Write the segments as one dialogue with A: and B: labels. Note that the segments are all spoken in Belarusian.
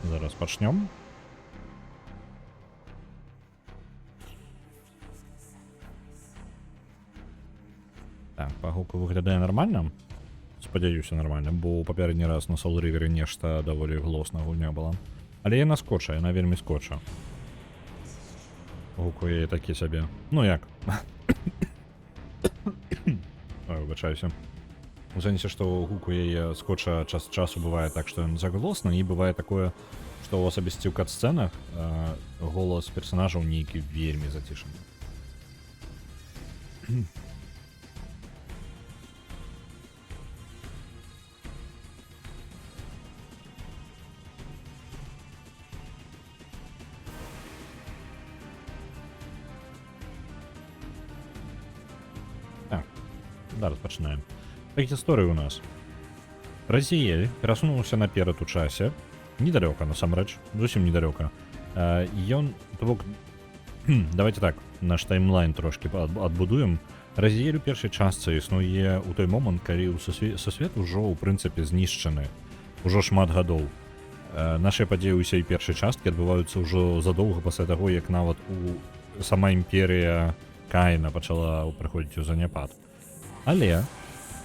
A: Зараз пачнём. Так, па гуку выглядае нармальна. Спадзяюся, нармальна, бо ў папярэдні раз на Soul River нешта даволі глосна гульня была. Але яна скоча, яна вельмі скоча. Гуку яе такі сабе. Ну як? Ой, выбачаюся. У сэнсе, што гуку яе скоча час часу бывае так, што ён заглосна, і бывае такое, што ў асабісці ў кат-сцэнах голас персанажаў нейкі вельмі зацішаны. Так, зараз пачынаем. Так, гісторыя ў нас. Разіэль перасунуўся наперад у часе. Недалёка, насамрэч, зусім недалёка. Ён, то бок, давайте так, наш таймлайн трошки адбудуем. Разіэль у першай частцы існуе ў той момант, калі сусвет ужо, у прынцыпе, знішчаны. Ужо шмат гадоў. Нашыя падзеі ўсёй першай часткі адбываюцца ўжо задоўга пасля таго, як нават сама імперыя Каіна пачала прыходзіць у заняпад. Але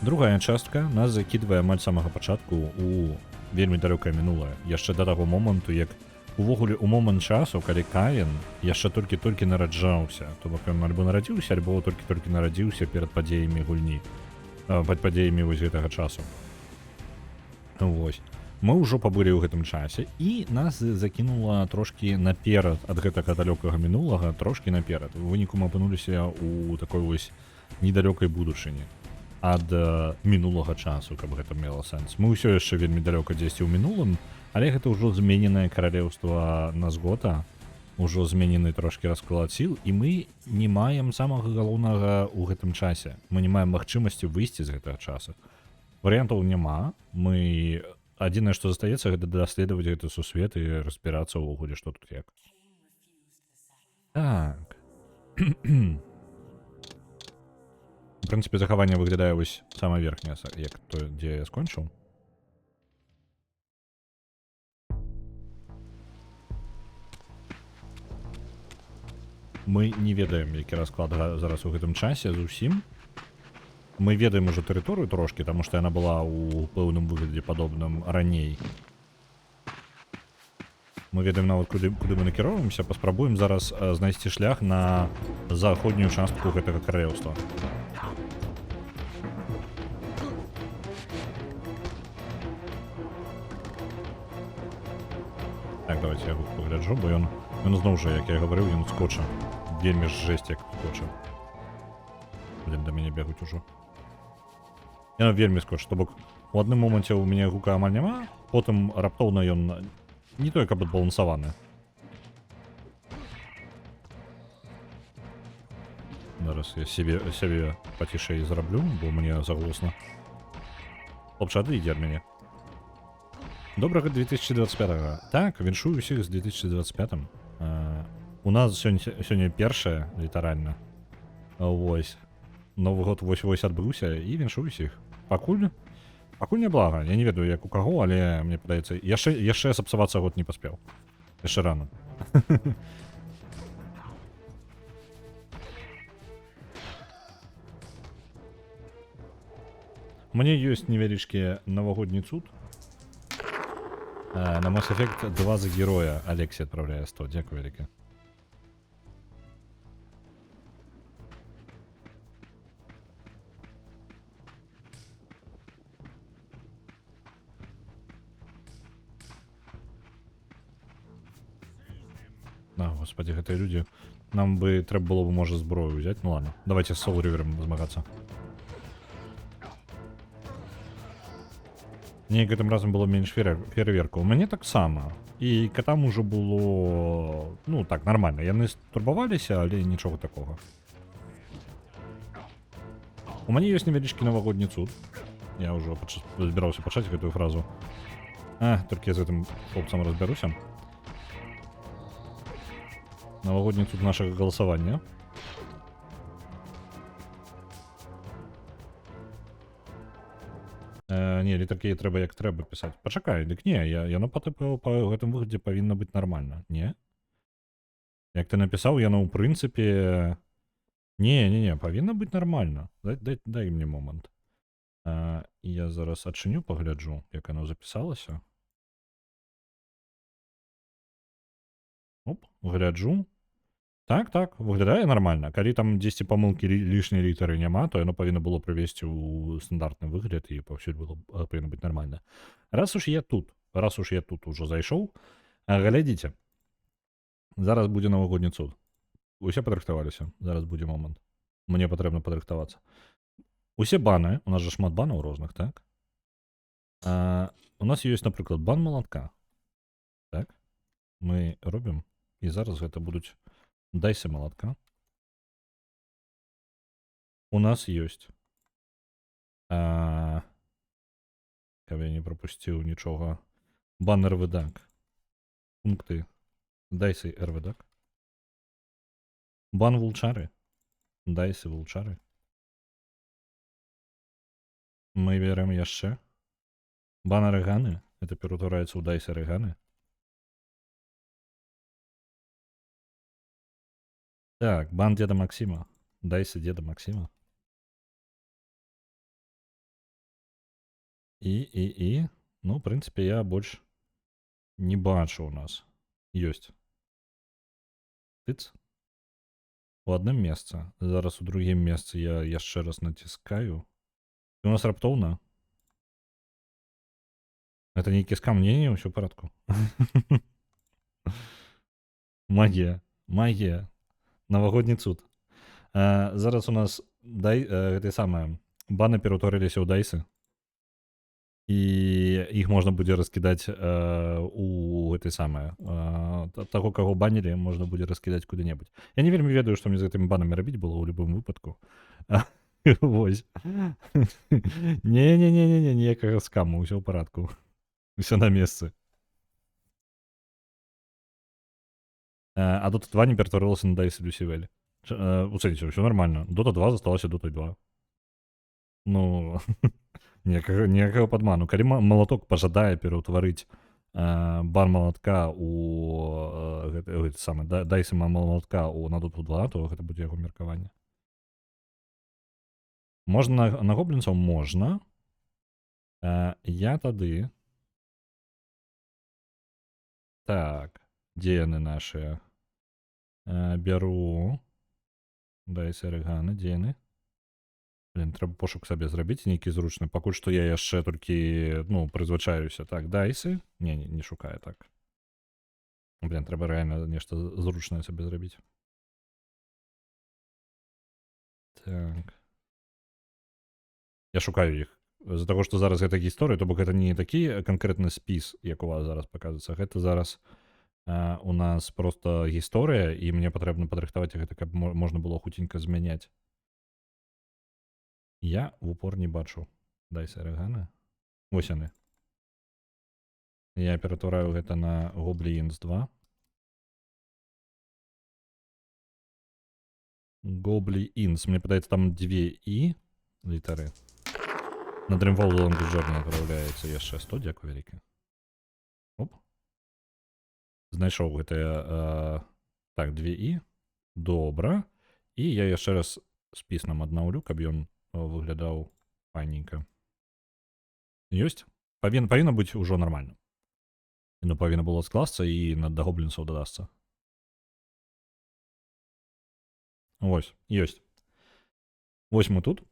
A: другая частка нас закідвае амаль самага пачатку у вельмі далёкае мінулае. Яшчэ да таго моманту, як увогуле у момант часу, калі Каін яшчэ толькі-толькі нараджаўся. То бок ён альбо нарадзіўся, альбо толькі-толькі нарадзіўся перад падзеямі гульні. Пад падзеямі вось гэтага часу. Вось. Мы ўжо пабылі ў гэтым часе, і нас закінула трошкі наперад ад гэтага далёкага мінулага, трошкі наперад. У выніку мы апынуліся ў такой вось недалёкай будучыні ад мінулага часу, каб гэта мела сэнс. Мы ўсё яшчэ вельмі далёка дзесьці ў мінулым, але гэта ўжо змененае каралеўства Назгота, ужо зменены трошкі расклад сіл, і мы не маем самага галоўнага ў гэтым часе. Мы не маем магчымасці выйсці з гэтага часу. Варыянтаў няма. Мы адзінае, што застаецца, гэта даследаваць гэты сусвет і разбірацца ўвогуле, што тут як. Так. У прынцыпе, захаванне выглядае вось самае верхняе, як то, дзе я скончыў. Мы не ведаем, які расклад зараз у гэтым часе зусім. Мы ведаем ужо тэрыторыю трошкі, таму што яна была ў пэўным выглядзе падобным раней. Мы ведаем нават, куды мы накіроўваемся, паспрабуем зараз знайсці шлях на заходнюю частку гэтага каралеўства. Так, давайте я пагляджу, бо ён зноў жа, як я гаварыў, ён скоча. Вельмі жэсць, як скоча. Блин, да мяне бегуць ужо. Яна вельмі скоча. То бок, у адным моманце ў мяне гука амаль няма, потым раптоўна ён не той, каб адбалансаваны. Зараз я сябе пацішэй зраблю, бо мне заглусна. Хлопча, адыдзі ад мяне. Добрага 2025-го. Так, віншую ўсіх з 2025-м. У нас сёння першае, літаральна. Вось. Новы год вось-вось адбыўся, і віншую ўсіх. Пакуль няблага. Я не ведаю, як у каго, але мне падаецца, яшчэ сапсавацца год не паспеў. Яшчэ рана. У мяне ёсць невялічкі навагодні цуд. На Mass Effect 2 за героя Алексій адпраўляе 100. Дзякую вяліка. Господи, гэтыя людзі. Нам бы трэба было бы, можа, зброю ўзяць. Ну ладно, давайте з Soul River'ем змагацца. Неяк гэтым разам было менш фейерверку. У мяне таксама. І катам ужо было... Ну, так, нармальна. Яны турбаваліся, але нічога такога. У мяне ёсць невялічкі навагодні цуд. Я ўжо збіраўся пачаць гэтую фразу. Толькі я з гэтым хлопцам разбяруся. Новогодний тут нашего голосования. Не, літаркі трэба як трэба пісаць. Пачакай, дык не, яно па гэтым выглядзе павінна быць нармальна, не? Як ты напісаў, яно ў прынцыпе... Не, павінна быць нармальна. Дай мне момант. Я зараз адчыню, пагляджу, як оно запісалася. Оп, гляджу. Так, выглядае нармальна. Калі там дзесьці памылкі лішняй літары няма, то яно павінна было прывесці ў стандартны выгляд і паўсюль было павінна быць нармальна. Раз уж я тут ужо зайшоў, глядзіце. Зараз будзе навагодні цуд. Усе падрыхтаваліся. Зараз будзе момант. Мне патрэбна падрыхтавацца. Усе баны, у нас жа шмат банаў розных, так? У нас ёсць, напрыклад, бан малатка. Так? Мы робім, і зараз гэта будуць дайсы малатка. У нас ёсць. Каб я не прапусціў нічога. Бан РВДАК. Пункты дайсы РВДАК. Бан вулчары. Дайсы вулчары. Мы берем яшчэ. Бан арыганы. Это пераўтвараецца ў дайсы арыганы. Так, бан деда Максима. Дайсы деда Максима. І. Ну, в прынцыпе, я больш не бачу у нас. Ёсць. Тыц. У адным месцы. Зараз у другім месцы я яшчэ раз націскаю. І у нас раптоўна. Это нейкі скам. Не, ўсё ў парадку. Магія. Навагодні цуд. Зараз у нас гэты самае баны пераўтварыліся ў дайсы. І іх можна будзе раскідаць у гэты самае. Таго, каго банілі, можна будзе раскідаць куды-небудзь. Я не вельмі ведаю, што мне з гэтымі банамі рабіць было ў любым выпадку. Вось. Не, ніякага скаму, ўсё ў парадку. Усё на месцы. А Dota 2 не ператварылася на дайсы Люсівелі. У сэнсе, ўсё нармальна. Dota 2 засталася Dota 2. Ну, ніякага падману. Калі малаток пажадае пераўтварыць бан малатка у гэты самы дайсы малатка на Dota 2, то гэта будзе яго меркаванне. Можна на гоблінцаў? Можна. Я тады... Так, дзе яны нашыя? Бяру дайсы арыганы, дзе яны? Блин, трэба пошук сабе зрабіць нейкі зручны. Пакуль што я яшчэ толькі, ну, прызвычаюся. Так, дайсы? Не шукаю так. Блин, трэба рэальна нешта зручнае сабе зрабіць. Так. Я шукаю іх. З-за таго, што зараз гэта гісторыя, то бок гэта не такі канкрэтны спіс, як у вас зараз паказваецца. Гэта зараз у нас проста гісторыя, і мне патрэбна падрыхтаваць гэта, каб можна было хуценька змяняць. Я в упор не бачу дайсы арыганы. Вось яны. Я ператвараю гэта на Goblins 2. Goblins. Мне падаецца, там 2 і літары. На Dreamfall Longest Journey адпраўляецца яшчэ 100, дзякую вялікі. Оп. Знайшоў гэтыя... Так, 2 і. Добра. І я яшчэ раз спіс нам аднаўлю, каб ён выглядаў файненька. Ёсць? Павінна быць ужо нармальна. Ну, павінна было скласца і да гоблінцаў дадасца. Вось, ёсць. Вось мы тут.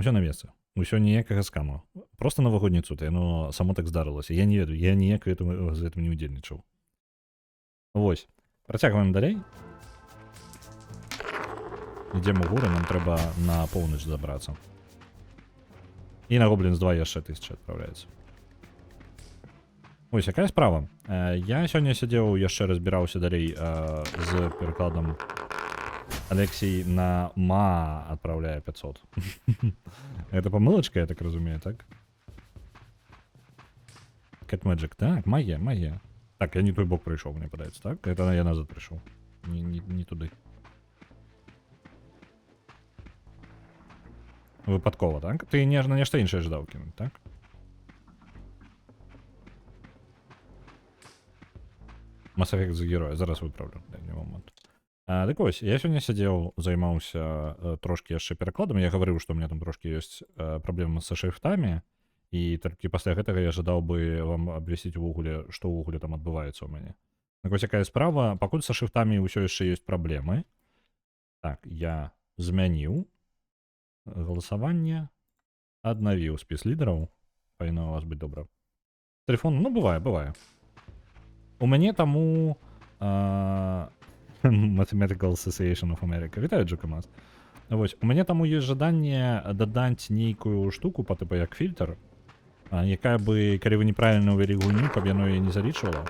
A: Усё на месцы. Усё ніякага скаму. Просто навагодні цуд, яно само так здарылася. Я не ведаю, я ніяк з гэтым не ўдзельнічаў. Вось. Працягваем далей. Ідзем у горы, нам трэба на поўнач забрацца. І на Goblins 2 яшчэ 1000 адпраўляецца. Ось, якая справа. Я сёння сядзеў, яшчэ разбіраўся далей з перакладам. Алексей на ма адпраўляе 500. Гэта памылачка, я так разумею, так? Cat Magic, так, магія. Так, я не той бок прыйшоў, мне падаецца, так? Это я назад прыйшоў. Не туды. Випадково, так? Ти на нешта інше ждав кинуть, так? Mass Effect за героя, зараз виправлю. Дай мені момент. Так ось, я сьогодні сидів, займався трошки ще перекладом. Я говорив, що у мене там трошки є проблеми з шрифтами. І тільки після гэтага я жадав би вам абвясціць увогуле, што ўвогуле там адбываецца ў мяне. Так вось якая справа, пакуль са шрифтамі ўсё яшчэ ёсць праблемы. Так, я змяніў галасаванне, аднавіў спіс лідараў. Павінна у вас быць добра. Телефон, ну бывае. У мяне таму Mathematical Association of America. Вітаю, Джокамас. Вось, у мяне таму ёсць жаданне дадаць нейкую штуку па типу як фільтр, якая бы, калі вы неправільна ўвялі гульню, каб яно яе не залічвала.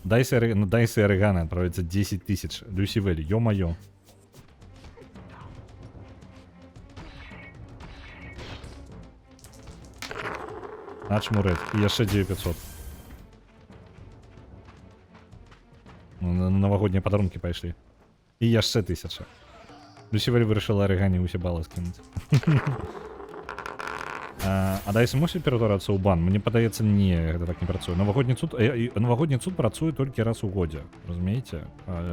A: Дайсы Орегана отправится 10 тысяч. Люси Вэлли, ё-моё. Ачмурет. І яшчэ 9500. Новогодние подарунки пайшлі. І яшчэ 1000. Люси Вэлли вырашыла Орегане усе балы скінуць. А Дайс мусіць ператварацца ў бан? Мне падаецца, не, гэта так не працуе. Новогодні цуд працуе толькі раз у годзе, разумееце?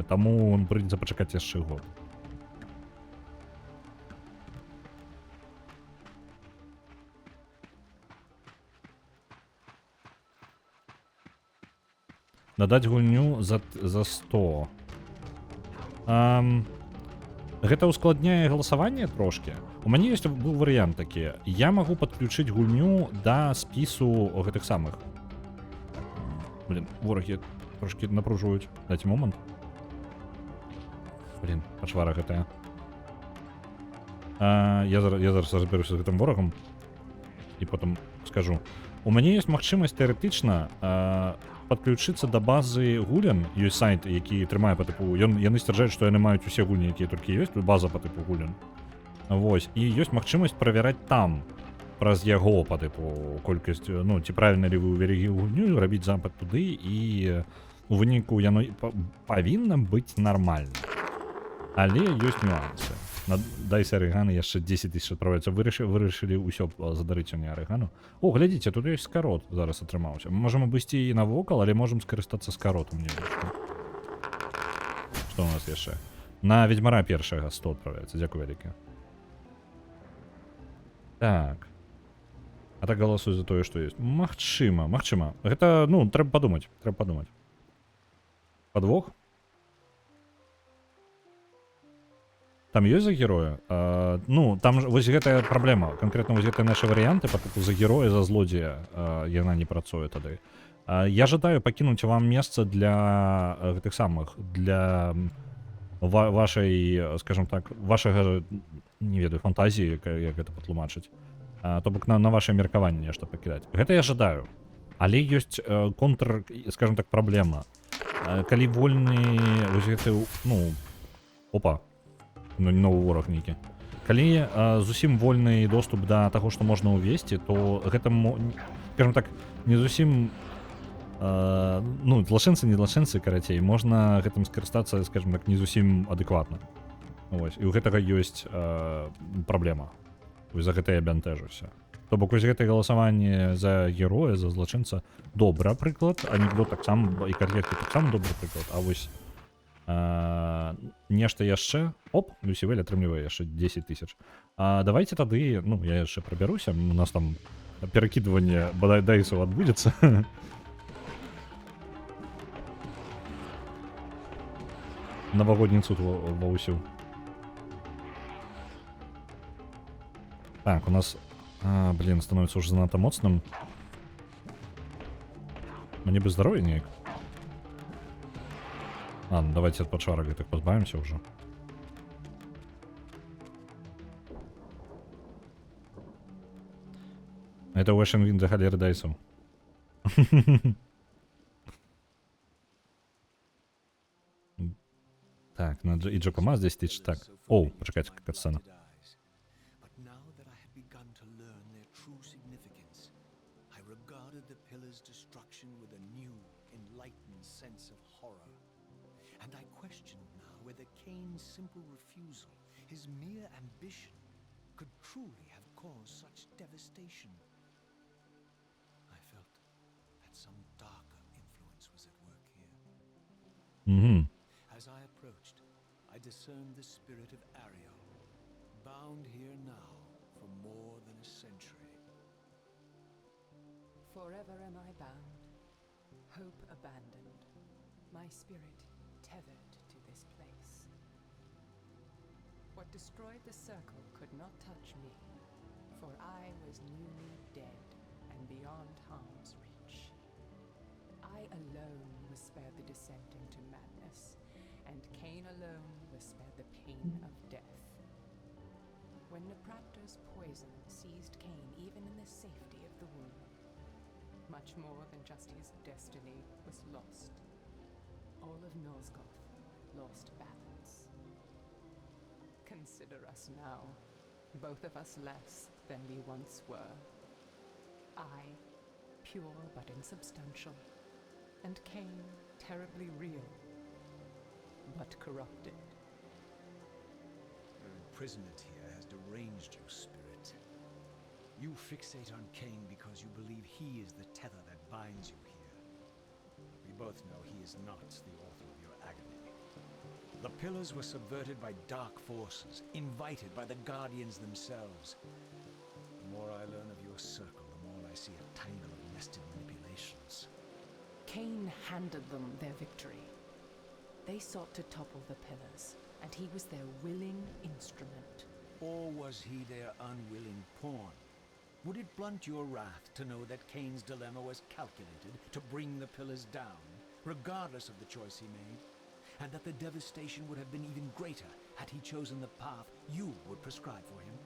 A: Таму прыйдзецца пачакаць яшчэ год. Дадаць гульню за 100. Гэта ускладняе галасаванне трошки. У мяне ёсць быў варыянт такі. Я магу падключыць гульню да спісу гэтых самых. Блин, ворагі трошки напружуюць. Дайце момант. Блин, пачвара гэтая. Я зараз разберуся з гэтым ворагам і потым скажу. У мяне ёсць магчымасць тэарэтычна подключыцца да базы гулян. Ёсць сайт, які трымае па тыпу. Яны сцвярджаюць, што яны маюць усе гульні, якія толькі ёсць, база па тыпу гулян. Вось, і ёсць магчымасць правяраць там праз яго па тыпу колькасць, ну, ці правільна ли вы ўвялі гульню, рабіць запад туды, і у выніку яно павінна быць нармальна. Але ёсць нюансы. На Дайсе Орегана яшчэ 10 тысяч адправляецца. Вырашылі ўсё задарыць у мне Орегану. О, глядзіце, тут ёсць скарот зараз атрымаўся. Мы можам абысці і навокал, але можам скарыстацца скаротам невялічкім. Што у нас яшчэ? На Ведьмара першага 100 адправляецца. Дзякуй вялікі. Так. А так галасуй за тое, што ёсць. Магчыма. Гэта, ну, трэба падумаць. Падвох? Там ёсць за героя? Ну, там вось гэтая праблема. Канкрэтна вось гэтыя нашы варыянты, па-тыпу за героя, за злодзея, яна не працуе тады. Я жадаю пакінуць вам месца для гэтых самых, для вашай, скажем так, вашага, не ведаю, фантазіі, як гэта патлумачыць. То бок на ваше меркаванне нешта пакідаць. Гэта я жадаю. Але ёсць контр, скажем так, праблема. Калі вольны вось гэты, ну, опа. Ну, не новый ворог нейкі. Калі зусім вольны доступ да таго, што можна ўвесці, то гэта, скажем так, не зусім, ну, злачынцы, не злачынцы, карацей, можна гэтым скарыстацца, скажем так, не зусім адэкватна. Вось, і ў гэтага ёсць праблема. Вось за гэта я бянтэжуся. То бок вось гэтае галасаванне за героя, за злачынца добра прыклад, анекдот таксама і кар'еркі таксама добры прыклад, а вось нешта яшчэ. Оп, Люси Вэлли атрымлівае яшчэ 10 тысяч. Давайте тады, ну, я яшчэ прабяруся, у нас там перакідванне бадай дайсаў адбудзецца. Новогодні цуд ва ўсю. Так, у нас, блин, становіцца ўжо занадта моцным. Мне бы здароўя неяк. Ладно, давайте от подшарок гэтых позбавимся уже. Это Washington Wind за халеры дайсов. Так, на и Джокома здесь тысяч. Так. О, почекайте, какая сцена.
B: And I question now whether Cain's simple refusal, his mere ambition, could truly have caused such devastation. I felt that some darker influence was at work here.
A: Угу.
B: As I approached, I discerned the spirit of Ariel, bound here now for more than a century.
C: Forever am I bound, hope abandoned, my spirit tethered to this place. What destroyed the circle could not touch me, for I was newly dead and beyond harm's reach. I alone was spared the descent into madness, and Cain alone was spared the pain of death. When Napraptor's poison seized Cain even in the safety of the womb, much more than just his destiny was lost. All of Nosgoth lost balance. Consider us now, both of us less than we once were. I, pure but insubstantial, and Cain, terribly real, but corrupted.
B: Your imprisonment here has deranged you, spirit. You fixate on Cain because you believe he is the tether that binds you here. We both know he is not the author of your agony. The pillars were subverted by dark forces, invited by the Guardians themselves. The more I learn of your circle, the more I see a tangle of nested manipulations.
C: Cain handed them their victory. They sought to topple the pillars, and he was their willing instrument.
B: Or was he their unwilling pawn? Would it blunt your wrath to know that Cain's dilemma was calculated to bring the pillars down, regardless of the choice he made? And that the devastation would have been even greater had he chosen the path you would prescribe for him?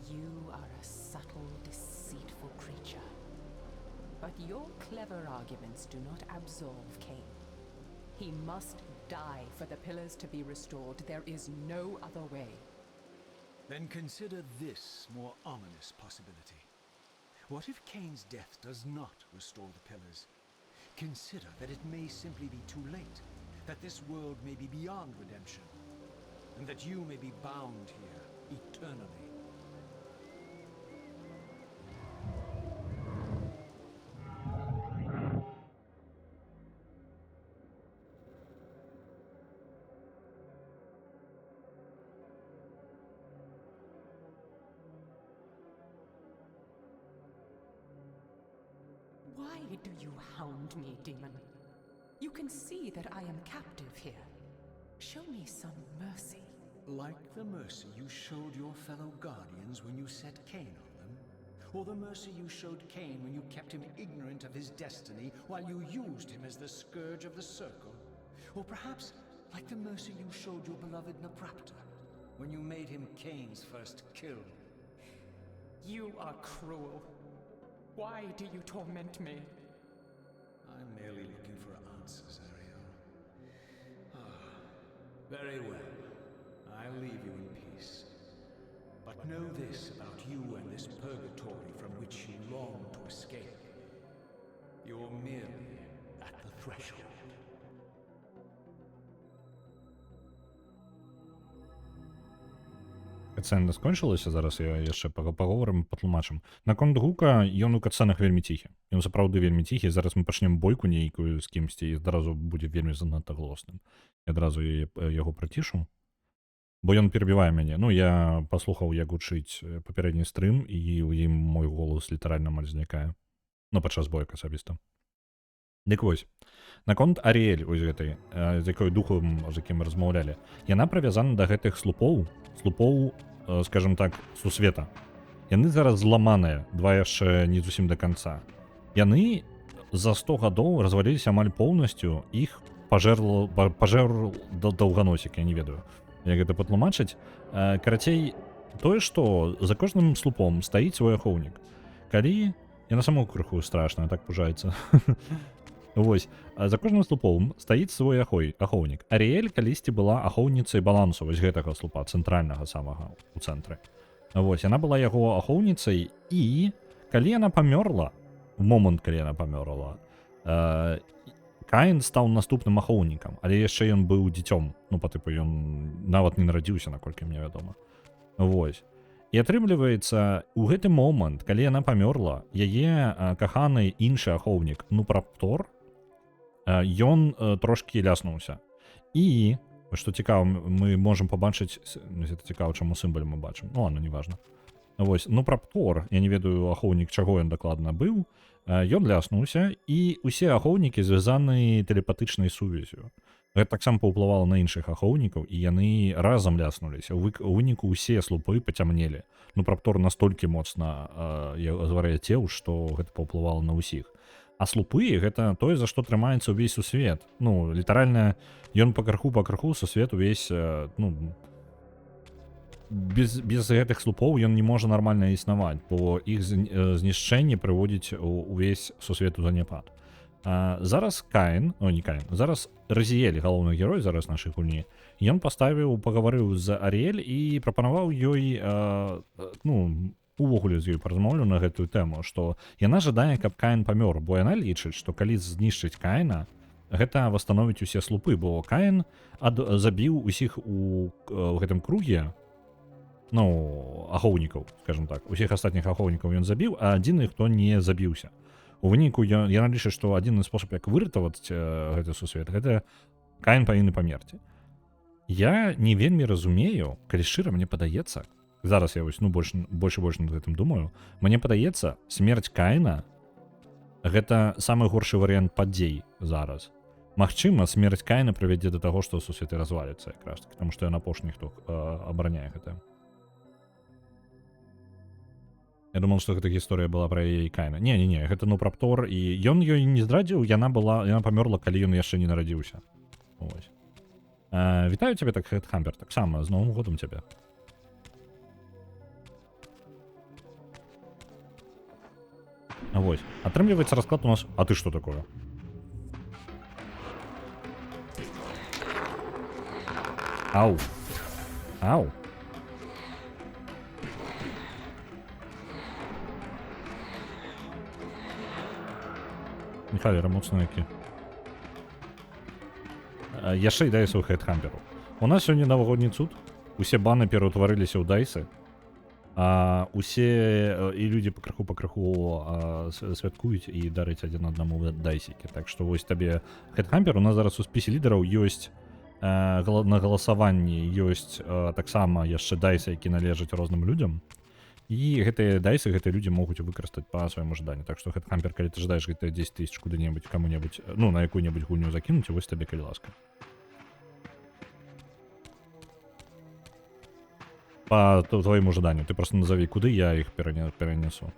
C: You are a subtle, deceitful creature. But your clever arguments do not absolve Cain. He must die for the pillars to be restored. There is no other way.
B: Then consider this more ominous possibility. What if Cain's death does not restore the pillars? Consider that it may simply be too late, that this world may be beyond redemption, and that you may be bound here eternally.
C: Why do you hound me, demon? You can see that I am captive here. Show me some mercy.
B: Like the mercy you showed your fellow Guardians when you set Cain on them? Or the mercy you showed Cain when you kept him ignorant of his destiny while you used him as the scourge of the circle? Or perhaps like the mercy you showed your beloved Napraptor when you made him Cain's first kill?
C: You are cruel. Why do you torment me?
B: I'm merely looking for answers, Ariel. Very well. I'll leave you in peace. But know this about you and this purgatory from which you long to escape. You're merely at the threshold.
A: Катсцена скончылася, зараз я яшчэ паговорым, патлумачым. Наконт гука, ён у катсценах вельмі ціхі. Ён сапраўды вельмі ціхі, зараз мы пачнем бойку нейкую з кімсьці і адразу будзе вельмі занадта глосным. Я адразу яго прыцішу, бо ён перабівае мяне. Ну, я паслухаў, як гучыць папярэдні стрым, і ў ім мой голас літаральна амаль знікае. Ну, падчас бойак асабіста. Дык вось, наконт Аріэль, вось гэтай, з якой духам, з якім мы размаўлялі, яна прывязана да гэтых слупоў, скажем так, сусвета. Яны зараз зламаныя, два яшчэ не зусім да канца. Яны за 100 гадоў разваліліся амаль поўнасцю, іх пажэрл даўганосік, я не ведаю, як гэта патлумачыць. Карацей, тое, што за кожным слупом стаіць свой ахоўнік. Калі... Яна саму крыху страшна, так пужаецца. Вось, за кожным слупом стаіць свой ахоўнік. Аріэль калісьці была ахоўніцай балансу вось гэтага слупа, цэнтральнага самага у цэнтры. Вось, яна была яго ахоўніцай, і калі яна памёрла, в момант, калі яна памёрла, Каін стаў наступным ахоўнікам, але яшчэ ён быў дзіцём. Ну, па тыпу, ён нават не нарадзіўся, наколькі мне вядома. Вось. І атрымліваецца, у гэты момант, калі яна памёрла, яе каханы іншы ахоўнік, ну, праптор, ён трошкі ляснуўся. І, што цікава, мы можам пабачыць, гэта цікава, чаму сімвал мы бачым. Ну, ладно, неважна. Вось, ну, праптор, я не ведаю, ахоўнік, чаго ён дакладна быў, ён ляснуўся, і ўсе ахоўнікі звязаны тэлепатычнай сувязю. Гэта таксама паўплывала на іншых ахоўнікаў, і яны разам ляснуліся. У выніку ўсе слупы пацямнелі. Ну, праптор настолькі моцна звар'яцеў, што гэта паўплывала на ўсіх. А слупы — гэта тое, за што трымаецца ўвесь сусвет. Ну, літаральна, ён пакрыху сусвет увесь, ну, без гэтых слупоў ён не можа нармальна існаваць, бо іх знішчэнне прыводзіць увесь сусвет у заняпад. Зараз Каін, не Каін, зараз Разіэль, галоўны герой зараз нашай гульні, ён пагаварыў з Аріэль і прапанаваў ёй, ну, увогуле з ёй паразмаўляў на гэтую тэму, што яна жадае, каб Каін памёр, бо яна лічыць, што калі знішчыць Каіна, гэта восстановіць усе слупы, бо Каін забіў усіх у гэтым круге, ну, ахоўнікаў, скажем так, усіх астатніх ахоўнікаў ён забіў, а адзіны, хто не забіўся. У выніку яна лічыць, што адзіны спосаб, як выратаваць гэты сусвет, гэта Каін павінны памерці. Я не вельмі разумею, калі шчыра, мне падаецца, зараз я вось, ну, больш і больш над гэтым думаю, мне падаецца, смерць Каіна гэта самы горшы варыянт падзей зараз. Магчыма, смерць Каіна прывядзе да таго, што сусветы разваліцца якраз таки, таму што ён апошні, хто абараняе гэта. Я думал, што гэта гісторыя была пра яе і Каіна. Не, гэта, ну, праптор, і ён ёй не здрадзіў, яна памёрла, калі ён яшчэ не нарадзіўся. Вось. Вітаю цябе, так, Хэтхамбер, таксама, з Новым годам цябе. Вось. Атрымліваецца расклад у нас... А ты што такое? Ау. Ау. Михайле, моцны які. Яшчэ і дайсы ў Хэтхамберу. У нас сёння навагодні цуд. Усе баны пераўтварыліся ў дайсы. Усе і людзі пакрыху святкуюць і дарыць адзін аднаму дайсікі. Так што вось табе Хэтхамбер. У нас зараз у спісе лідараў ёсць на галасаванні ёсць таксама яшчэ дайсы, які належаць розным людзям. І гэтыя дайсы, гэтыя людзі могуць выкарыстаць па свайму жаданню. Так што Хэтхамбер, калі ты жадаеш гэтыя 10 000 куды-небудзь, каму-небудзь, ну, на якую-небудзь гульню закінуць, вось табе, калі ласка. По твоему жаданню. Ты просто назови, куды я іх перенесу.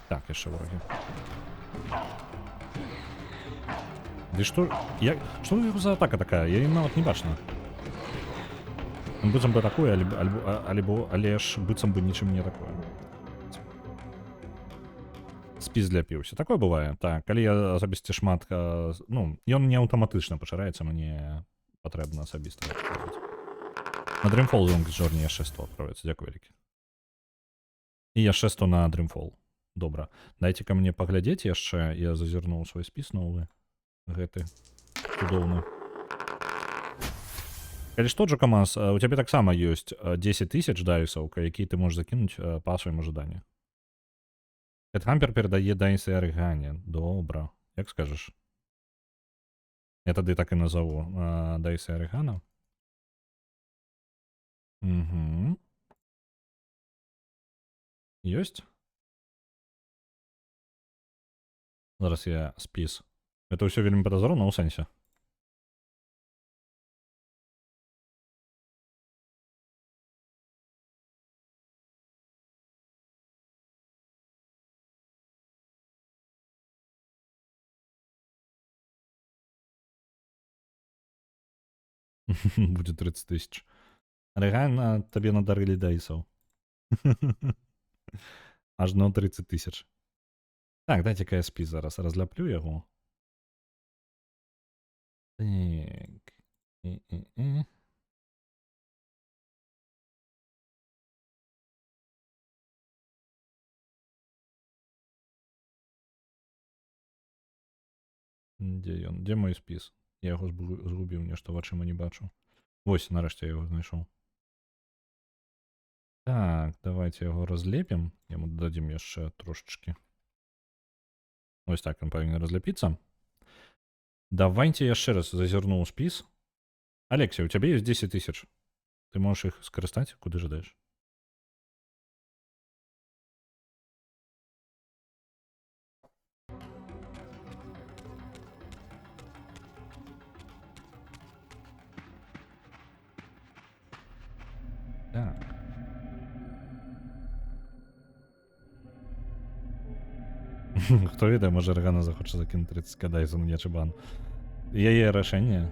A: Так, яшчэ ворагі. Ды што? Што ў яго за атака такая? Я ім нават не бачна. Быццам бы такое, але ж быццам бы нічым не такое. Спіс для піўся. Такое бывае. Так, калі я асабісце шмат... Ну, ён не аўтаматычна пашыраецца, мне патрэбна асабіста. На Dreamfall Zone Journey яшчэ 100 адправіцца. Дзякуй вялікі. І яшчэ 100 на Dreamfall. Добра. Дайце-ка мне паглядзець яшчэ. Я зазірнуў свой спіс новы. Гэты. Цудоўны. Калі што, Джокамас, у цябе таксама ёсць 10 000 дайсаў, які ты можаш закінуць па свайму жаданню. Хэтхамбер перадае дайсы Арыгане. Добра. Як скажаш? Я тады так і назову. Дайсы Арыгана. Угу. Ёсць? Зараз я спіс. Это ўсё вельмі падазрона ў сэнсе. Будет 30 000. Реально табе надарылі дайсаў. Ажно 30 000. Так, дайце-ка я спіс зараз разляплю яго. Так. Дзе ён? Дзе мой спіс? Я яго згубіў, нешта вачыма не бачу. Вось, нарэшце я яго знайшоў. Так, давайте яго разлепім. Яму дадзім яшчэ трошечки. Вось так ён павінен разляпіцца. Давайте яшчэ раз зазірну ў спіс. Алексей, у цябе ёсць 10 000. Ты можаш іх скарыстаць, куды жадаеш? Так. Хто ведае, можа Аргана захоча закінуць 30к дайзу на нечы бан. Яе рашэнне.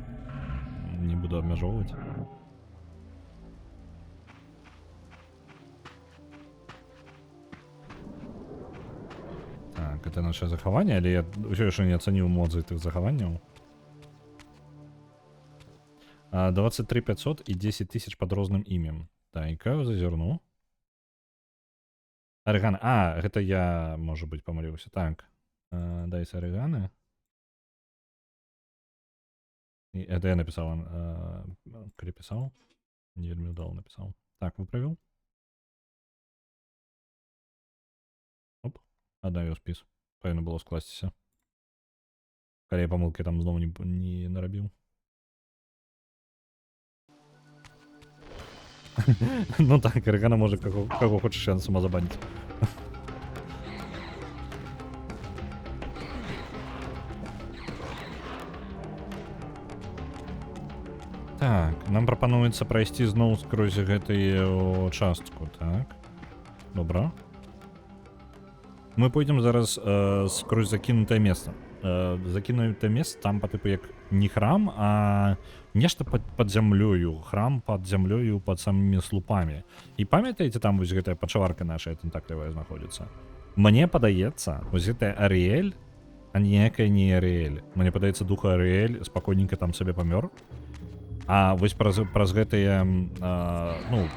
A: Не буду абмяжоўваць. Так, это наше захаванне, але я ўсё яшчэ не ацаніў модзы тых захаванняў. 23 500 і 10 000 пад розным імем. Так, зазірну. Арыганы. Гэта я, можа быць, памыліўся. Так. Дайся арыганы. Это я написал. Переписал. Не вельмі удало написал. Так, выправил. Оп. Аддаю спіс. Павінна было скласціся. Калі я памылкі там зноў не нарабіў. Ну так, Арыгана можа каго хочаш я сама забаніць. Так, нам прапануецца прайсці зноў скрозь гэтую частку, так. Добра. Мы пойдзем зараз скрозь закінутае месца. Закінутае месца там па тыпу як не храм, а нешта пад зямлёю. Храм пад зямлёю, пад самымі слупамі. І памятаеце, там вось гэтая пачаварка наша тентаклевая знаходзіцца? Мне падаецца, вось гэтая Арыэль, а ніякая не Арыэль. Мне падаецца, дух Арыэль спакойненька там сабе памёр. А вось праз гэтыя, ну,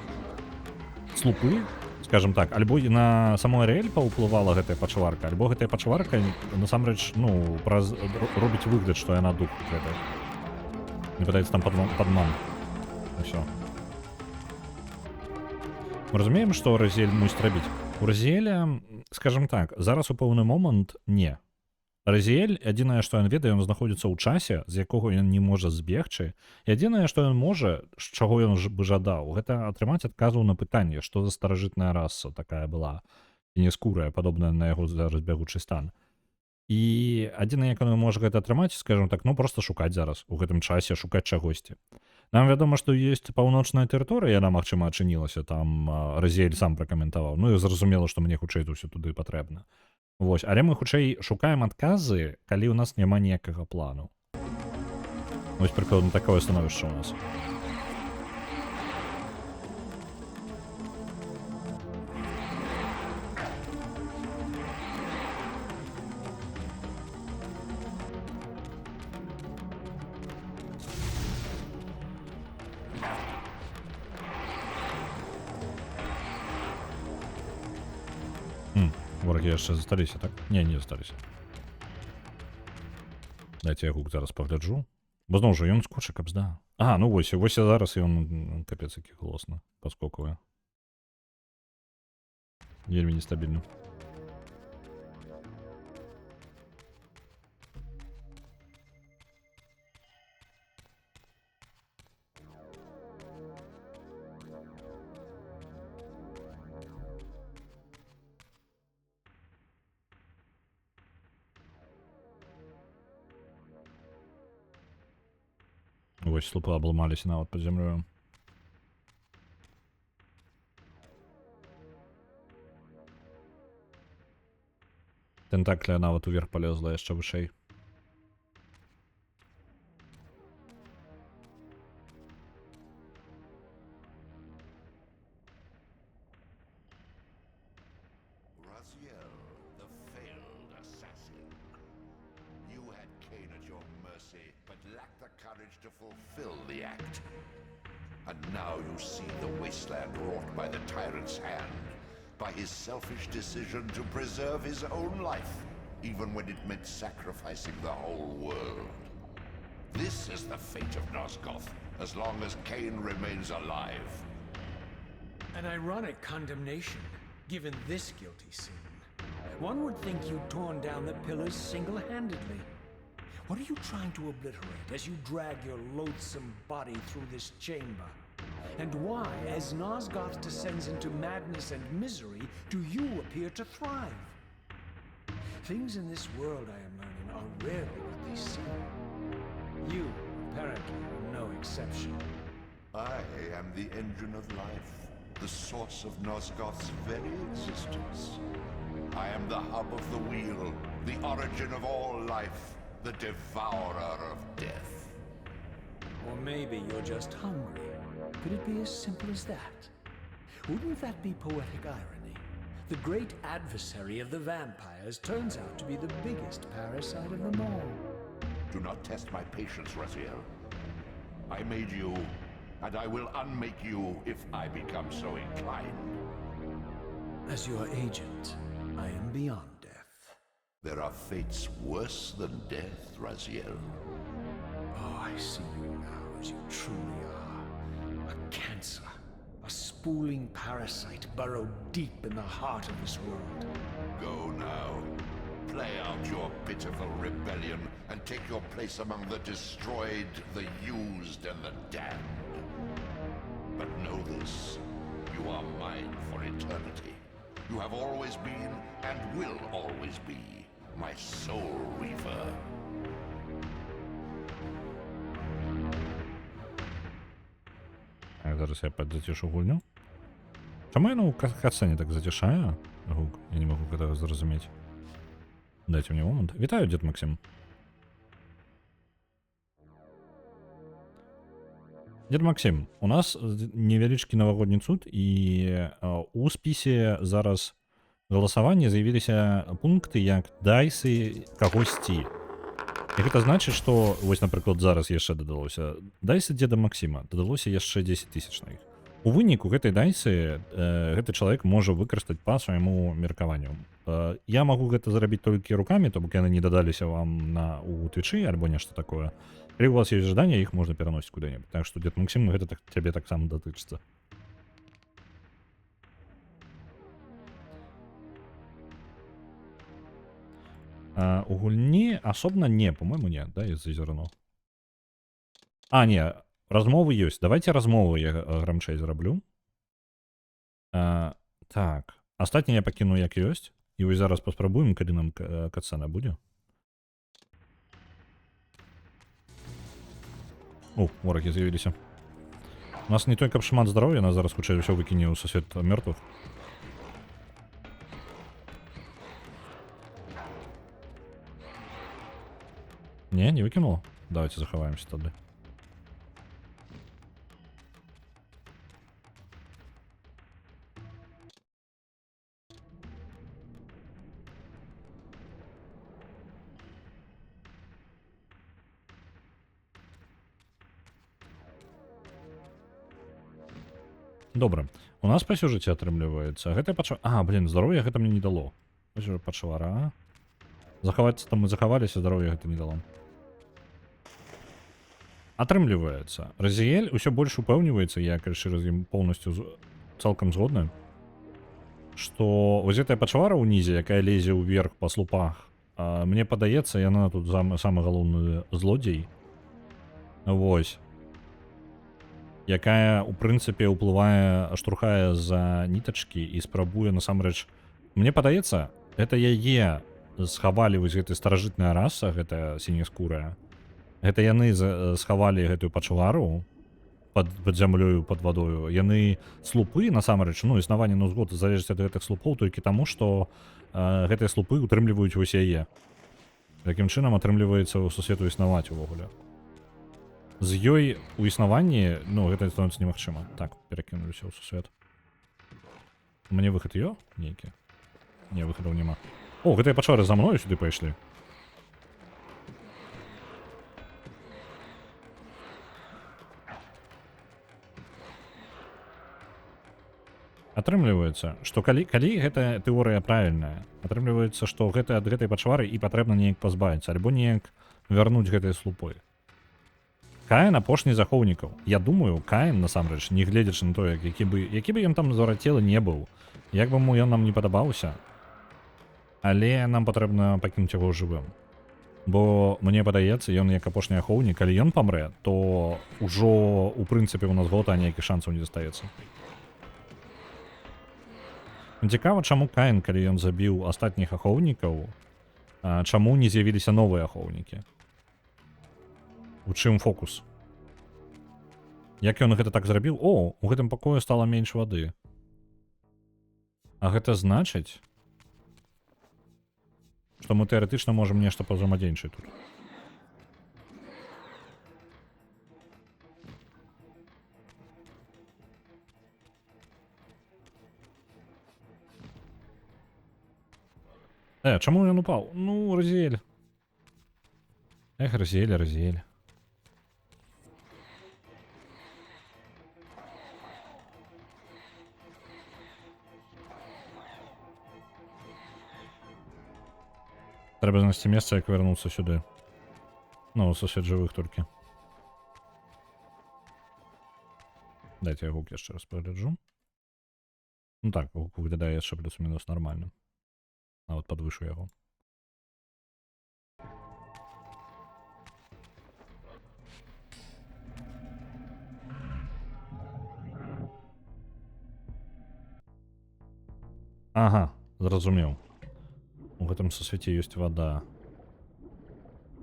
A: слупы, скажем так, альбо на саму Арыэль паўплывала гэтая пачаварка, альбо гэтая пачаварка, насамрэч, ну, робіць выгляд, што яна дух гэты. Мне падаецца, там падман. Усё. Мы разумеем, што Разіэль мусіць рабіць. У Разіэля, скажем так, зараз у пэўны момант не. Разіэль, адзінае, што ён ведае, ён знаходзіцца ў часе, з якога ён не можа збегчы. І адзінае, што ён можа, з чаго ён бы жадаў, гэта атрымаць адказу на пытанне, што за старажытная раса такая была, і не скурая, падобная на яго зараз бягучы стан. І адзінае, як ён можа гэта атрымаць, скажем так, ну проста шукаць зараз, у гэтым часе шукаць чагосьці. Нам вядома, што ёсць паўночная тэрыторыя, яна, магчыма, адчынілася, там Разіэль сам пракаментаваў. Ну і зразумела, што мне хутчэй ўсё туды патрэбна. Вось, але мы хутчэй шукаем адказы, калі ў нас няма ніякага плану. Вось прыкладна такое становішча ў нас. Вораги яшчэ засталіся, так? Не засталіся. Дайце я гук зараз пагляджу. Бо зноў жа ён скоча, каб зда. Ну вось зараз ён капец які галосна паскоквае. Вельмі нестабільна. Вось слупы абламаліся нават пад зямлёю. Тентакля нават уверх полезла яшчэ вышэй.
D: By his selfish decision to preserve his own life, even when it meant sacrificing the whole world. This is the fate of Nosgoth, as long as Cain remains alive.
B: An ironic condemnation, given this guilty sin. One would think you'd torn down the pillars single-handedly. What are you trying to obliterate as you drag your loathsome body through this chamber? And why, as Nosgoth descends into madness and misery, do you appear to thrive? Things in this world, I am learning, are rarely what they seem. You, apparently, are no exception.
D: I am the engine of life, the source of Nosgoth's very existence. I am the hub of the wheel, the origin of all life, the devourer of death.
B: Or maybe you're just hungry. Could it be as simple as that? Wouldn't that be poetic irony? The great adversary of the vampires turns out to be the biggest parasite of them all.
D: Do not test my patience, Raziel. I made you, and I will unmake you if I become so inclined.
B: As your agent, I am beyond death.
D: There are fates worse than death, Raziel.
B: Oh, I see you now as you truly are. A cancer. A spooling parasite burrowed deep in the heart of this world.
D: Go now. Play out your pitiful rebellion and take your place among the destroyed, the used, and the damned. But know this, you are mine for eternity. You have always been, and will always be, my soul reaver.
A: Так, зараз я подзатишу гульню. Чому я на катсцені так затишаю? Гук, я не могу этого зразуметь. Дайте мне момент. Вітаю, дед Максим. Дед Максим, у нас невялічкі навагодні цуд, і у спісе зараз галасавання з'явіліся пункты як дайсы кагосьці. І гэта значыць, што вось, напрыклад, зараз яшчэ дадалося дайсы деда Максіма, дадалося яшчэ 10 000 на іх. У выніку гэтай дайсы гэты чалавек можа выкарыстаць па свайму меркаванню. Я магу гэта зрабіць толькі рукамі, то бок яны не дадаліся вам у твічы альбо нешта такое. Калі у вас есть жаданне, іх можна пераносіць куды-небудзь. Так што, дед Максим, гэта цябе таксама датычыцца. У гульні асобна не, по-моему, не, да, из-за зерно. А, не, размовы ёсць. Давайте размовы я грамчэй зраблю. Так, астатняе я пакіну як ёсць. І вось зараз паспрабуем, калі нам катсцена будзе. О, ворагі з'явіліся. У нас не той, каб шмат здароўя, нас зараз хутчэй усё выкіне ў сусвет мёртвых. Не выкинула? Давайте заховаемся тогда. Добра. У нас па сюжэце атрымліваецца. Гэта пачва... А, блин, здароўя гэта мне не дало. Вось уже пачвара. Захавацца там мы захаваліся, здароўя гэта не дало. Атрымліваецца. Разіэль усё больш упэўніваецца, я, карэчы, з ім поўнасцю цалкам згодны, што вось гэтая пачвара ўнізе, якая лезе ўверх па слупах, мне падаецца, яна тут самы галоўны злодзей. Вось. Якая, у прынцыпе, ўплывае, штурхае за нітачкі і спрабуе, насамрэч... Мне падаецца, гэта яе схавалі вось гэтай старажытная раса, гэтая сіняскурая. Гэта яны схавалі гэтую пачвару пад зямлёю, пад вадою. Яны слупы, насамрэч, ну, існаванне Нозгота залежыць ад гэтых слупоў толькі таму, што гэтыя слупы утрымліваюць вось яе. Такім чынам атрымліваецца ў сусвету існаваць увогуле. З ёй у існаванні, ну, гэта становіцца немагчыма. Так, перакінуліся ў сусвет. Мне выхад ёсць нейкі? Не, выхадаў няма. О, гэтыя пачвары за мною сюды пайшлі. Атрымліваецца, што калі гэтая тэорыя правільная, атрымліваецца, што гэта ад гэтай пачвары і патрэбна неяк пазбавіцца, альбо неяк вярнуць гэтай слупой. Каін апошні захоўнікаў. Я думаю, Каін, насамрэч, не гледзячы на тое, які бы ён там зварацелы не быў, як бы ён нам не падабаўся, але нам патрэбна пакінуць яго жывым. Бо мне падаецца, ён як апошні ахоўнік, калі ён памрэ, то ўжо у прынцыпе у нас гота ніякіх шансаў не застаецца. Цікава, чаму Каін, калі ён забіў астатніх ахоўнікаў, чаму не з'явіліся новыя ахоўнікі? У чым фокус? Як ён гэта так зрабіў? О, у гэтым пакоі стала менш вады. А гэта значыць, што мы тэарэтычна можам нешта пазамадзейнічаць тут. Чаму ён упаў? Ну, Разіэль. Эх, Разіэль. Трэба знайсці месца, як вярнуцца сюды. Ну, са свет жывых толькі. Дайце я гук яшчэ раз пагляджу. Ну так, гук выглядае яшчэ плюс-мінус нармальным. А вот подвышу яго. Ага, зразумеў. У гэтым сусвеце ёсць вада.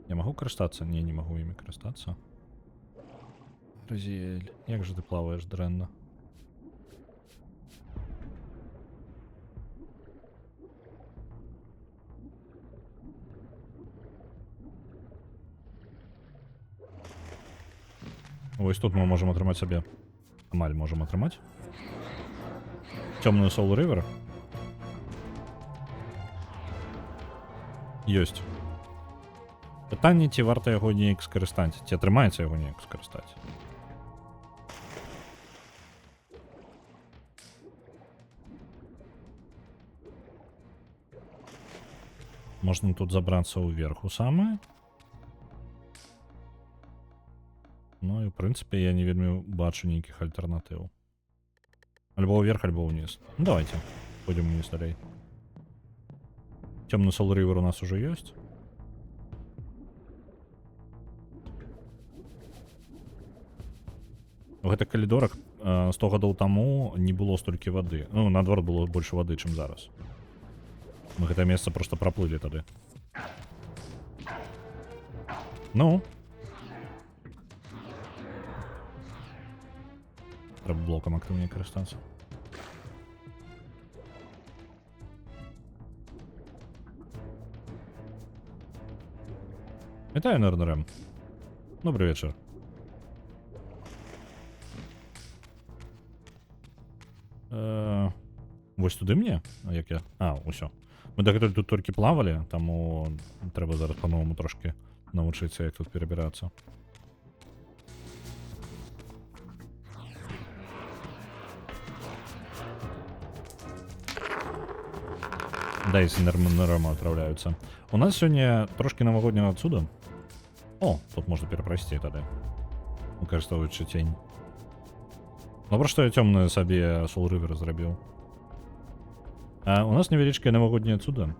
A: Я магу карыстацца? Не магу імі карыстацца. Разіэль, як жа ты плаваеш дрэнна? Вось тут мы можам атрымаць сабе. Амаль можам атрымаць. Цёмную Soul River. Ёсць. Пытанне, ці варта яго неяк скарыстаць, ці атрымаецца яго неяк скарыстаць. Можна тут забрацца ўверху самае. Ну і, в прынцыпе, я не вельмі бачу нейкіх альтэрнатыў. Альбо ўверх, альбо ўніз. Ну, давайте. Пойдем ўніз далей. Цёмны Soul River у нас уже ёсць. У гэтых калідорах 100 гадоў таму не было столькі вады. Ну, наадварот, было больш вады, чым зараз. Мы гэта месца проста праплылі тады. Ну. Трэба блокам актыўней карыстацца. Вітаю, Нернерем. Добрый вечар. Вось туды мне? А як я? А, усё. Мы дагэтуль тут толькі плавалі, таму трэба зараз па-новаму трошки навучыцца, як тут перабірацца. Дайсы Нернерема отправляются. У нас сегодня трошки новогоднего отсюда. О, тут можно перепрости тогда. Выкарыстоўваючы тень. Добра, што я цёмную сабе Soul River зрабіў. У нас невялічкае новогодняе цуда.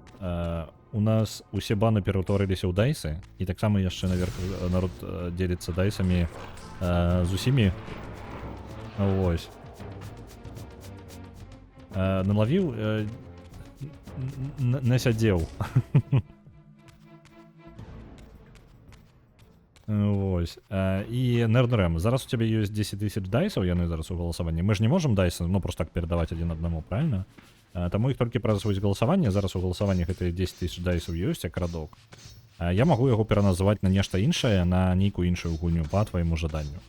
A: У нас усе баны пераўтварыліся ў дайсы. І таксама яшчэ наверх народ дзеліцца дайсамі з усімі. Вось. Налавіў... насядзеў. Вось. І Нернерем, зараз у цябе ёсць 10 000 дайсаў, яны зараз у галасаванні. Мы ж не можам дайсы, ну, просто так перадаваць адзін аднаму, правильно? Таму іх толькі праз вось галасаванне, зараз у галасаванні гэтыя 10 000 дайсаў ёсць, як радок. Я магу яго пераназываць на нешта іншае, на нейкую іншую гульню па твайму жаданню.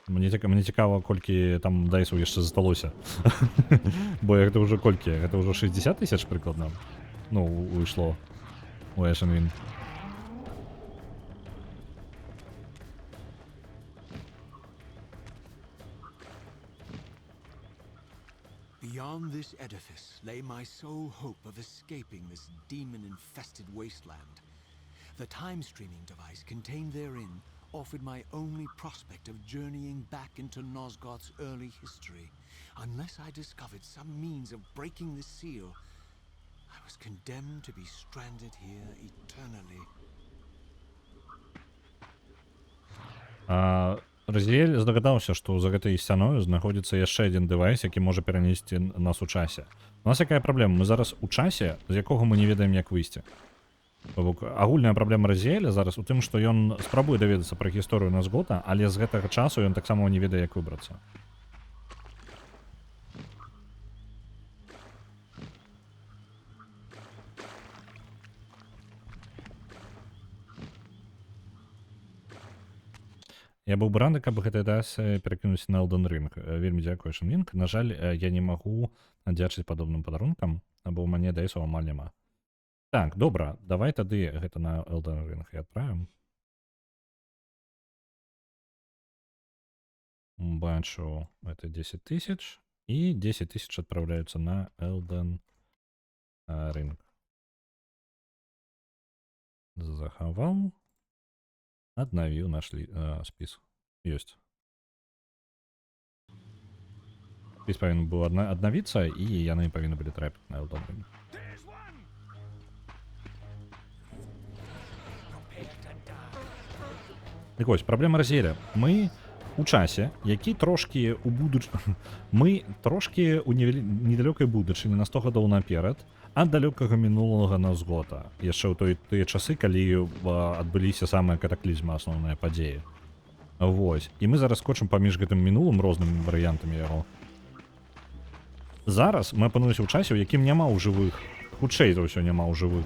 A: Мне цікава, колькі там дайсаў яшчэ засталося. Бо гэта ўжо колькі? Гэта ўжо 60 000 прыкладна? Ну, уйшло. у Ashen Wind.
B: Beyond this edifice lay my sole hope of escaping this demon-infested wasteland. The time-streaming device contained therein offered my only prospect of journeying back into Nosgoth's early history. Unless I discovered some means of breaking the seal, I was condemned to be stranded here eternally.
A: Разіэль здагадаўся, што за гэтай сцяною знаходзіцца яшчэ адзін дэвайс, які можа перанесці нас у часе. У нас якая праблема? Мы зараз у часе, з якога мы не ведаем, як выйсці. Бок агульная праблема Разіэля зараз у тым, што ён спрабуе даведацца пра гісторыю Назгота, але з гэтага часу ён таксама не ведае, як выбрацца. Я быў бы рады, каб гэты дас перакінуць на Elden Ring. Вельмі дзякую, Ashen Wind. На жаль, я не магу аддзячыць падобным падарункам, бо ў мяне дайсаў амаль няма. Так, добра, давай тады гэта на Elden Ring і адправім. Бачу, это 10 000, і 10 000 адпраўляюцца на Elden Ring. Захаваў. Аднавіў наш спіс. Ёсць. Спіс павінен быў аднавіцца, і яны павінны былі трапіць на Elden Ring. Так вось, праблема Разіэля. Мы у часе, які трошкі у мы трошкі у недалёкай будучыні на 100 гадоў наперад ад далёкага мінулага Назгота. Яшчэ ў тыя часы, калі адбыліся самыя катаклізмы, асноўныя падзеі. Вось. І мы зараз скочым паміж гэтым мінулым рознымі варыянтамі яго. Зараз мы апынуліся ў часе, у якім няма ў жывых, хутчэй за ўсё няма ў жывых,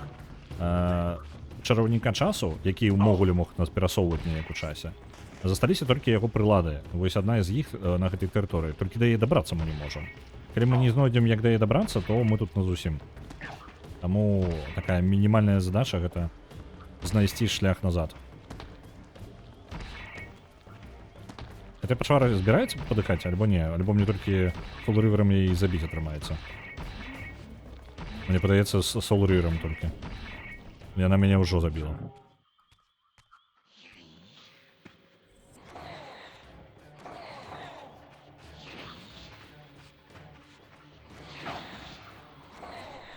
A: чараўніка часу, які ўвогуле мог нас перасоўваць неяк у часе. Засталіся толькі яго прылады. Вось адна з іх на гэтай тэрыторыі. Толькі да яе дабрацца мы не можам. Калі мы не знойдзем, як да яе дабрацца, то мы тут назусім. Таму такая мінімальная задача гэта знайсці шлях назад. Гэта пачвара збіраецца падыхаць, альбо не, альбо мне толькі Soul-River'ам яе забіць атрымаецца. Мне падаецца з Soul-River'ам толькі. Яна мяне ўжо забіла.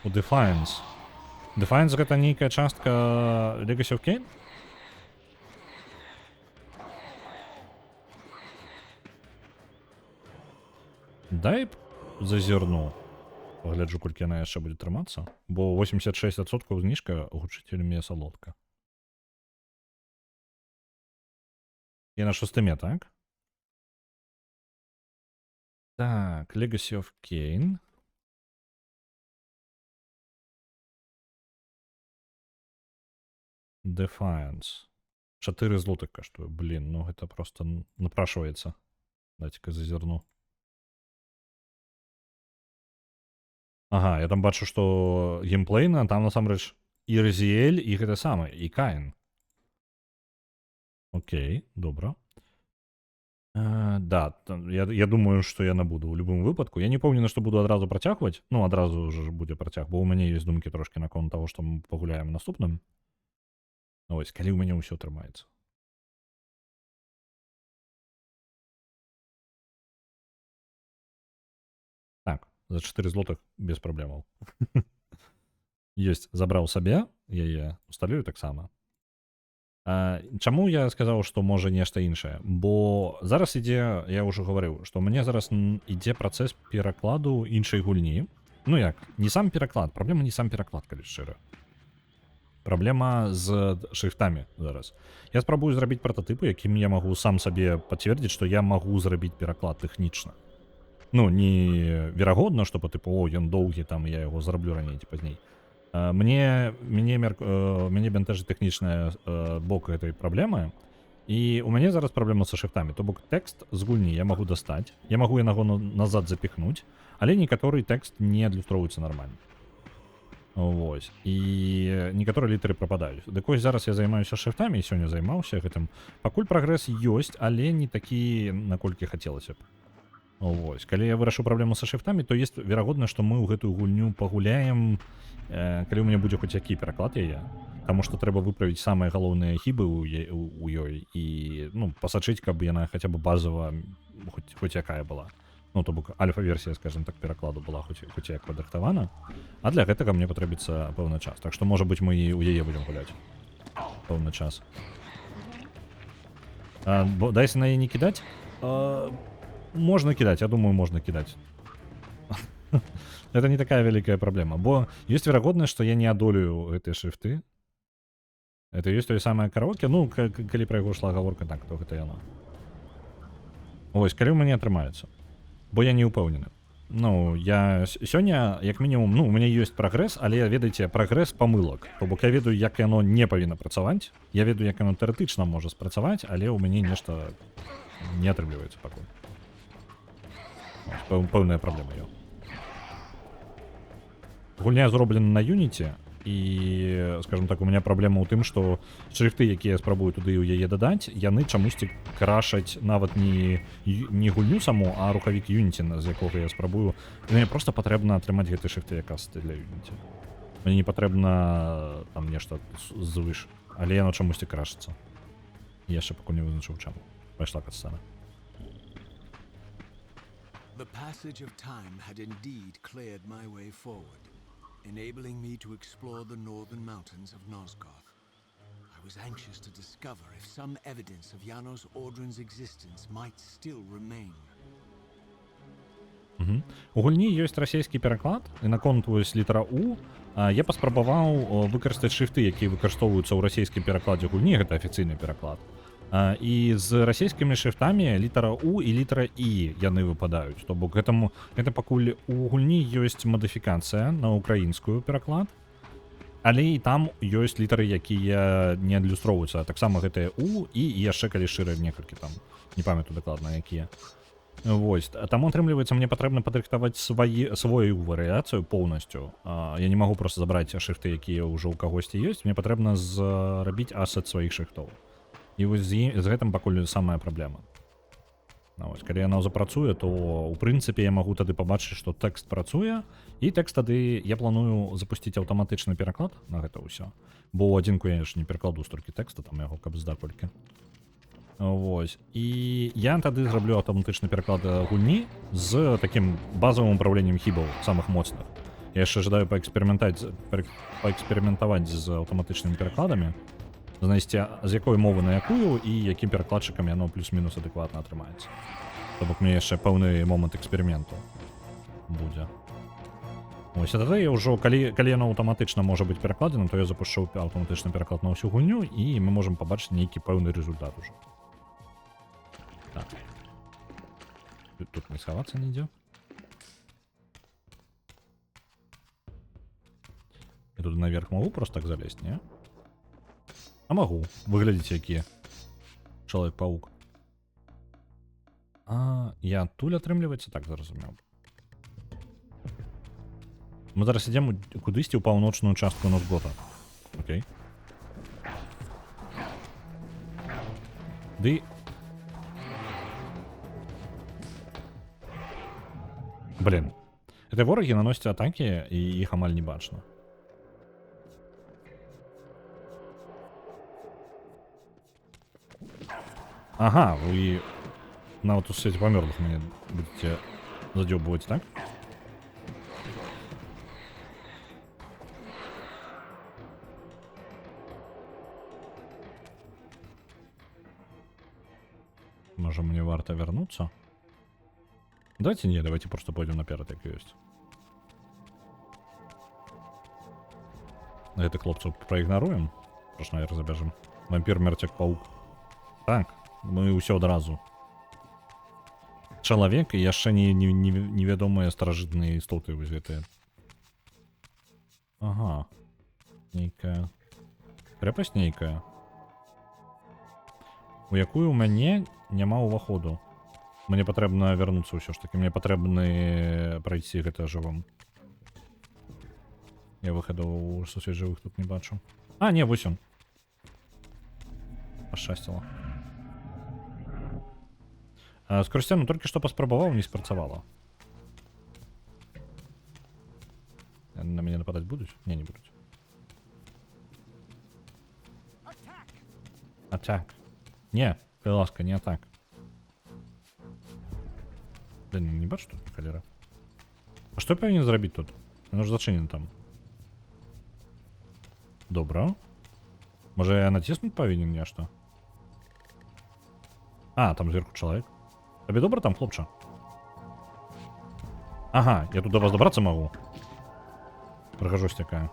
A: У Defiance. Defiance гэта нейкая частка Legacy of Kain? Дай зазірну. Пагляджу, колькі яна яшчэ будзе трымацца. Бо 86% зніжка гучыць вельмі салодка. І на 6-ме, так? Так, Legacy of Kain. Defiance. 4 злотых каштуе. Блин, ну гэта просто напрашиваецца. Дайте-ка зазірну. Ага, я там бачу, што геймплейна, там насамрэч і Разіэль, і гэта самае, і Каін. Окей, добра. Да, я думаю, што я набуду ў любым выпадку. Я не пэўнены, што буду адразу працягваць. Ну, адразу ж будзе працяг, бо ў мяне ёсць думкі трошкі наконт таго, што мы пагуляем наступным. Ось, калі ў мяне ўсё трымаецца. Так, за 4 злотых без праблемаў. Ёсць, забраў сабе, яе усталюю таксама. Чаму я сказаў, што можа нешта іншае? Бо зараз ідзе, я ўжо гаварыў, што мне зараз ідзе працэс перакладу іншай гульні. Ну як, не сам пераклад, праблема не сам пераклад, калі шчыра. Праблема з шрифтамі зараз. Я спрабую зрабіць прататыпы, якім я магу сам сабе пацвердзіць, што я магу зрабіць пераклад тэхнічна. Ну, не верагодна, што па тыпу, о, ён доўгі, там, я яго зраблю раней ці пазней. Мяне бянтэжыць тэхнічная бок гэтай праблемы, і у мяне зараз праблема са шрифтамі. То бок тэкст з гульні я магу дастаць, я магу яго назад запіхнуць, але некаторы тэкст не адлюстроўваецца нармальна. Вось. І некаторыя літары прападаюць. Дык вось зараз я займаюся шрыфтамі, і сёння займаўся гэтым. Пакуль прагрэс ёсць, але не такі, наколькі хацелася б. Вось. Калі я вырашыў праблему са шрыфтамі, то есть верагодна, што мы ў гэтую гульню пагуляем, калі ў мяне будзе хоць які пераклад яе. Таму што трэба выправіць самыя галоўныя хібы у ёй і, ну, пасачыць, каб яна хаця б базава хоць якая была. Ну, то бок альфа-версія, скажем так, перакладу была хоць як падрыхтавана. А для гэтага мне патрэбіцца пэўны час. Так што, можа быць, мы і ў яе будзем гуляць. Пэўны час. Дайся на яе не кідаць? Можна кідаць, я думаю, можна кідаць. Это не такая вялікая праблема. Бо ёсць верагоднасць, што я не адолею гэтыя шрыфты. Это ёсць тое самае караоке. Ну, калі пра яго шла гаворка, так, то гэта яно. Вось, калі ў мяне атрымаецца. Бо я не ўпэўнены. Ну, я сёння, як мінімум, ну, у мяне ёсць прагрэс, але, ведаеце, прагрэс памылак. То бок я ведаю, як яно не павінна працаваць. Я ведаю, як яно тэарэтычна можа спрацаваць, але ў мяне нешта не атрымліваецца пакуль. Пэўная праблема ёсць. Гульня зроблена на Unity, і, скажем так, у меня праблема ў тым, што шрыфты, якія я спрабую туды ў яе дадаць, яны чамусьці крашаць нават не гульню саму, а рухавік Unity, з якога я спрабую. Мне проста патрэбна атрымаць гэты шрыфты як касты для Unity. Мне не патрэбна там нешта звыш, але яно чамусьці крашыцца. Я яшчэ пакуль не вызначыў чаму. Пайшла катсцэна.
B: The passage of time had indeed cleared my way forward, enabling me to explore the northern mountains of Nosgoth. I was anxious to discover if some evidence of Janos Audrin's existence might still remain.
A: У гульні ёсць расійскі пераклад, і наконт вось літара У я паспрабаваў выкарыстаць шрыфты, якія выкарыстоўваюцца ў расійскім перакладзе гульні, гэта афіцыйны пераклад. І з расійскімі шрыфтамі літара У і літара І яны выпадаюць. То бок гэта пакуль у гульні ёсць мадыфікацыя на украінскую пераклад, але і там ёсць літары, якія не адлюстроўваюцца. Таксама гэтыя У і яшчэ калі шчыра некалькі там, не памятаю дакладна якія. Вось, таму атрымліваецца, мне патрэбна падрыхтаваць свою варыяцыю поўнасцю. Я не магу проста забраць шрыфты, якія ўжо ў кагосьці ёсць, мне патрэбна зрабіць асет сваіх шрыфтоў. І вось з гэтым пакуль самая праблема. Вось, калі яна запрацуе, то ў прынцыпе я магу тады пабачыць, што тэкст працуе, і тэкст тады я планую запусціць аўтаматычны пераклад на гэта ўсё. Бо ў адзінку я ж не перакладу столькі тэкста, там яго каб здаць колькі. Вось. І я тады зраблю аўтаматычны пераклад гульні з такім базавым управленнем хібаў самых моцных. Я яшчэ жадаю паэксперыментаваць з аўтаматычнымі перакладамі, знайсці, з якой мовы на якую і якім перакладчыкам яно плюс-мінус адэкватна атрымаецца. То бок мне яшчэ пэўны момант эксперыменту будзе. Вось, а тады я ўжо, калі яно аўтаматычна можа быць перакладзена, то я запушчу аўтаматычны пераклад на ўсю гульню, і мы можам пабачыць нейкі пэўны результат ужо. Так. Тут не схавацца нідзе. Я тут наверх магу просто так залезть, не? А могу. Выглядите, якія. Чалавек-паук. Я адтуль атрымліваецца? Так, зразумеў. Мы зараз ідзем кудысьці ў паўночную частку Носгота. Окей. Ды... Блин. Это вораги наносят атаки, і іх амаль не бачна. Ага, вы нават у свеце памёрлых мяне будете задёбывать, так? Может, мне варто вернуться? Давайте не, давайте просто пойдем наперед, як ёсць. Гэтых хлопцаў праігнаруем. Прош наверх забяжем. Вампір, мертвяк, паук. Так, мы ўсё адразу. Чалавек і яшчэ невядомыя старажытныя істоты вось гэтыя. Ага. Нейкая... Крэпасць нейкая. У якую ў мяне няма ўваходу. Мне патрэбна вярнуцца ўсё ж такі. Мне патрэбны прайсці гэта жывым. Я выхаду ў сусвет жывых тут не бачу. А, не, вось он. Пашчасціла. Скорсцяну толькі што паспрабаваў, не спрацавала. На мяне нападаць будуць? Не, не будуць. Атак. Не, калі ласка, не атак. Блин, не бачу тут халера. А што я павінен зрабіць тут? Яно ж зачынена там. Добра. Можа я націснуць павінен нешта? А, там зверху чалавек. Табе добра там, хлопча? Ага, я тут до вас добрацца магу. Прыгажусь такая.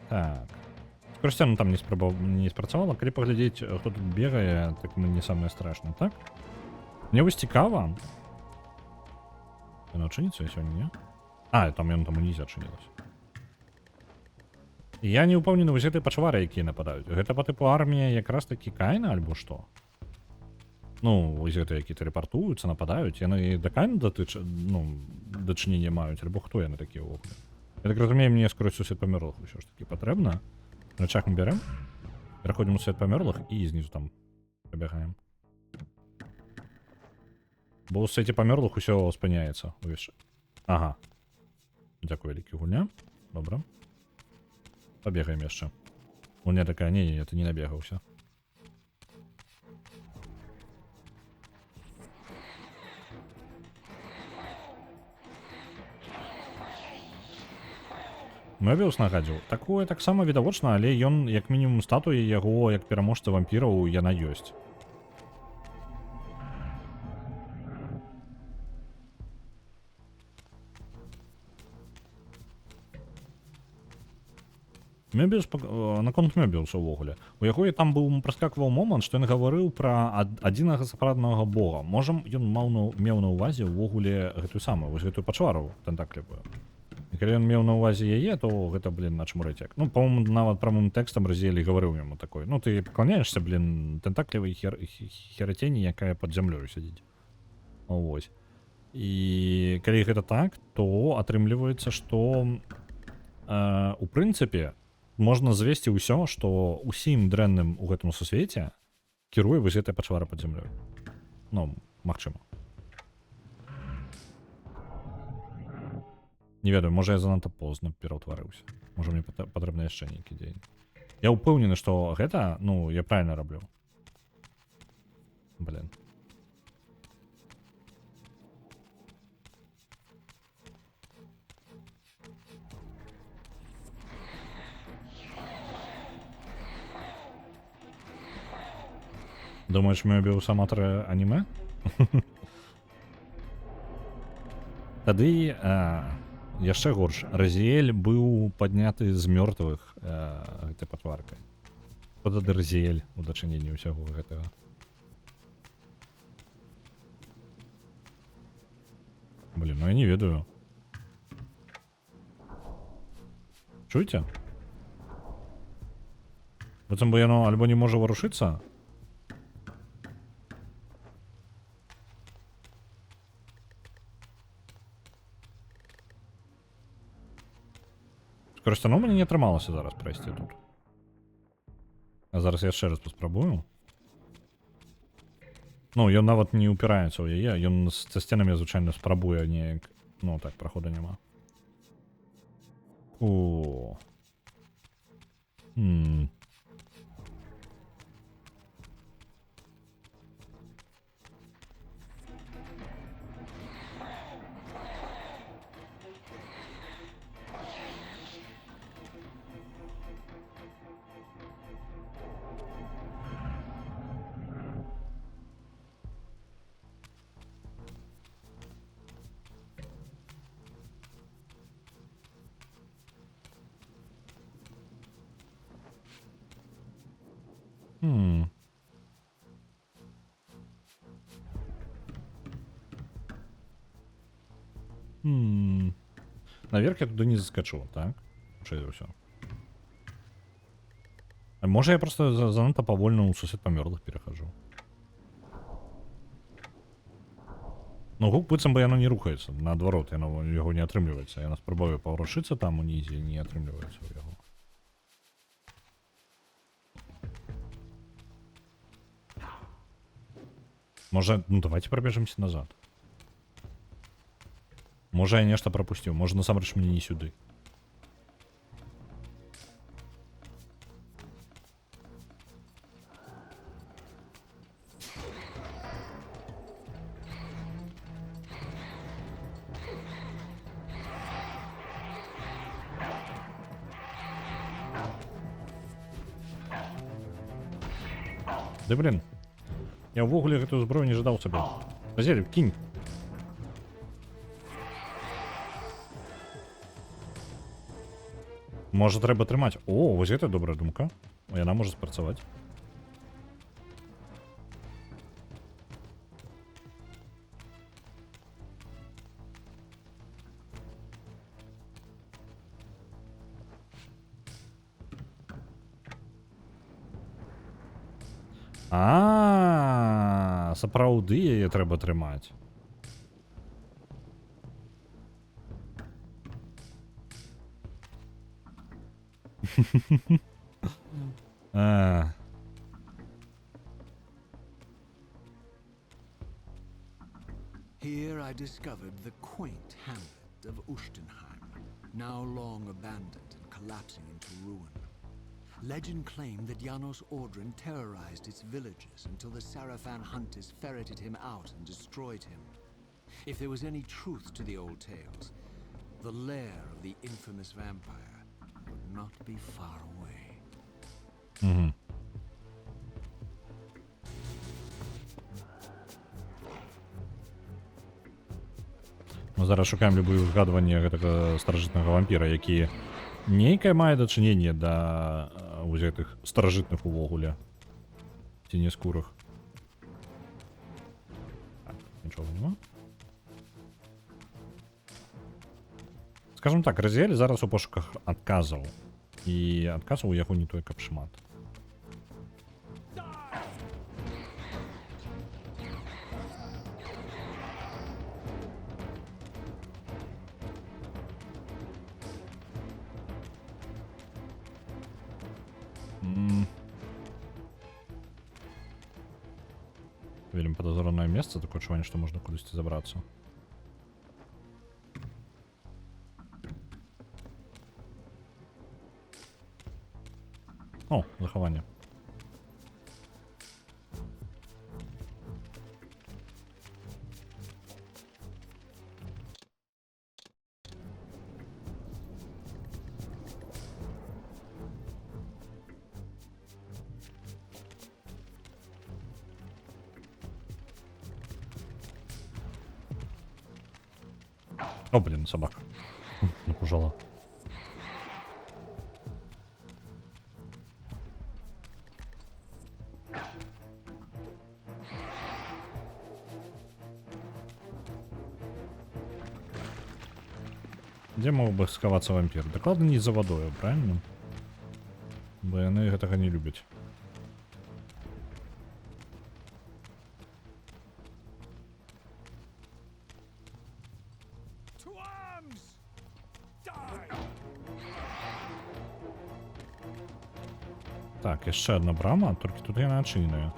A: Так. Скорсцяну там не спрацавала. Калі паглядзець, хто тут бегае, так мы не самае страшнае, так? Мне вось цікава. Яно адчыніцца сёння, не? А, там яно там унізе адчынілася. Я не ўпэўнены вось гэтыя пачвары, якія нападаюць. Гэта па тыпу армія якраз такі Каіна, альбо што? Ну, вось гэтыя, які тэлепартуюцца, нападаюць, яны да Каіна дачынення маюць, альбо хто яны такія ўвогуле? Я так разумею, мне скоросць у свет памёрлых усё ж такі патрэбна. Рычаг мы бярем, пераходзім у свет памёрлых і знізу там пабягаем. Бо ў свеце памёрлых усё спыняецца увесь. Ага. Дзякую, вялікі гульня. Добра. Пабегаем яшчэ. Гульня такая, не, ты не набегаўся. Мёбіус нагадзіў. Такое таксама відавочна, але ён, як мінімум, статуі яго, як пераможцы вампіраў, яна ёсць. Мёбіус, наконт Мёбіуса ўвогуле. У яго і там быў праскакваў момант, што ён гаварыў пра адзінага сапраўднага бога. Можам, ён меў на ўвазе ўвогуле гэтую самую, вось гэтую пачвару тэнтаклівую. І калі ён меў на ўвазе яе, то гэта, блин, на чым рэцяк. Ну, па-моему, нават прамым тэкстам Разіэль гаварыў яму такой. Ну, ты пакланяешься, блин, тэнтаклівай херацені, якая пад зямлёю сядзіць. Вось. І калі гэта так, то атрымліваецца, што у прынцыпе можна звесці ўсё, што ўсім дрэнным у гэтым сусвеце кіруе вось гэтая пачвара пад зямлёю. Ну, магчыма. Не ведаю, можа я занадта позна пераўтварыўся. Можа мне патрэбна яшчэ нейкі дзень. Я ўпэўнены, што гэта, ну, я правільна раблю. Блин. Думаеш, Мёбіус аматары анімэ? Тады яшчэ горш. Разіэль быў падняты з мёртвых гэтай патваркай. Што тады Разіэль у дачыненні ўсяго гэтага? Блин, ну я не ведаю. Чуеце? Быццам бы яно альбо не можа варушыцца. Скоросць оно мне не атрымалася зараз прайсці тут. А зараз я яшчэ раз паспрабую. Ну, ён нават не ўпіраецца ў яе, ён са сценамі звычайна спрабуе неяк. Ну, так, прахода няма. О. Наверх я туды не заскачу, так? Чую ўсё. А можа я просто занадта павольна ў сусвет памёрлых перахажу. Ну, гук быццам бы яно не рухаецца. Наадварот, яно яго не атрымліваецца. Яна спрабуе паварушыцца там унізе, і не атрымліваецца ў яго. Можа, ну давайте пробежимся назад. Можа, я нешта пропусціў. Можа, насамрэч мне не сюды. Да блин. Я ўвогуле гэтую зброю не жадаў сабе. Разель, кінь. Можа, трэба трымаць. О, вось гэта добрая думка. Яна можа спрацаваць. Сапраўды яе трэба трымаць.
B: Here I discovered the quaint hamlet of Ushtenheim, now long abandoned and collapsing into ruin. Legend claimed that Janos Ordren terrorized its villagers until the Sarafan hunters ferreted him out and destroyed him. If there was any truth to the old tales, the lair of the infamous vampire would not be far away.
A: Мы зараз шукаем любые узгадванне гэтага старажытнага вампіра, які нейкае мае дачыненне да вось гэтых старажытных увогуле ценескурых. Так, нічога няма. Скажем так, Разіэль зараз у пошуках адказаў. І адказаў у яго не той, каб шмат. Вельмі подозранное место, такое адчуванне, што можна кудысьці забрацца. О, захаванне. О, блин, собака. Напужала. Дзе мог бы схавацца вампір? Дакладна не за вадою, правильно? Бо яны гэтага не любяць. Так, яшчэ одна брама, толькі тут яна адчыненая.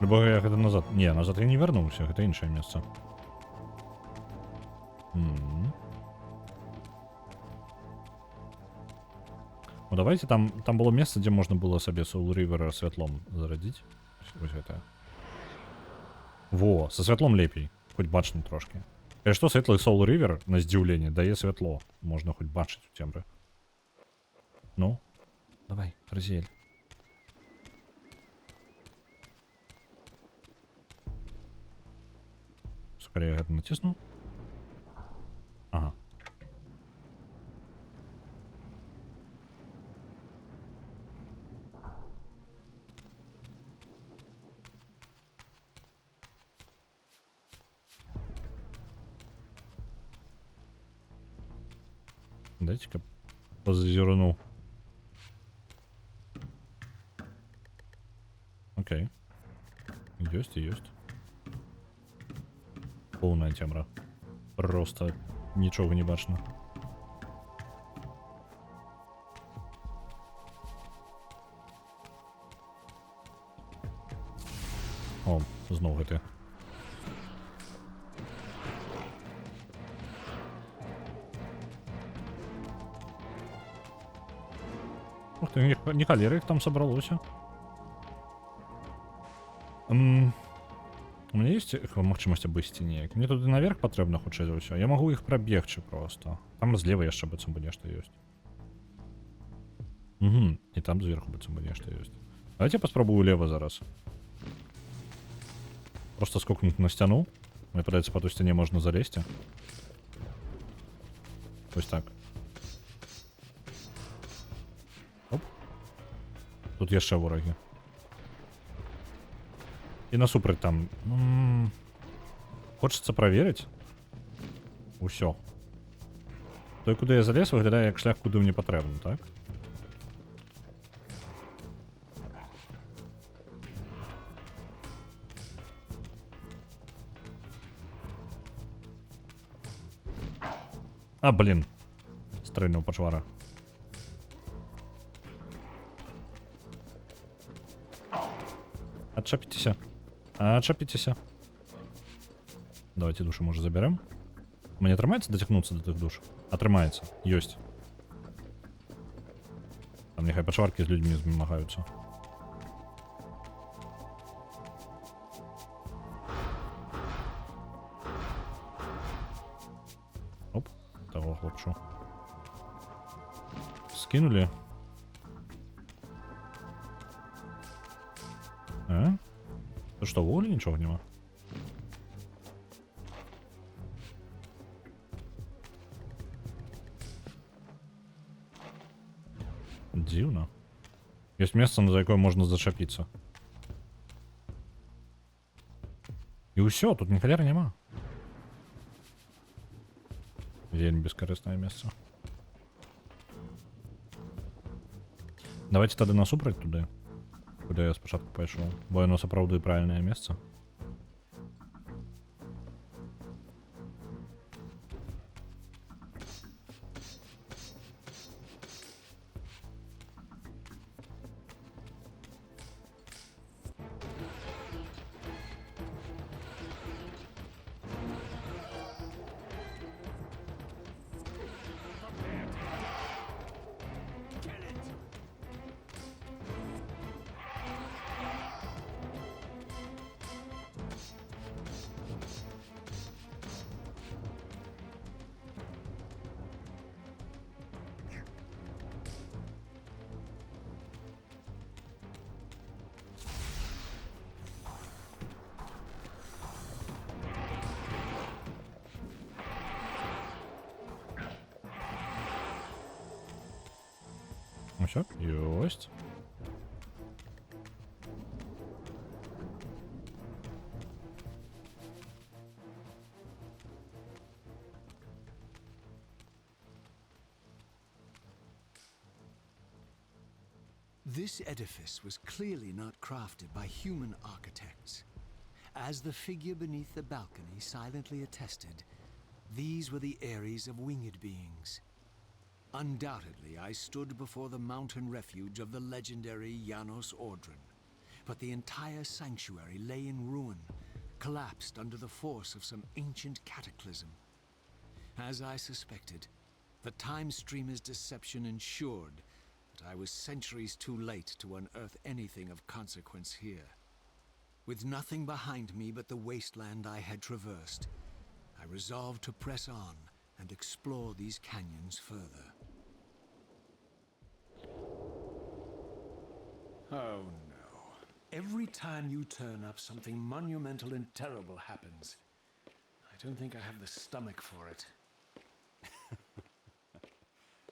A: Любога я гэта назад... Не, назад я не вярнуўся, гэта іншае месца. Ну давайте, там было месца, дзе можна было сабе Soul River святлом зарадзіць. Вось гэта. Во, са святлом лепей, хоць бачна трошки. І што светлы Soul River, на здзіўленне, дае святло. Можна хоць бачыць у цемры. Ну, давай, Разіэль. Скорее гэта натисну. Ага. Дайте-ка позазерну. Окей. Есть и есть. Повна цемра. Просто нічого не бачно. О, знову гэты. Ух ты, не халеры их там собралося. У меня есть магчымасць абысці неяк. Мне туды наверх патрэбна хутчэй за ўсё. Я магу іх прабегчы просто. Там злева яшчэ быццам бы нешта ёсць. Угу, і там зверху быццам бы нешта ёсць. Давайте я паспрабую лева зараз. Просто скокнуть на сцяну. Мне падаецца, па той сцяне можна залезці. Вось так. Оп. Тут яшчэ ворагі. І насупраць там. Хочацца праверыць. Усё. Той, куды я залез, выглядае як шлях, куды мне патрэбна, так? А, блин. Стрельнуў пачвара. Отчапитесь. Отчапитесь. Давайте душу, может, заберем. Мне атрымаецца дацягнуцца до тых душ? Атрымаецца. Ёсць. Там няхай пачваркі з людзьмі змагаюцца. Оп, того хлопчу. Скинули. А? Тут что, воли ничего нема? Дивно. Есть место, за якое можно зачапиться. И усё, тут ні халеры нема. Вельмі бескарыснае место. Давайте тады насупраць туды. Куди я спочатку пайшов, бо яно сапраўды правильне месце. Усё, ёсць.
B: This edifice was clearly not crafted by human architects. As the figure beneath the balcony silently attested, these were the Ares of winged beings. Undoubtedly, I stood before the mountain refuge of the legendary Janos Ordren, but the entire sanctuary lay in ruin, collapsed under the force of some ancient cataclysm. As I suspected, the Time Streamer's deception ensured that I was centuries too late to unearth anything of consequence here. With nothing behind me but the wasteland I had traversed, I resolved to press on and explore these canyons further. Oh no. Every time you turn up, something monumental and terrible happens. I don't think I have the stomach for it.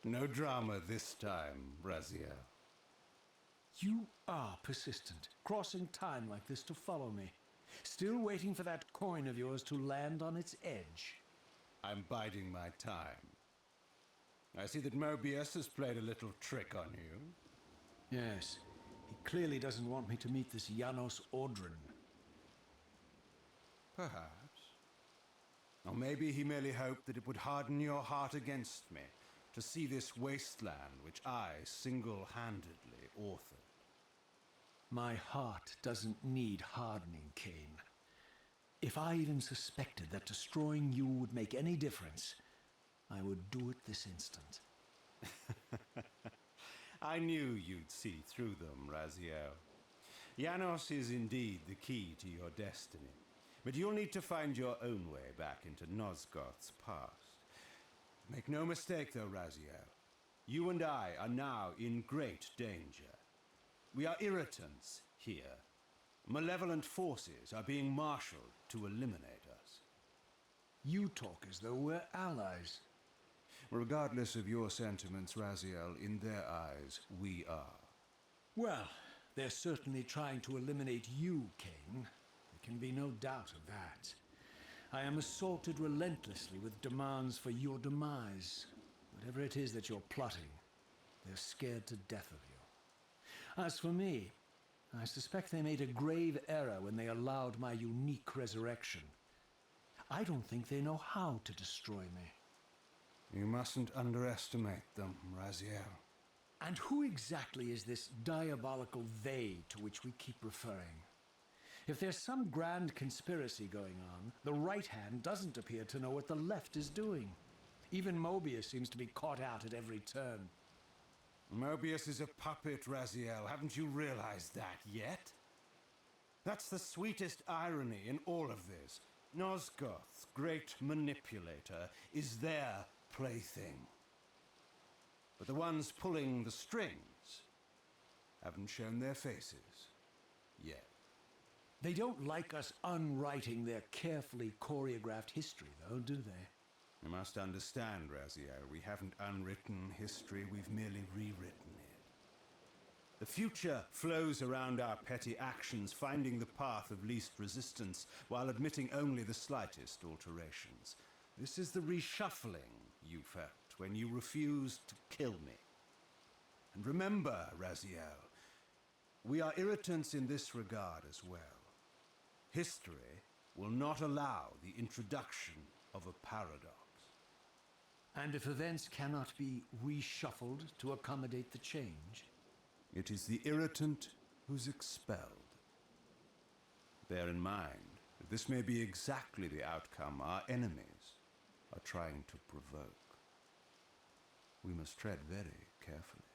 E: No drama this time, Raziel.
B: You are persistent, crossing time like this to follow me. Still waiting for that coin of yours to land on its edge.
E: I'm biding my time. I see that Mobius has played a little trick on you.
B: Yes, he clearly doesn't want me to meet this Janos Ordren.
E: Perhaps. Or maybe he merely hoped that it would harden your heart against me, to see this wasteland which I single-handedly authored.
B: My heart doesn't need hardening, Cain. If I even suspected that destroying you would make any difference, I would do it this instant.
E: I knew you'd see through them, Raziel. Janos is indeed the key to your destiny, but you'll need to find your own way back into Nosgoth's past. Make no mistake, though, Raziel. You and I are now in great danger. We are irritants here. Malevolent forces are being marshaled to eliminate us.
B: You talk as though we're allies.
E: Regardless of your sentiments, Raziel, in their eyes, we are.
B: Well, they're certainly trying to eliminate you, Cain. There can be no doubt of that. I am assaulted relentlessly with demands for your demise. Whatever it is that you're plotting, they're scared to death of you. As for me, I suspect they made a grave error when they allowed my unique resurrection. I don't think they know how to destroy me.
E: You mustn't underestimate them, Raziel.
B: And who exactly is this diabolical they to which we keep referring? If there's some grand conspiracy going on, the right hand doesn't appear to know what the left is doing. Even Mobius seems to be caught out at every turn.
E: Mobius is a puppet, Raziel. Haven't you realized that yet? That's the sweetest irony in all of this. Nosgoth's great manipulator is their plaything. But the ones pulling the strings haven't shown their faces yet.
B: They don't like us unwriting their carefully choreographed history, though, do they?
E: You must understand, Raziel, we haven't unwritten history, we've merely rewritten it. The future flows around our petty actions, finding the path of least resistance, while admitting only the slightest alterations. This is the reshuffling you felt when you refused to kill me. And remember, Raziel, we are irritants in this regard as well. History will not allow the introduction of a paradox.
B: And if events cannot be reshuffled to accommodate the change?
E: It is the irritant who's expelled. Bear in mind that this may be exactly the outcome our enemies are trying to provoke. We must tread very carefully.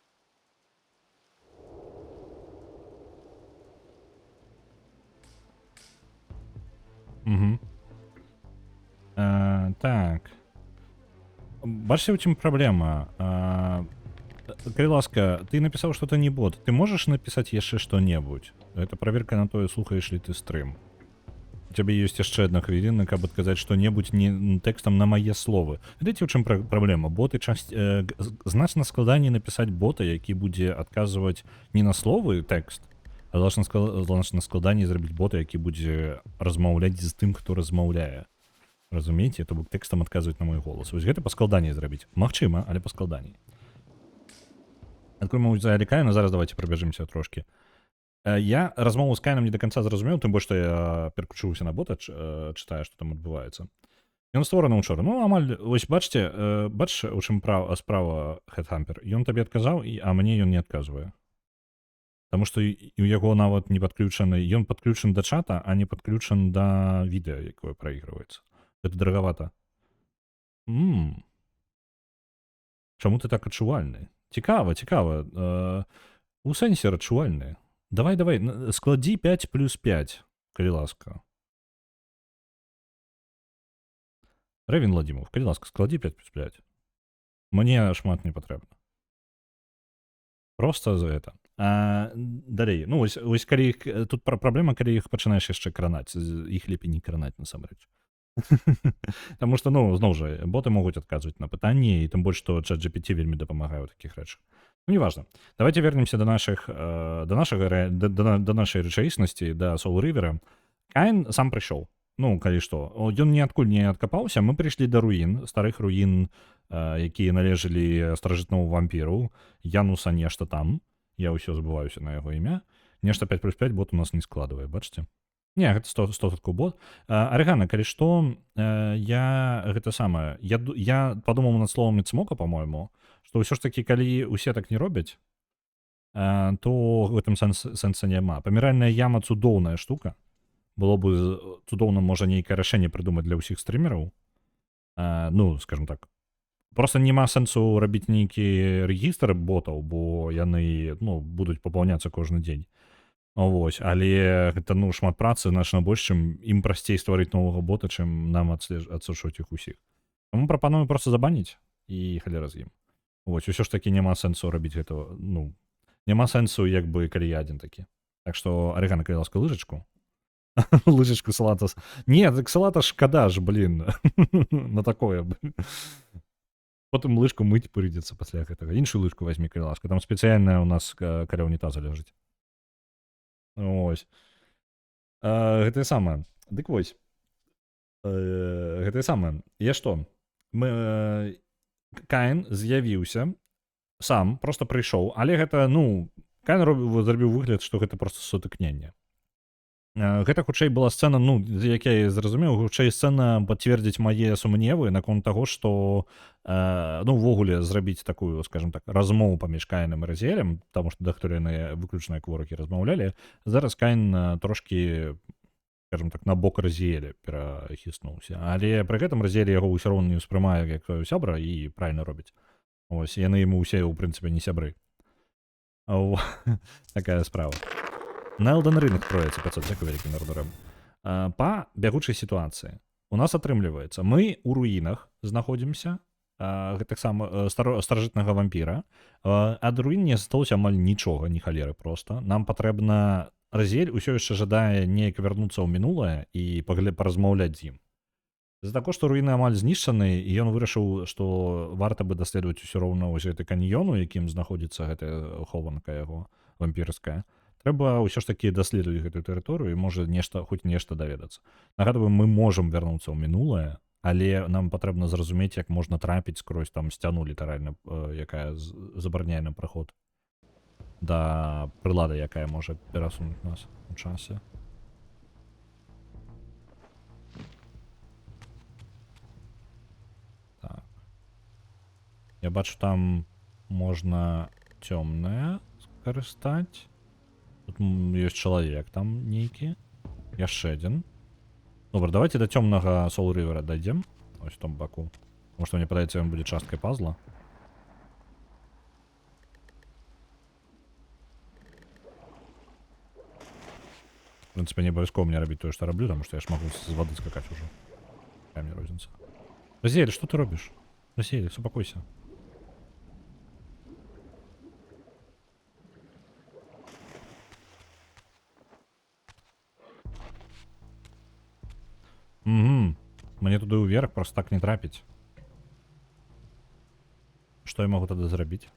A: Так. Бачите, в чем проблема? Крыласка, ты написал что-то не бот. Ты можешь написать еще что-нибудь? Это проверка на то, слухаешь ли ты стрим. У тебя есть еще одна хвилина, как бы сказать что-нибудь не текстом на мои слова. Видите, в чем проблема? Боты значно складанее написать бота, який буде отказывать не на слово текст, а значно складанее зробити бота, який буде розмовляти з тим, хто розмовляє. Разумееце, то бок тэкстам адказваць на мой голас. Вось гэта па складанні зрабіць. Магчыма, але па складанні. Адкуль мы взялі Кайна, зараз давайте пробяжымся трошки. Я размову з Кайном не до конца зразумеў, тым больш што я пераключыўся на бота, чытаю, што там адбываецца. Ён створаны учора. Ну, амаль, вось бачце, бачыш, у чым справа Headhunter. Ён табе адказаў, а мне ён не адказвае. Таму што у яго нават не падключаны, ён падключан да чата, а не падключан да відэа, якое праігрываецца. Это дороговато. Чаму ты так адчувальны? Цікава. У сэнсе адчувальны. Давай, складзі 5 плюс 5, калі ласка. Рэвін Владимов, калі ласка, складзі 5 плюс 5. Мне шмат не патрэбна. Просто за это. Далей, ну, вось калі тут праблема, калі іх пачынаеш яшчэ кранаць. Іх лепей не кранаць, насамрэч. Таму што, ну, зноў жа, боты могуць адказваць на пытанні, і тым больш, што ChatGPT вельмі дапамагае ў такіх рэчах. Ну, неважна. Давайте вернемся до нашай рэчаіснасці, да Soul River. Каін сам прыйшоў. Ну, калі што. Ён ніадкуль не адкапаўся, мы прыйшлі да руін, старых руін, якія належалі старажытнаму вампіру, Януса нешта там. Я ўсё забываюся на яго імя. Нешта 5 плюс 5 бот у нас не складывае, бачыце? Не, гэта 100% бот. Арыгана, калі што, я гэта самае, я падумаў над словамі цмока, па-мойму, што ўсё ж такі, калі ўсе так не робяць, то ў гэтым сэнса няма. Паміральная яма цудоўная штука. Было бы цудоўна, можа, нейкае рашэнне прыдумаць для ўсіх стрымераў. Ну, скажем так. Просто няма сэнсу рабіць нейкі рэгістр ботаў, бо яны, ну, будуць папаўняцца кожны дзень. Вось, але гэта, ну, шмат працы значна больш, чым ім прасцей стварыць новага бота, чым нам адсушваць іх усіх. Таму прапаную проста забаніць і халера з ім. Вось, усё ж такі няма сэнсу рабіць гэта, ну, няма сэнсу, як бы, калі я адзін такі. Так што, Арыгана, калі ласка, лыжачку. Лыжачку салата. Не, так салата шкада ж, блін. На такое. Потым лыжку мыць прыйдзецца пасля гэтага. Іншую лыжку вазьмі, калі ласка. Там спецыяльная у нас каля ўнітаза ляжыць. Ось. Гэта самае. Дык вось. Гэта самае. Я што? Каін з'явіўся сам, проста прыйшоў, але гэта, ну, Каін зрабіў выгляд, што гэта проста сутыкненне. Гэта хутчэй была сцэна, ну, як я зразумеў, хутчэй сцэна пацвердзіць мае сумневы наконт таго, што, ну, увогуле зрабіць такую, скажем так, размову паміж Каінам і Разіэлем, таму што дактары яны выключна як ворагі размаўлялі. Зараз Каін трошкі, скажем так, на бок Разіэля перахіснуўся. Але пры гэтым Разіэль яго ўсё роўна не ўспрымае як свайго сябра і правільна робіць. Ось, яны яму ўсе, ў прынцыпе, не сябры. Такая справа. На Элден Рынг троецца 500, дзякуй вялікі народарам. Па бягучай сітуацыі. У нас атрымліваецца, мы ў руінах знаходзімся, гэтаксама старажытнага вампіра. Ад руін не засталося амаль нічога, ні халеры проста. Нам патрэбна... Разіэль усё яшчэ жадае неяк вярнуцца ў мінулае і паразмаўляць з ім. З-за таго, што руіны амаль знішчаны, і ён вырашыў, што варта бы даследаваць усё роўна вось гэты каньён, у якім знаходзіцца гэтая хованка яго вампірская. Трэба ўсё ж такі даследаваць гэтую тэрыторыю і можа хоць нешта даведацца. Нагадваю, мы можам вярнуцца ў мінулае, але нам патрэбна зразумець, як можна трапіць скрозь там сцяну літаральна, якая забараняе нам праход да прылады, якая можа перасунуць нас у часе. Так. Я бачу, там можна цёмнае скарыстаць. Тут ёсць чалавек там нейкі. Яшчэ адзін. Добра, давайте да цёмнага Soul River дайдзем. Ось в том баку. Потому што мне падаецца, ён будзе часткай пазла. В прынцыпе, не абавязкова мне рабіць тое, што раблю, таму што я ж магу з вады скакаць ужо. Якая мне розніца. Разіэль, што ты робіш? Разіэль, супакойся. Мне туды ўверх просто так не трапіць. Што я магу тады зрабіць?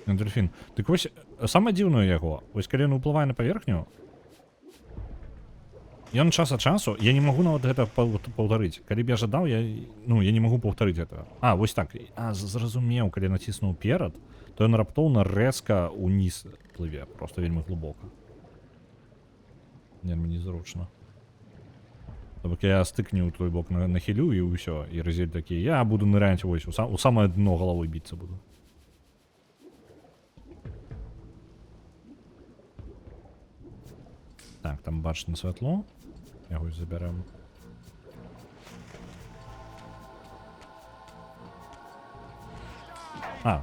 A: Эндорфін. Дык вось, самае дзіўнае яго, вось калі ён уплывае на паверхню, ён час ад часу, я не магу нават гэта паўтарыць. Калі б я жадаў, я не магу паўтарыць гэта. Вось так. Зразумеў, калі націснуў перад, то ён раптоўна рэзка ўніз плыве, просто вельмі глыбока. Вельмі незручна. Тобак я стыкню ў твой бок нахілю і ўсё, і Разіэль такі, я буду ныряць вось у самае дно галавой біцца буду. Так, там бачна святло. Яго забярэм.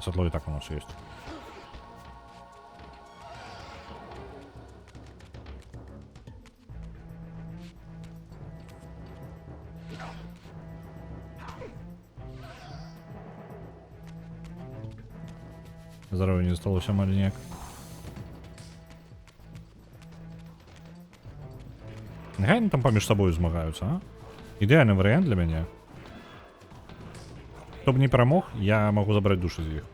A: Святло і так у нас ёсць. Здароўя не засталося амаль ніяк. Няхай яны там паміж сабою змагаюцца, Ідэальны варыянт для мяне. Хто б не перамог, я магу забраць душы з іх.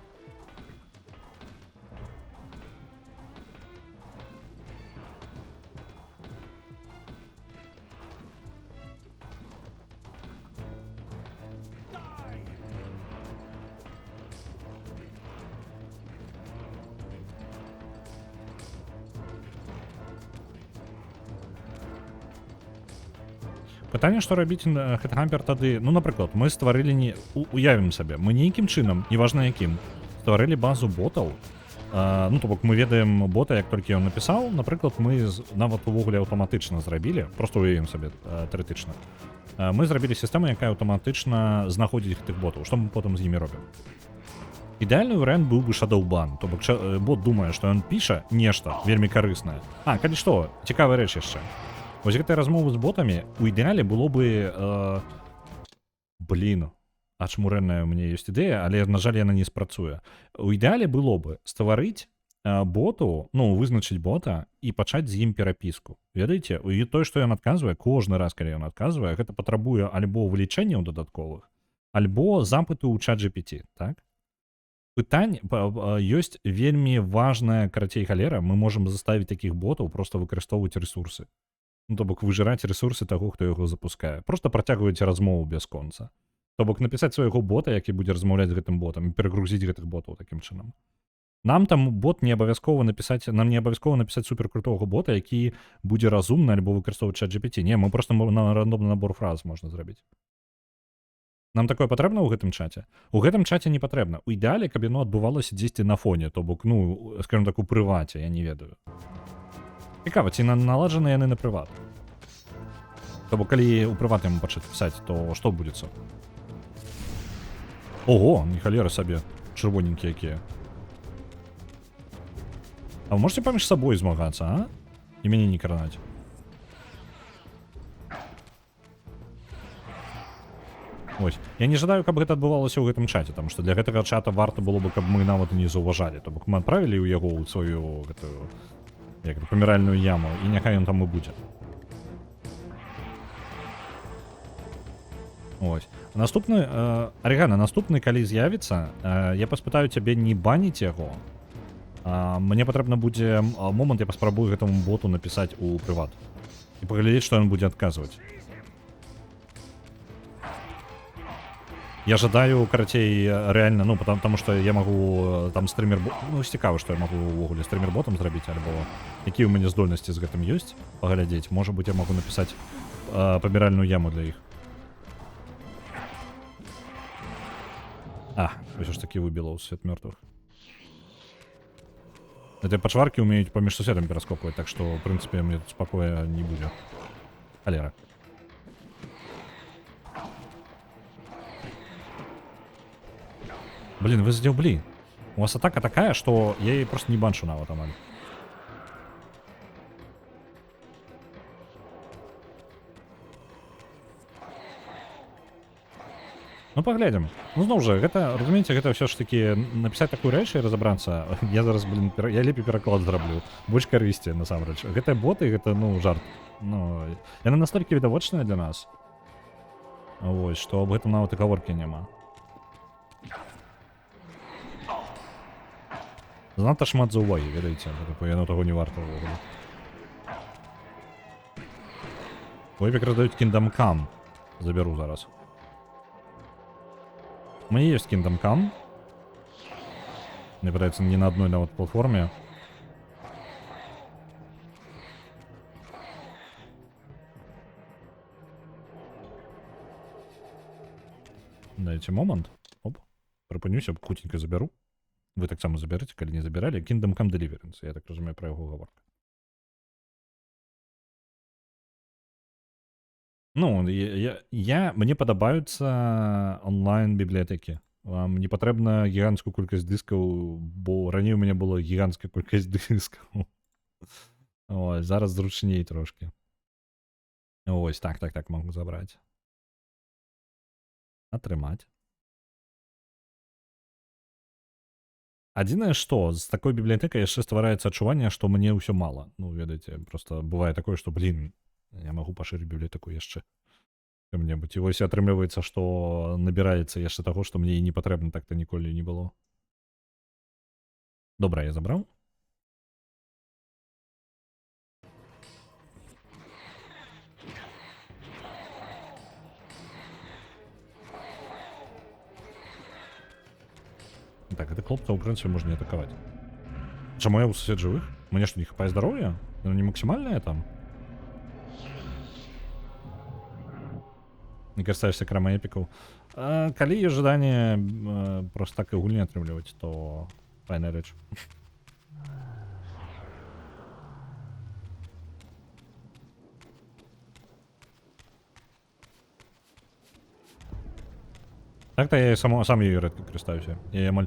A: Пытанне, што рабіць Headhunter тады, ну, напрыклад, мы стварылі не... Уявім сабе, мы нейкім чынам, неважна якім, стварылі базу ботаў. Ну, то бок мы ведаем бота, як толькі ён напісаў. Напрыклад, мы нават увогуле аўтаматычна зрабілі, просто уявім сабе тэарэтычна. Мы зрабілі сістэму, якая аўтаматычна знаходзіць гэтых ботаў. Што мы потым з імі робім? Ідэальны варыянт быў бы Shadowban, то бок бот думае, што ён піша нешта вельмі карыснае. Калі што, цікавая рэч яшчэ. Вось гэтыя размовы з ботамі у ідэале было бы... Ачмурэнная ў мяне ёсць ідэя, але, на жаль, яна не спрацуе. У ідэале было бы стварыць боту, ну, вызначыць бота і пачаць з ім перапіску. Ведаеце, і тое, што ён адказвае, кожны раз, калі ён адказвае, гэта патрабуе альбо вылічэнняў дадатковых, альбо запыту ў чат GPT, так? Пытань ёсць вельмі важная, карацей, галера, мы можам заставіць такіх ботаў проста выкарыстоўваць рэсурсы. Ну, то бок выжыраць рэсурсы таго, хто яго запускае. Проста працягваюць размову без конца. То бок напісаць свайго бота, які будзе размаўляць з гэтым ботам, і перагрузіць гэтых ботаў такім чынам. Нам там бот не абавязкова напісаць, нам не абавязкова напісаць суперкрутого бота, які будзе разумны альбо выкарыстоўваць чат GPT. Не, мы проста на рандомны набор фраз можна зрабіць. Нам такое патрэбна ў гэтым чаце? У гэтым чаце не патрэбна. У ідэале, каб яно адбывалася дзесьці на фоне, то бок, ну, скажем так, у прываце, я не ведаю. Цікава, ці наладжаны яны на прыват? То бок, калі у прыват яму пачаць пісаць, то што будзецца? Ого, не халеры сабе, чырвоненькія якія. А вы можете паміж сабой змагацца, а? І мяне не кранаць. Ось. Я не жадаю, каб гэта адбывалася ў гэтым чаце, таму што для гэтага чата варта было бы, каб мы нават і не заўважалі. То бок мы адправілі ў яго ў сваю гэтую, як паміральную яму, і няхай ён там і будзе. Ось. Наступны, Арыгана, наступны, калі з'явіцца, я паспытаю цябе не баніць яго. Мне патрэбна будзе момант, я паспрабую гэтаму боту напісаць у прыват. І паглядзець, што ён будзе адказваць. Я жадаю, карацей, рэальна, ну, потому што я магу там стрымер... Ну, цікава, што я магу увогуле стрымер-ботам зрабіць, альбо якія ў мяне здольнасці з гэтым ёсць, паглядзець. Можа быць, я магу напісаць паміральную яму для іх. Ўсё ж такі выбіла ў свет мёртвых. Гэтыя пачваркі ўмеюць паміж суседам пераскокваць, так што, ў прынцыпе, мне тут спакоя не будзе. Халера. Блин, вы здзеўблі. У вас атака такая, што я яе просто не банчу нават амаль. Ну, паглядзім. Ну, зноў жа, гэта, разумееце, гэта ўсё ж такі напісаць такую рэч і разабрацца. Я зараз, блин, я лепей пераклад зраблю. Больш карысці, насамрэч. Гэта боты, гэта, ну, жарт. Ну, яны настолькі відавочныя для нас. Вось, што аб гэтым нават і гаворкі няма. Занадта шмат за увагі, ведаеце, яно таго не варта ўвогуле. Ой, як раздаюць Kingdom Come. Забяру зараз. У меня есть Kingdom Come. Мне пытается не на одной нават платформе. Дайте момент. Оп. Припинюся, хутенько заберу. Вы так само заберете, коли не забирали. Kingdom Come Deliverance. Я так разумею про його говорку. Ну, мне падабаюцца онлайн-бібліятэкі. Вам не патрэбна гіганцкую колькасць дыскаў, бо раней у мяне была гіганцкая колькасць дыскаў. Ось, зараз зручней трошки. Ось, так, могу забраць. Атрымаць. Адзінае што, з такой бібліятэкай яшчэ ствараецца адчуванне, што мне ўсё мала. Ну, ведаеце, просто бывае такое, што, блин, я магу пашырыць бібліятэку яшчэ кім-небудзь. І вось атрымліваецца, што набіраецца яшчэ таго, што мне і не патрэбна так-то ніколі не было. Добра, я забраў. Так, гэта хлопца, ў прынцыпе, можна не атакаваць. Чаму я ў сусед жывых? Мне што, не хапае здароўя? Яно не максімальнае там? не карыстаешься крама эпікаў. Калі ёсць жаданне просто так і гульні атрымліваць, то файная рэч. Так-то я сам її редко користаюся. Я амаль...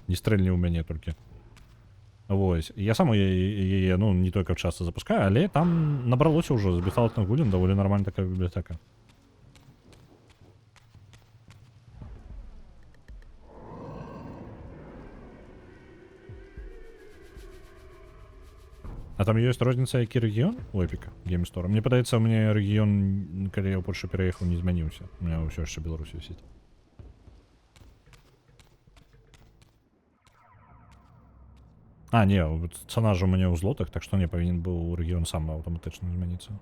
A: Не стрельні ў мяне толькі. Вось. Я сам яе, ну, не толькі часто запускаю, але там набралося ўжо з бесплатных гулін даволі нармальна такая бібліятэка. А там ёсць розніца, які рэгіён у Эпіка Геймстора? Мне падаецца, у мяне рэгіён, калі я ў Польшу пераехаў, не змяніўся. У меня ўсё яшчэ Беларусь вісіць. Не, цана ж у мяне ў злотах, так што не павінен быў рэгіён сам аўтаматычна змяніцца.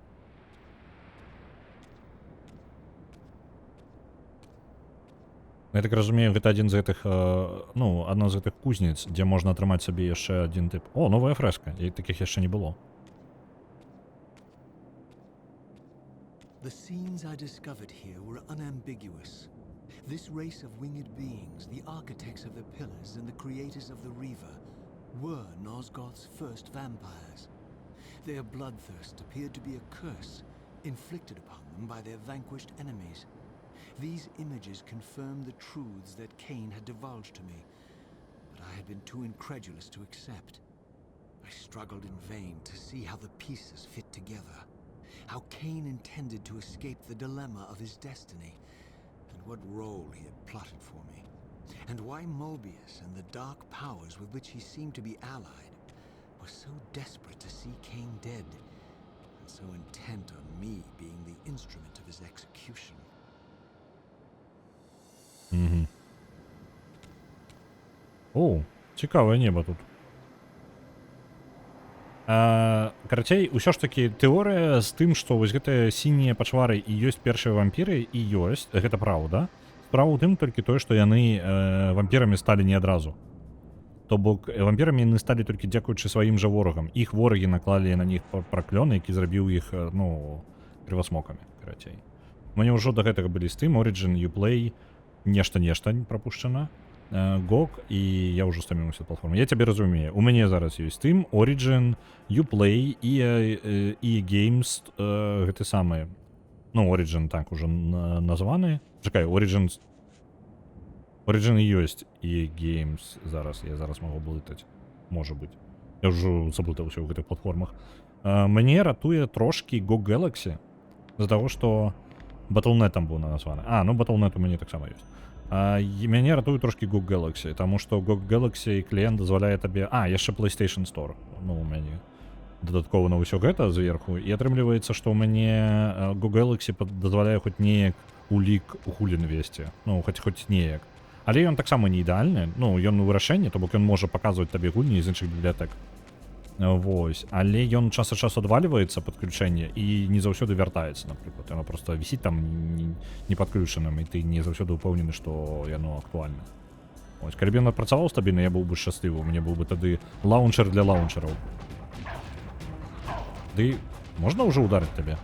A: Я так разумею, гэта адзін з гэтых, ну, адна з гэтых кузніц, дзе можна атрымаць сабе яшчэ адзін тып. О, новая фрэска, і такіх яшчэ не было.
B: The scenes I discovered here were unambiguous. This race of winged beings, the architects of the pillars and the creators of the Reaver, were Nosgoth's first vampires. Their bloodthirst appeared to be a curse inflicted upon them by their vanquished enemies. These images confirmed the truths that Cain had divulged to me, but I had been too incredulous to accept. I struggled in vain to see how the pieces fit together, how Cain intended to escape the dilemma of his destiny, and what role he had plotted for me, and why Mobius and the dark powers with which he seemed to be allied were so desperate to see Cain dead, and so intent on me being the instrument of his execution.
A: О, цікаве небо тут. Карацей, усё ж такі тэорыя з тым, што вось гэтыя сінія пачвары і ёсць першыя вампіры, і ёсць, гэта праўда. Справа ў тым толькі тое, што яны вампірамі сталі не адразу. То бок вампірамі яны сталі толькі дзякуючы сваім жа ворагам. Іх ворагі наклалі на них праклён, які зрабіў іх, ну, крывасмокамі, карацей. У мяне ўжо да гэтага былі Steam, Origin, Uplay, нешта прапушчана, GOG, і я ўжо стаміўся платформу. Я цябе разумею. У мяне зараз ёсць Steam, Origin, Uplay і Games, гэты самы, ну, Origin так ужо названы. Чакай, Origin і ёсць, і Games зараз, я зараз магу блытаць. Можа быць. Я ўжо заблытаўся ў гэтых платформах. Мне ратуе трошкі GOG Galaxy з-за таго, што Battle.net там быў названы. Ну Battle.net у мяне таксама ёсць. Мяне ратуе трошкі GOG Galaxy, таму што GOG Galaxy кліент дазваляе табе... яшчэ PlayStation Store. Ну, у мяне дадаткова на ўсё гэта зверху. І атрымліваецца, што ў мяне GOG Galaxy дазваляе хоць неяк улік гулін весці. Ну, хоць неяк. Але ён таксама не ідэальны. Ну, ён у вырашэнні, то бок ён можа паказваць табе гульні з іншых бібліятэк. Вось. Але ён час ад часу адвальваецца падключэнне і не заўсёды вяртаецца, напрыклад. Яно проста вісіць там не падключаным, і ты не заўсёды ўпэўнены, што яно актуальна. Вось. Калі б ён адпрацаваў стабільна, я быў бы шчаслівы. У мяне быў бы тады лаунчер для лаунчераў. Ды можна ўжо ударыць табе?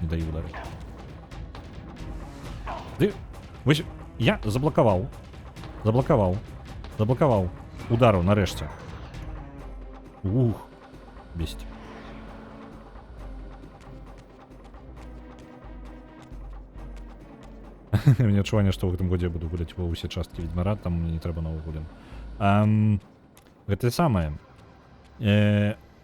A: Не даю ударыць. Ды... Вось я заблакаваў. Удару нарэшце. Бесить. У меня адчуванне, што ў гэтым годзе я буду гуляць ва ўсе часткі Ведьмара, там мне не трэба новых гулін. Гэта самае.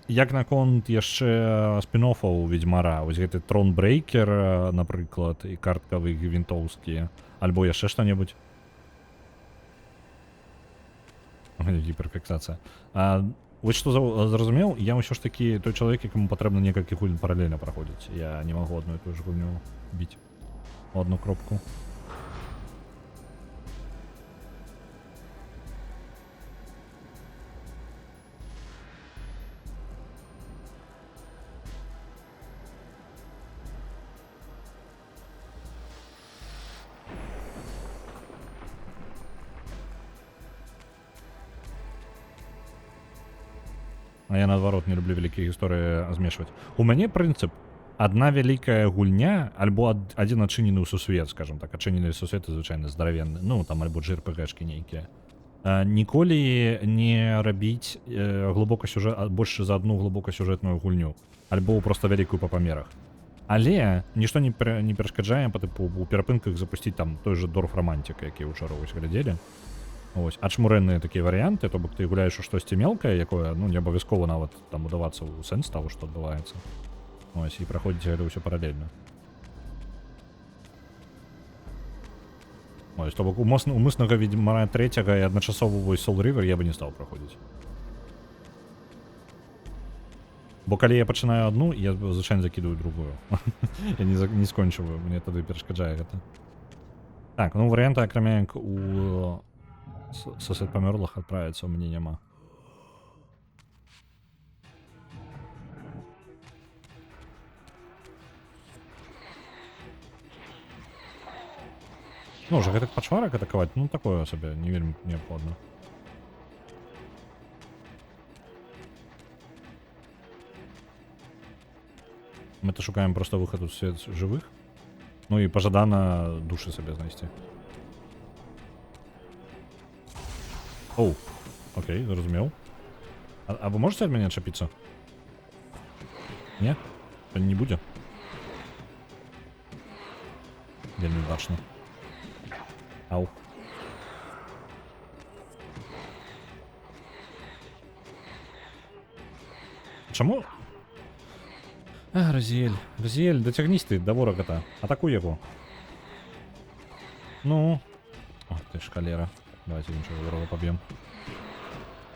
A: Як наконт яшчэ спін-оффаў Ведьмара, вось гэты Thronebreaker, напрыклад, і карткавы гвинтоўскія, альбо яшчэ што-небудзь. Гіперфіксацыя. Вось што зразумеў, я ўсё ж такі той чалавек, якому патрэбна некалькі гульн паралельна праходзіць. Я не магу адну і тую ж гульню біць у одну кропку. А я наадварот не люблю вялікія гісторыі змешваць. У мяне прынцып одна вялікая гульня альбо адзін адчынены ў сусвет, скажем так, адчынены сусветы звычайна здаравенны, ну там альбо JRPG-шкі нейкія. Ніколі не рабіць глыбока сюжэт, больш за адну глыбокасюжэтную гульню, альбо проста вялікую па памерах. Але нішто не перашкаджае па тыпу у перапынках запусціць там той же Дорф Романтика, які ўчора вось глядзелі. Ось, ачмурэнныя такія варыянты, то бок ты гуляеш у штосьці мелкае, якое, ну, не абавязкова нават там удавацца ў сэнс таго, што адбываецца. Ось, і праходзіць гэта ўсё паралельна. Ось, то бок умыснага Ведьмара 3-го і адначасова вось Soul River я бы не стаў праходзіць. Бо калі я пачынаю адну, я звычайна закідаю другую. Я не скончываю, мне тады перашкаджае гэта. Так, ну варыянта, акрамя як у Сосед памёрлых адправіцца ў мяне няма. Ну, уже гэтых пачварак атакаваць, ну такое сабе, не вельмі неабходна. Мы-то шукаем просто выхад у свет жывых. Ну і пажадана душы сабе знайсці. Оу, окей, зразумеў. А вы можете ад мяне адчапіцца? Не? Не будзе? Вельмі бачна. Ау. Чаму? Разіэль, дацягнись ты да ворага-то. Атакуй яго. Ну. О, ты ж халера. Давайте іншого ворога поб'ем.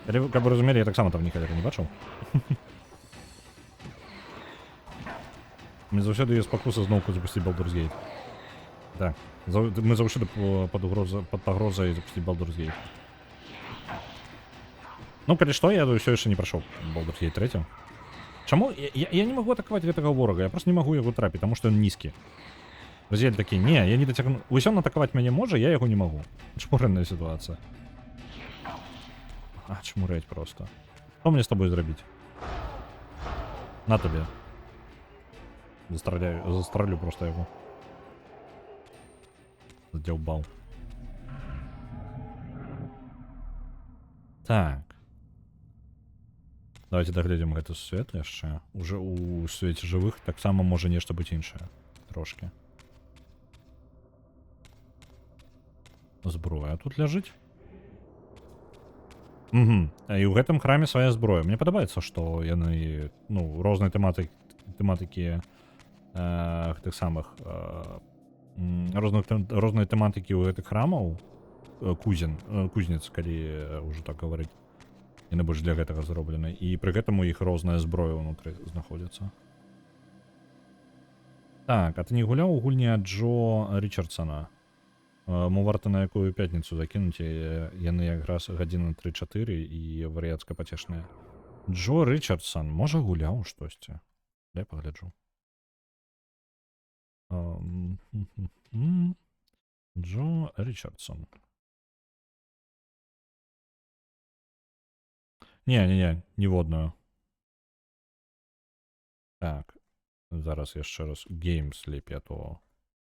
A: Каб вы разумелі, я так само там ніколі не бачыў. Мне заўсёды ёсць спакуса зноўку запусціць Baldur's Gate. Так, мы заўсёды пад пагрозай запусціць Baldur's Gate. Ну, калі што, я ўсё яшчэ не прайшоў Baldur's Gate 3. Чаму? Я не магу атакаваць гэтага ворага, я просто не магу яго трапіць, таму што ён нізкі. Разель такі, не, я не дацягну. Усё атакаваць мяне можа, я яго не магу. Чмурэнная сітуацыя. Чмурэць просто. Што мне з тобой зрабіць? На табе. Застралю просто яго. Задзяўбаў. Так. Давайте даглядзім гэты свет яшчэ. Уже у свеце жывых таксама можа нешта быць іншае. Трошки. Зброя тут ляжыць. Угу. І ў гэтым храме свая зброя. Мне падабаецца, што яны, ну, розныя тэматыкі гэтых самых розныя тэматыкі ў гэтых храмаў кузнец, калі ўжо так гаварыць. Яны больш для гэтага зроблены. І пры гэтым у іх розная зброя ўнутры знаходзіцца. Так, а ты не гуляў у гульні ад Джо Річардсона? Мо варта на якую пятніцу закінуць, яны якраз гадзіны 3-4 і варыяцка пацешная. Джо Річардсон, можа гуляў штосьці? Дай пагляджу. Джо Річардсон. Не, ніводную. Так, зараз яшчэ раз Games лепей, а то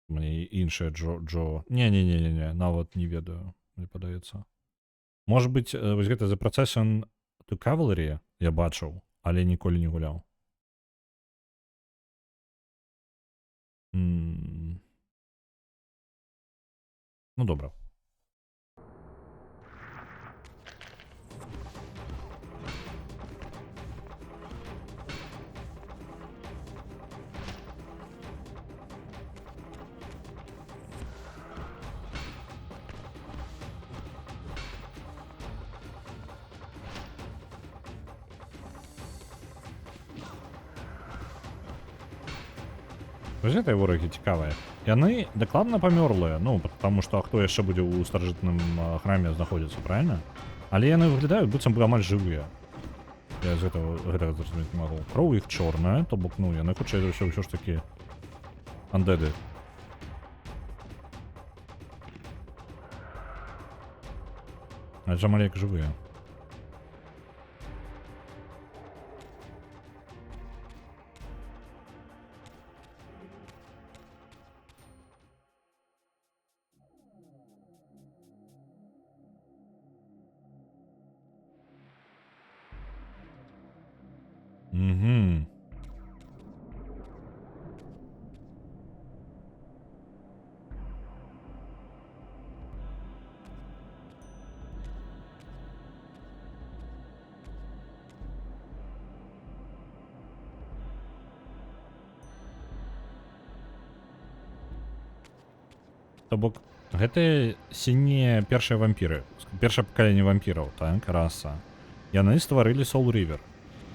A: мне іншае Джо... Не, нават не ведаю, мне падаецца. Можа быць, вось гэта The Procession to Cavalry я бачыў, але ніколі не гуляў. Ну, добра. Гэтыя ворагі цікавыя. Яны дакладна памёрлыя, ну, потому што хто яшчэ будзе ў старажытным храме знаходзіцца, правильно? Але яны выглядаюць, быццам бы амаль жывыя. Я з гэтага зразумець не магу. Кроў іх чорная, то бок, ну, яны хутчэй за ўсё ж такі андэды. А амаль як жывыя. Угу. То бок гэта сінія першыя вампіры, першае пакаленне вампіраў, так, раса. Яны стварылі Soul River.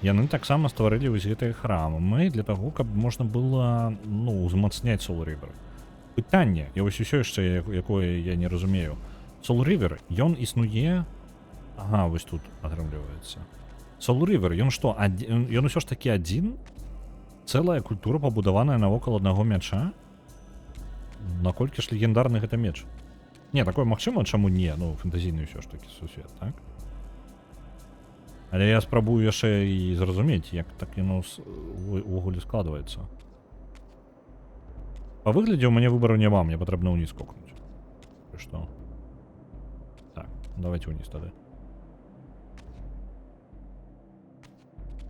A: Яны таксама стварылі вось гэтыя храмы для таго, каб можна было, ну, узмацняць Soul River. Пытанне, і вось усё яшчэ, якое я не разумею. Soul River, ён існуе... Ага, вось тут атрымліваецца. Soul River, ён што, ён усё ж такі адзін? Цэлая культура, пабудаваная навокал аднаго мяча? Наколькі ж легендарны гэта меч? Не, такое магчыма, чаму не? Ну, фэнтазійны ўсё ж такі сусвет, так? Але я спрабую яшчэ і зразумець, як так яно увогуле складваецца. Па выглядзе ў мяне выбару няма, мне патрэбна ўніз кокнуць. І што? Так, давайте ўніз тады.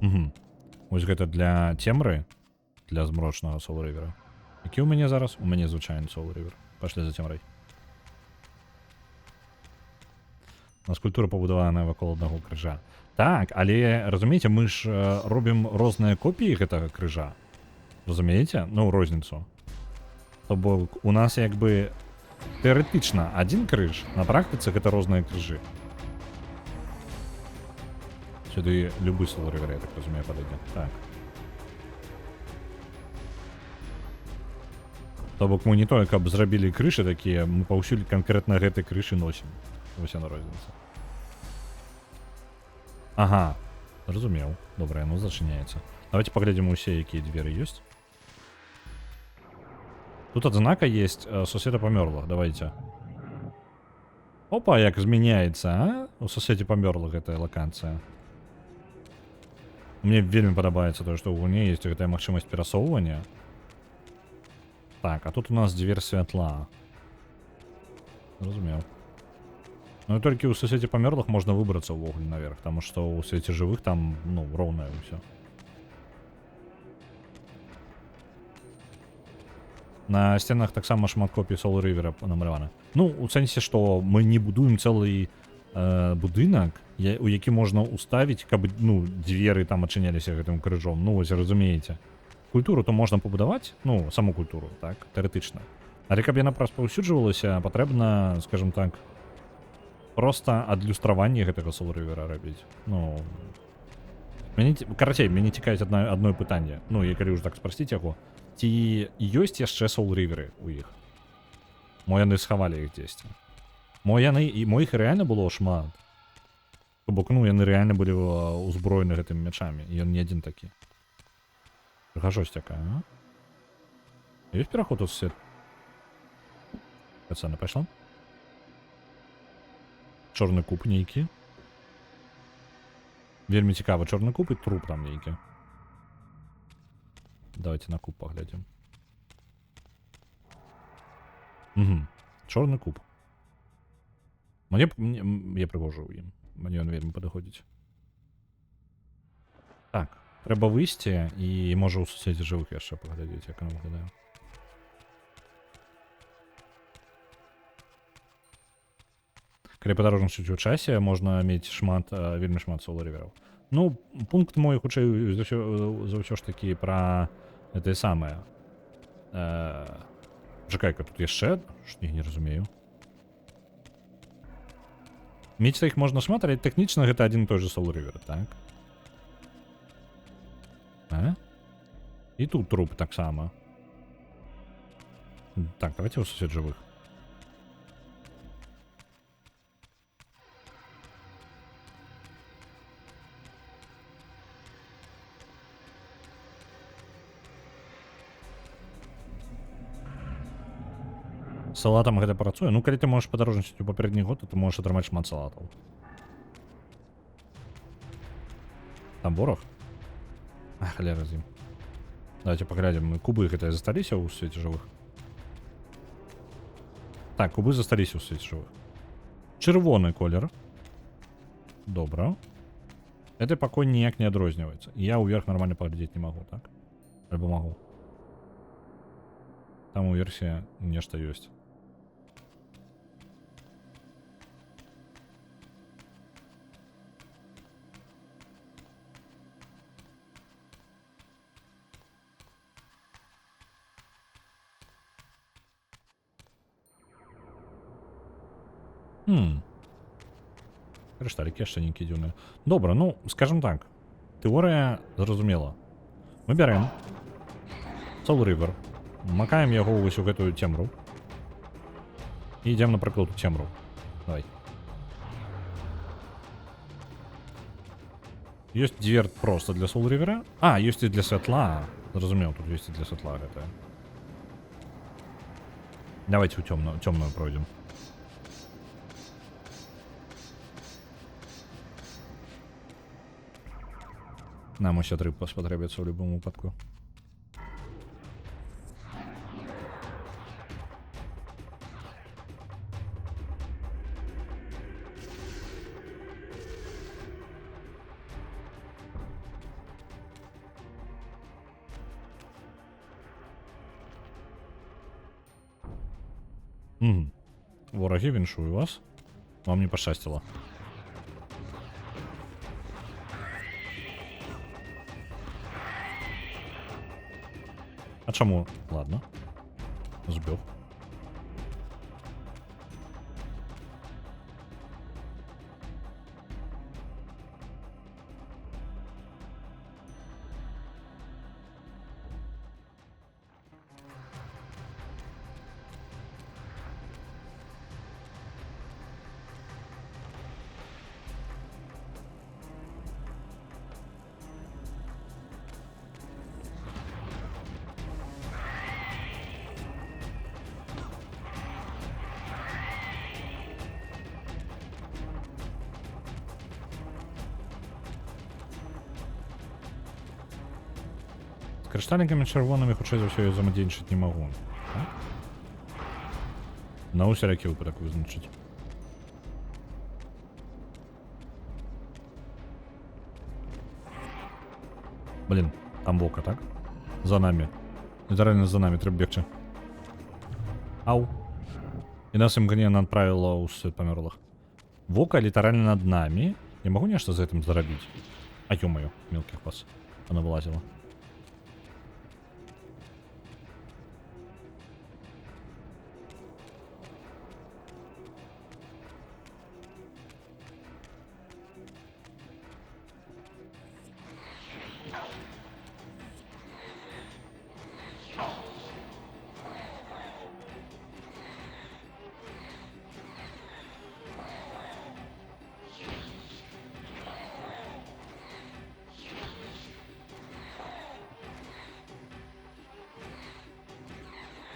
A: Угу. Вось гэта для цемры, для змрочнага Soul River. Які ў мяне зараз? У мяне звычайны Soul River. Пашлі за цемрай. У нас культура пабудаваная вакол аднаго крыжа. Так, але, разумееце, мы ж робім розныя копіі гэтага крыжа. Разумееце? Ну, розніцу. То бок, у нас як бы тэарэтычна адзін крыж, на практыцы гэта розныя крыжы. Сюды любы Soul River, я так разумею, падыдзе. Так. То бок мы не толькі каб зрабілі крышы такія, мы паўсюль канкрэтна гэтай крышы носім. Вось яна розніца. Ага, разумеў. Добра, яно зачыняецца. Давайте паглядзім усе, якія дзверы ёсць. Тут адзнака есть сусвета памёрлых, давайте. Опа, як змяняецца, а? У сусвеце памёрлых гэтая лакацыя. Мне вельмі падабаецца тое, што ў гульне ёсць гэтая магчымасць перасоўвання. Так, а тут у нас дверь святла. Разумеў. Ну і толькі ў сусвеце памёрлых можна выбрацца ўвогуле наверх, таму што ў свеце жывых там, ну, роўнае ўсё. На сценах таксама шмат копій Soul River намалявана. Ну, у сэнсе, што мы не будуем цэлы будынак, у які можна ўставіць, каб, ну, дзверы там адчыняліся гэтым крыжом. Ну, вось, разумееце. Культуру то можна пабудаваць, ну, саму культуру, так, тэарэтычна. Але каб яна распаўсюджвалася, патрэбна, скажем так, проста адлюстраванне гэтага Soul River рабіць. Ну, карацей, мяне цікавіць адно пытанне. Ну, і калі ўжо так спрасціць яго, ці ёсць яшчэ Soul River у іх? Мо яны схавалі іх дзесьці. Мо іх рэальна было шмат. То бок, ну, яны рэальна былі ўзброены гэтымі мячамі, і ён не адзін такі. Прыгажосць якая, а? Ёсць пераход у свет? Пацаны, пайшла? Чорны куб нейкі. Вельмі цікава, чорны куб і труп там нейкі. Давайте на куб паглядзім. Угу. Чорны куб. Я прыгожу ў ім. Мне ён вельмі падыходзіць. Так. Трэба выйсці і можа ў суседзі жывых яшчэ паглядзець, як яно выглядае. Калі падарожнічаць у часе, можна мець вельмі шмат Soul River'аў. Ну, пункт мой, хутчэй, за ўсё ж такі пра гэтае самае. Чакай-ка, тут яшчэ? Што я не разумею. Мець іх можна шмат, але тэхнічна гэта адзін і той же Soul River, так? А? І тут труп таксама. Так, давайте у сусед жывых. Салатам гэта працуе. Ну, калі ты можаш падарожнічаць у папярэдні год, то ты можаш атрымаць шмат салатаў. Там вораг? Халера з ім. Давайте паглядзім. Кубы гэтыя засталіся ў свеце жывых? Так, кубы засталіся ў свеце жывых. Чырвоны колер. Добра. Гэты пакой ніяк не адрозніваецца. Я ўверх нармальна паглядзець не магу, так? Альбо магу. Там у версіі нешта ёсць. Крышталікі яшчэ нейкі дзіўныя. Добра, ну, скажем так. Тэорыя зразумела. Мы бярэм Soul River, макаем яго вось у гэтую цемру. І ідзем, напрыклад, у цемру. Давай. Ёсць дзвер проста для Soul River. А, ёсць і для святла. Зразумеў, тут ёсць і для святла гэтая. Давайте у цёмную пройдем. Нам еще 3 спотребится в любом выпадку. Вороги, віншую вас. Вам не пощастило. А чому? Ладно. Збив. Крышталікамі чырвонымі хутчэй за ўсё я взаимодейнічаць не магу. Так? На усялякі выпадак вызначыць. Блин, там вока, так? За нами. Это реально за нами, трэба бегчы. Ау. І нас імгненна адправіла ў свет памёрлых. Вока літаральна над нами. Я могу нешта за этим зарабіць? А ё-моё, мелких вас. Она вылазила.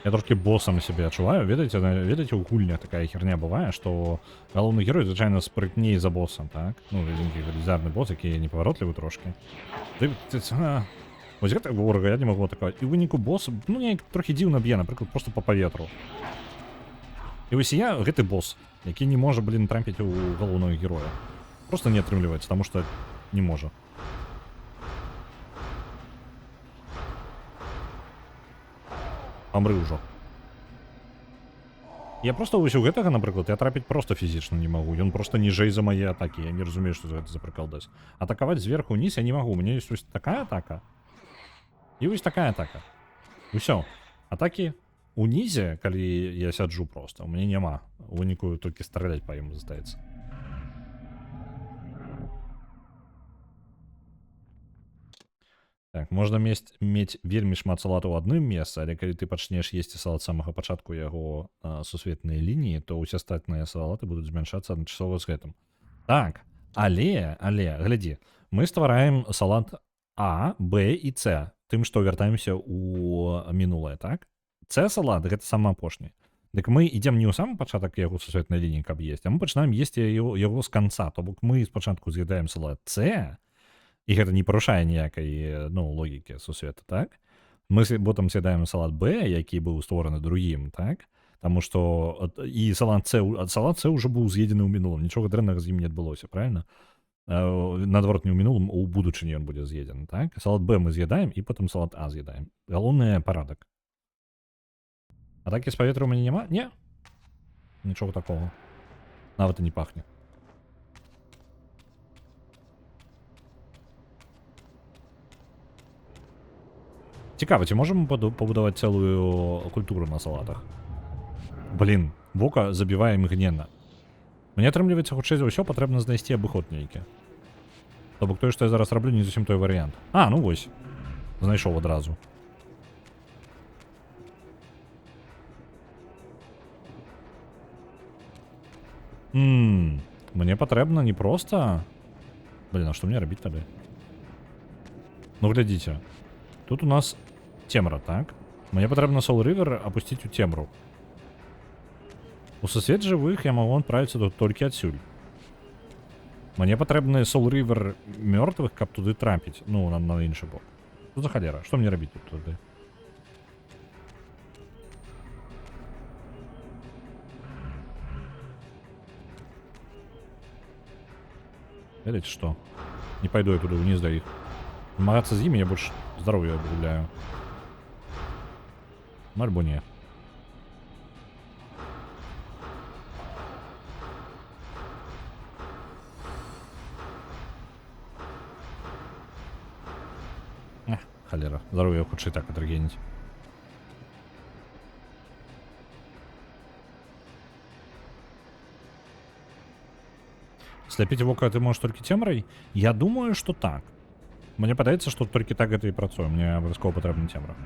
A: Я трошки боссом себе отчуваю. Ведаеце, у гульня такая херня бывае, што галоўны герой, звычайна, спрытней за боссом, так? Ну, велізарны босс, які непаваротлівы трошки. Вось гэта ворага я не магу атакаваць. І ў выніку босс, ну, неяк трохі дзіўна б'е, напрыклад, просто па паветру. І вось я, гэты босс, які не можа, блин, трампіць у галоўнага героя. Просто не атрымліваецца, таму што не можа. Памры ўжо. Я просто вось у гэтага, напрыклад, я трапіць просто фізічна не магу. Ён просто ніжэй за мае атакі. Я не разумею, што гэта за прыкалдаць. Атакаваць зверху ўніз я не магу. У мяне ёсць вось такая атака. І вось такая атака. Усё. Атакі унізе, калі я сяджу просто, у мяне няма. У выніку толькі страляць па ім застаецца. Так, можна мець вельмі шмат салату ў адным месцы, але калі ты пачнеш есці салат з самага пачатку яго сусветнай лініі, то ўсе астатнія салаты будуць змяншацца адначасова з гэтым. Так, але, глядзі, мы ствараем салат А, Б і С, тым, што вяртаемся ў мінулае, так? С-салат, гэта самы апошні. Дык мы ідзем не ў самы пачатак яго сусветнай лініі, каб есці, а мы пачынаем есці яго з канца, то бок мы спачатку з'едаем салат С, і гэта не парушае ніякай, ну, логікі сусвета, так? Мы потым з'едаем салат Б, які быў створаны другім, так? Таму што і салат С ўжо быў з'едзены ў мінулым, нічога дрэннага з ім не адбылося, правильно? Наадварот, не ў мінулым, у будучыні ён будзе з'едзены, так? Салат Б мы з'ядаем, і потым салат А з'ядаем. Галоўнае парадак. Атакі з паветра ў мяне няма? Не. Нічога такого. Нават і не пахне. Цікава, ці можам пабудаваць цэлую культуру на салатах? Блін, вока забівае імгненна. Мне атрымліваецца, хутчэй за ўсё патрэбна знайсці абыход нейкі. То бок тое, што я зараз раблю, не зусім той варыянт. А, ну вось. Знайшоў адразу. Мне патрэбна не проста... Блін, а што мне рабіць тады? Ну, глядзіце. Тут у нас цемра, так? Мне патрэбна Soul River апусціць у цемру. У сусвет жывых я магу адправіцца тут толькі адсюль. Мне патрэбны Soul River мёртвых, каб туды трапіць. Ну, на іншы бок. Што за халера? Што мне рабіць тут туды? Ведаеце што? Не пайду я туды ўніз да іх. Змагацца з імі я больш здароўя гуляю. Ну, альбо не. Халера. Здароўя хутчэй так атрагеніць. Сляпіць вока ты можаш толькі цемрай? Я думаю, што так. Мне падаецца, што толькі так гэта і працуе. Мне абавязкова патрэбна цемра.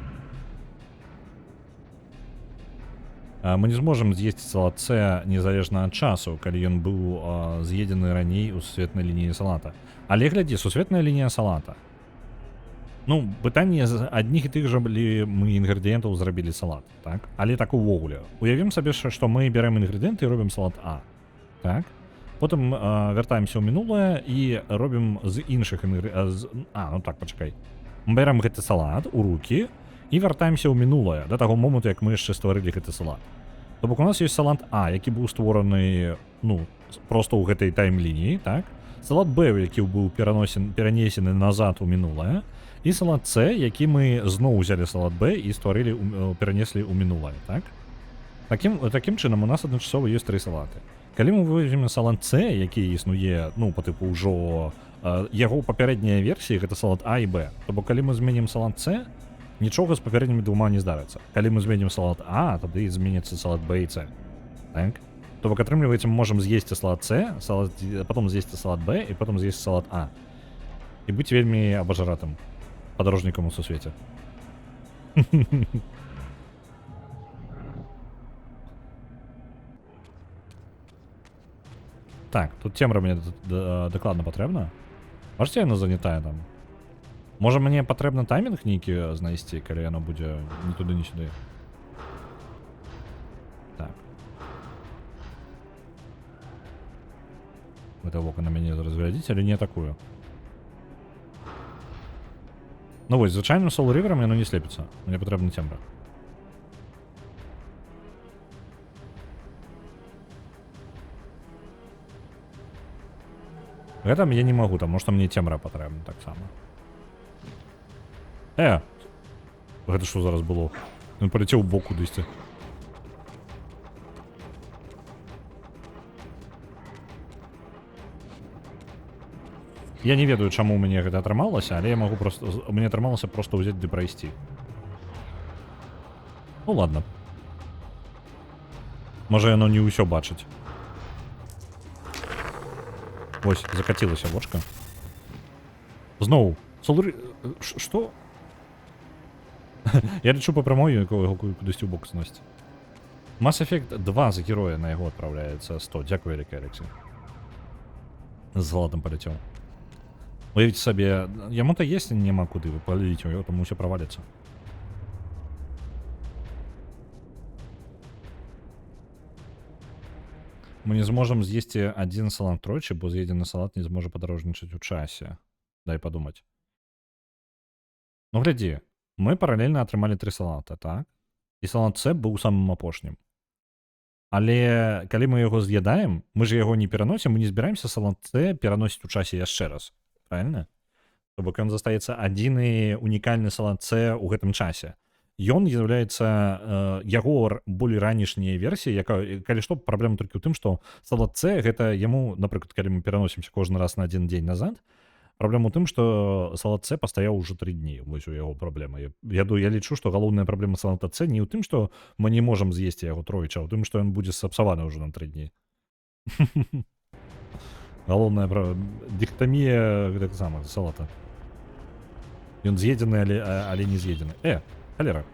A: Мы не зможам з'есці салат С незалежна ад часу, калі ён быў з'едзены раней у сусветнай лініі салата. Але глядзі, сусветная лінія салата. Ну, пытанне з адних і тых жа мы інгрэдыентаў зрабілі салат, так? Але так увогуле. Уявім сабе, што мы бярэм інгрэдыенты і робім салат А. Так? Потым вяртаемся ў мінулае і робім з іншых інгрэдыентаў... ну так, пачакай. Мы бярем гэты салат у рукі і вяртаемся ў мінулае, да таго моманту, як мы яшчэ стварылі гэты салат. То бок у нас ёсць салат А, які быў створаны, ну, проста ў гэтай таймлініі, так? Салат Б, які быў перанесены назад у мінулае, і салат С, які мы зноў узялі салат Б і стварылі, перанеслі ў мінулае, так? Такім чынам у нас адначасова ёсць 3 салаты. Калі мы возьмем салат С, які існуе, ну, па тыпу ўжо яго папярэдняя версія, гэта салат А і Б. То бок калі мы зменім салат С, нічога з папярэднімі двума не здарыцца. Калі мы зменім салат А, тады зменіцца салат Б і С. Так? То бок атрымліваецца, мы можам з'есці салат С, потом з'есці салат Б і потом з'есці салат А. І быць вельмі абажаратым падарожнікам у сусвеце. Так, тут цемра мне дакладна патрэбна. Бачыце, яна занятая там. Можа, мне патрэбна таймінг нейкі знайсці, калі яно будзе ні туды, ні сюды. Так. Гэта вока на мяне зараз глядзіць, але не атакую. Ну вось, звычайным Soul River'ам яно не слепіцца. Мне патрэбна цемра. Гэта я не магу, таму што мне цемра патрэбна таксама. Гэта што зараз было? Ён паляцеў у бок кудысьці. Я не ведаю, чаму ў мяне гэта атрымалася, але я магу просто... Мне атрымалася проста ўзяць ды прайсці. Ну ладно. Можа яно не ўсё бачыць. Вось, закацілася вочка. Зноў. Што? Я лічу па прамой, якого яго кудысьці ў бок зносіць. Mass Effect 2 за героя на яго адпраўляецца 100. Дзякуй, вялікі, Алексей. З золотом паляцеў. Уявіце сабе, яму-то есці няма куды, вы паліць у яго, таму ўсё праваліцца. Мы не зможам з'есці адзін салат тройчы, бо з'едзены салат не зможа падарожнічаць у часе. Дай падумаць. Ну глядзі, мы паралельна атрымалі 3 салата, так? І салат С быў самым апошнім. Але калі мы яго з'ядаем, мы ж яго не пераносім, мы не збіраемся салат С пераносіць у часе яшчэ раз. Правильно? То бок ён застаецца адзіны унікальны салат С у гэтым часе. Ён з'яўляецца яго болей ранішняя версія, якая, калі што, праблема толькі ў тым, што салат С гэта яму, напрыклад, калі мы пераносімся кожны раз на адзін дзень назад, праблема ў тым, што салат С пастаяў ужо 3 дні. Вось у яго праблема. Я лічу, што галоўная праблема салата С не ў тым, што мы не можам з'есці яго тройчы, а ў тым, што ён будзе сапсаваны ўжо на 3 дні. Галоўная дихтамія гэтага самага салата. Ён з'едзены, але не з'едзены. Халера.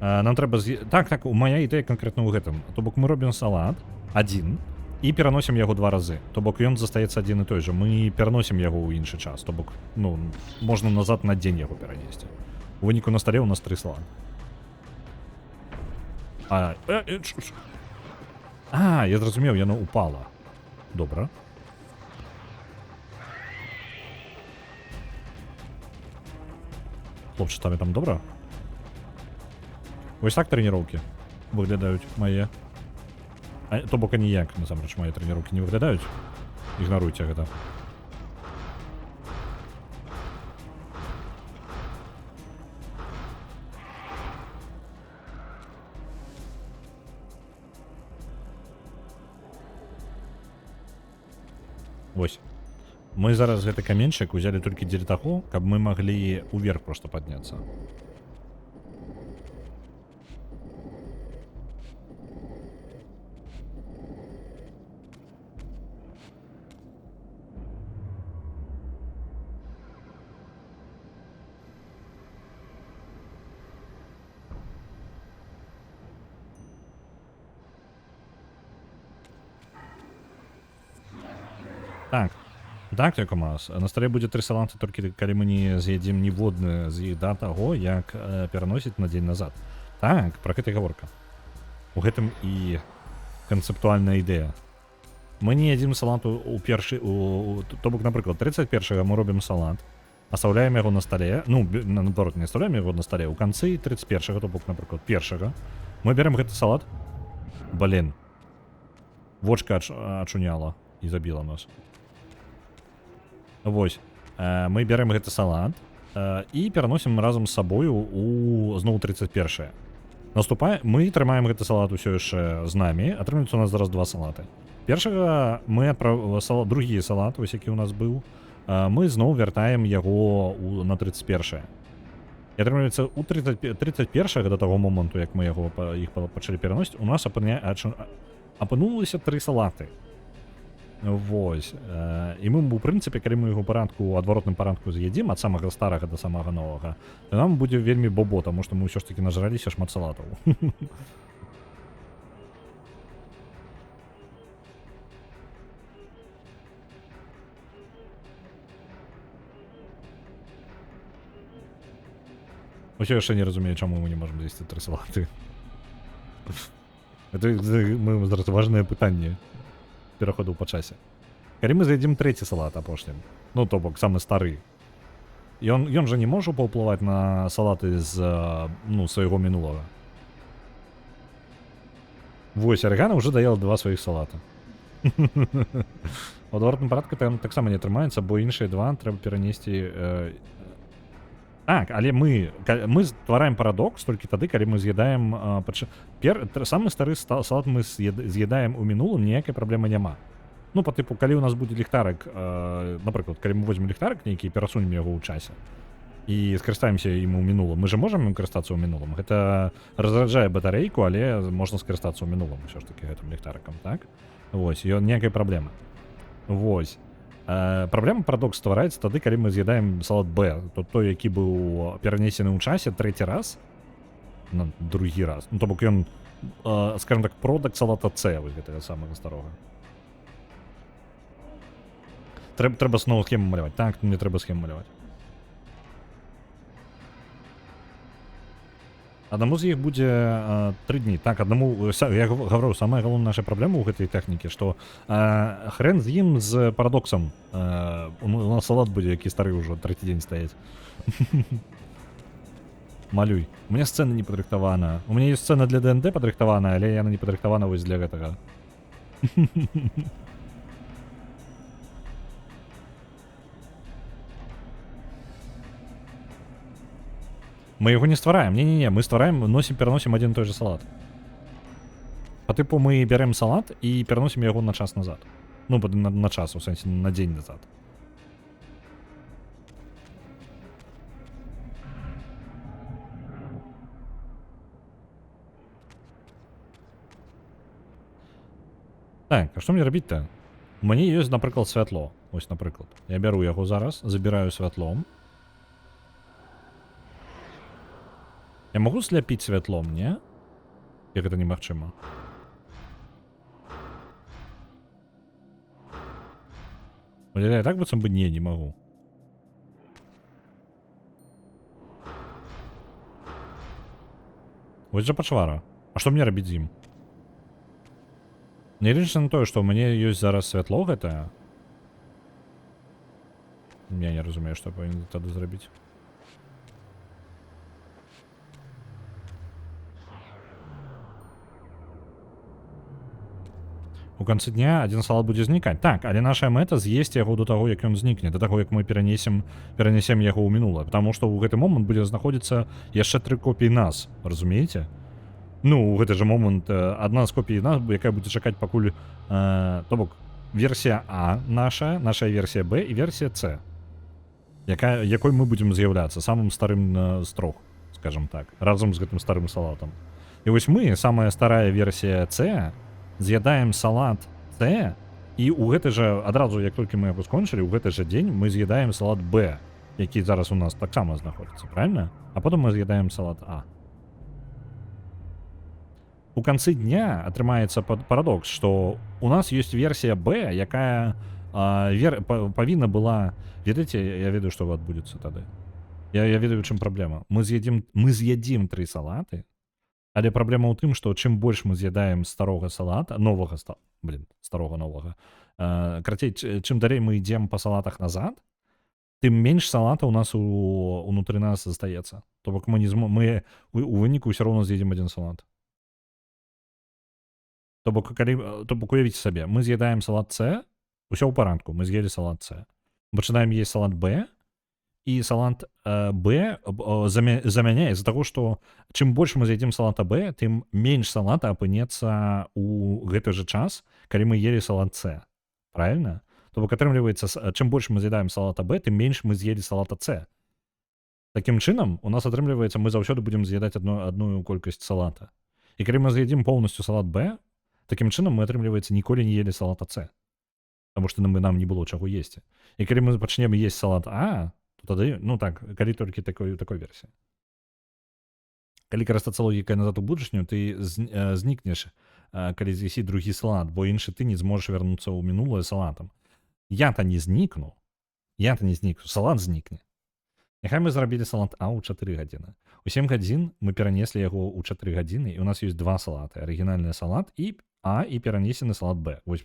A: Нам трэба Так, моя ідэя канкрэтна ў гэтым. То бок мы робім салат адзін і пераносім яго 2 разы. То бок ён застаецца адзін і той жа. Мы пераносім яго ў іншы час. То бок, ну, можна назад на дзень яго перанесці. У выніку на стале у нас 3 салаты. Я зразумеў, яно упала. Добра. Хлопцы, там добра? Вось так трэніроўкі выглядаюць мае. То бок аніяк, насамрэч, мае трэніроўкі не выглядаюць. Ігнаруйце гэта. Вось. Мы зараз гэты каменьчык узялі толькі дзеля таго, каб мы маглі ўверх проста падняцца. Так, як у нас. На стале будзе 3 салаты, толькі калі мы не з'едзім ніводны з іх да таго, як пераносіць на дзень назад. Так, пра гэта гаворка. У гэтым і канцэптуальная ідэя. Мы не ядзім салат у першы... То бок, напрыклад, 31-го мы робім салат, оставляем яго на стале, ну, наоборот, не оставляем яго на стале, у канцы 31-го, то бок, напрыклад, першага, мы берем гэты салат. Блин. Вочка ачуняла і забіла нас. Вось. Мы берем гэты салат і пераносім разам з сабою у зноў 31-е. Мы трымаем гэты салат усё яшчэ з намі, атрымліваецца у нас зараз 2 салаты. Першага мы другі салат, вось які у нас быў, мы зноў вяртаем яго на 31-е. І атрымліваецца у 31-га да таго моманту, як мы іх пачалі пераносіць, у нас апынулася 3 салаты. Вось. І мы, у прынцыпе, калі мы яго у адваротным парадку з'едзім ад самага старага да самага новага, то нам будзе вельмі бобо, таму што мы ўсё ж такі нажраліся шмат салатаў. Усё яшчэ не разумею, чаму мы не можам з'есці 3 салаты. Это зараз важнае пытанне пераходу па часе. Калі мы з'едзім 3-й салат апошнім, ну, то бок, самы стары, ён жа не можа паўплываць на салаты з, ну, свайго мінулага. Вось, Арыгана ўжо даела 2 сваіх салата. У адваротным парадку ён таксама не атрымаецца, бо іншыя 2 трэба перанесці... Так, але мы ствараем парадокс толькі тады, калі мы з'едаем... Самы стары салат мы з'едаем у мінулым, ніякай праблемы няма. Ну, па тыпу, калі у нас будзе ліхтарык, напрыклад, калі мы возьмем ліхтарык нейкі і перасунем яго ў часе, і скарыстаемся ім у мінулым, мы же можам ім карыстацца ў мінулым. Гэта разраджае батарэйку, але можна скарыстацца ў мінулым, ўсё ж такі, гэтым ліхтарыкам, так? Вось, ён ніякай праблемы. Вось. Праблема парадокс ствараецца тады, калі мы з'едаем салат Б, то той, які быў перанесены ў часе 3-й раз, на 2-гі раз. Ну, то бок ён, скажем так, продакт салата С, вось гэтага самага старога. Трэба зноў схему маляваць. Так, мне трэба схему маляваць. Аднаму з іх будзе 3 дні. Так, аднаму, я гавару, самая галоўная наша праблема ў гэтай тэхнікі, што хрен з ім з парадоксам. У нас салат будзе, які стары ўжо, 3-й дзень стаяць. Малюй. У меня сцена не падрыхтавана. У меня есть сцена для ДНД падрыхтавана, але яна не падрыхтавана вось для гэтага. Мы его не ствараем. Не-не-не, мы ствараем, пераносим один и той же салат. По типу мы берем салат и переносим его на час назад. Ну, на час, в сенсі, на день назад. Так, а што мне рабіць-то? У мяне ёсць, напрыклад, святло. Ось, напрыклад. Я бяру яго зараз, забіраю святлом. Я могу сляпіць святлом, не? Як гэта немагчыма? Я так быццам бы не могу. Вось жа пачвара. А што мне рабіць з ім? Не лічыцца на тое, што ў мяне ёсць зараз святло гэтае. Я не разумею, што я павінен тады зрабіць. У канцы дня один салат будзе знікаць. Так, але наша мэта з'есці яго до таго, як ён знікне, да таго, як мы перанесем яго ў мінулае, потому што ў гэты момант будзе знаходзіцца яшчэ 3 копіі нас, разумееце? Ну, у гэты же момант адна з копій нас, якая будзе чакаць пакуль, то бок, версія А наша версія Б і версія С, якой мы будзем з'яўляцца самым старым з трох, скажем так, разам з гэтым старым салатам. І вось мы, самая старая версія С, з'ядаем салат С, і ў гэты же, адразу, як толькі мы яго скончылі, ў гэты же дзень мы з'ядаем салат Б, які зараз у нас таксама знаходзіцца, правильно? А потым мы з'ядаем салат А. У канцы дня атрымаецца парадокс, што у нас ёсць версія Б, якая павінна была... Ведаеце, я ведаю, што адбудзецца тады. Я ведаю, чым праблема. Мы з'ядзім 3 салаты, але праблема ў тым, што чым больш мы з'ядаем старога салата, старога новага, карацей, чым далей мы ідзем па салатах назад, тым менш салата у нас унутры нас застаецца. То бок мы у выніку ўсё роўна з'едзем один салат. То бок уявіце сабе, мы з'едаем салат С, усё ў парадку, мы з'елі салат С. Пачынаем есть салат Б, і салат Б замяняе з-за таго, што чым больш мы з'едзем салата Б, тым менш салата апынецца ў гэты же час, калі мы ели салат С. Правильно? То бок атрымліваецца, чым больш мы з'едаем салата Б, тым менш мы з'елі салата С. Такім чынам, у нас атрымліваецца, мы заўсёды будзем з'едаць адную колькасць салата. І калі мы з'едзім поўнасцю салат Б, таким чынам мы, атрымліваецца, ніколі не ели салата С. Таму што нам не было чаго есці. І калі мы пачнем есть салат А, то тады, ну так, калі толькі такой версіі. Калі карыстацца логікай назад у будучыню, ты знікнеш, калі з'есі другі салат, бо іншы ты не зможаш вярнуцца ў мінулае салатам. Я-то не знікну, салат знікне. Няхай мы зрабілі салат А ў 4 гадзіны. У 7 гадзін мы перанеслі яго ў 4 гадзіны, і у нас ёсць 2 салаты. Арыгінальны салат і А і перанесены салат Б. Вось,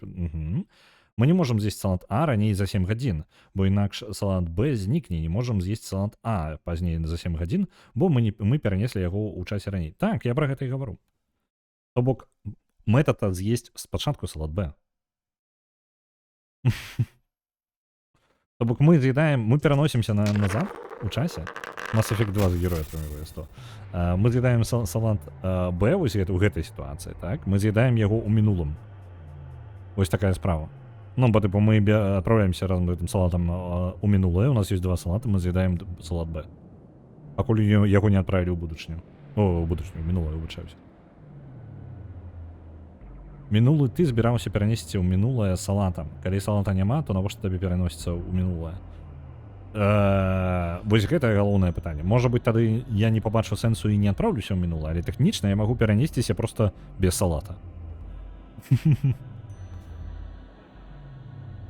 A: мы не можам з'есці салат А раней за 7 гадзін, бо інакш салат Б знікне, не можам з'есці салат А пазней за 7 гадзін, бо мы перанеслі яго ў часе раней. Так, я пра гэта і гавару. То бок, мэта з'есць спачатку салат Б. То бок мы пераносімся назад у часе. Mass Effect 2 за героя атрымлівае 100. Мы з'едаем салат Б вось у гэтай сітуацыі, так? Мы з'едаем яго ў мінулым. Вось такая справа. Ну, бо типу мы адпраўляемся разам з гэтым салатам у мінулае, у нас ёсць 2 салаты, мы з'едаем салат Б. Пакуль яго не адправілі ў будучыню. О, ў будучыню, мінулае, выбачаюся. Мінулы ты збіраўся перанесці ў мінулае салатам. Калі салата няма, то навошта табе пераносіцца ў мінулае? Вось гэта галоўнае пытанне. Можа быць, тады я не пабачу сэнсу і не адпраўлюся ў мінулае, але тэхнічна я магу перанесціся проста без салата.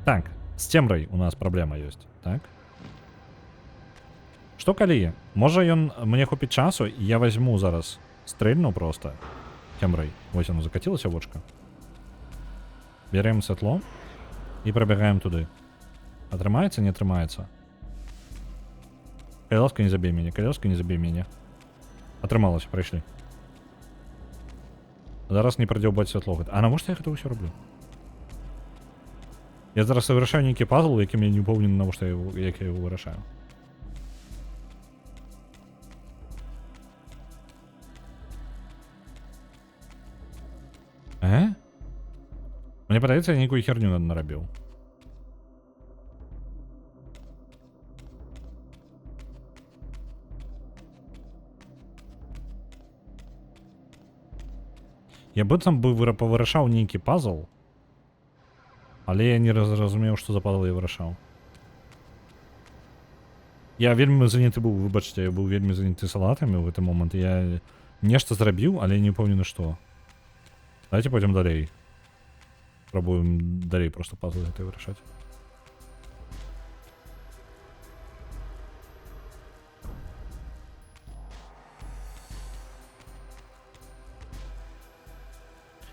A: Так, з цемрай у нас праблема ёсць, так? Што калі? Можа ён мне хопіць часу, і я возьму зараз Стрельнув просто. Темрой. Ось воно закатилося в очко. Беремо світло і пробігаємо туди. А тримається, не тримається. Кайласка не забей мене, Кайласка не забей мене. Отрималося, пройшли. Зараз не продовбать світло. А навіщо я це все роблю? Я зараз вирішаю некий пазл, яким я не уповнений, навіщо як я його вирішаю. Мне подается, я некую херню наробил. Я быццам бы повырашаў нейкі пазл, але я не разумеў, што за пазл я вырашаў. Я вельмі заняты быў, выбачце, я быў вельмі заняты салатамі ў гэты момант. Я нешта зрабіў, але не ўпэўнены што. Давайте пойдем далей. Пробуем далей просто пазл гэтай вырашаць.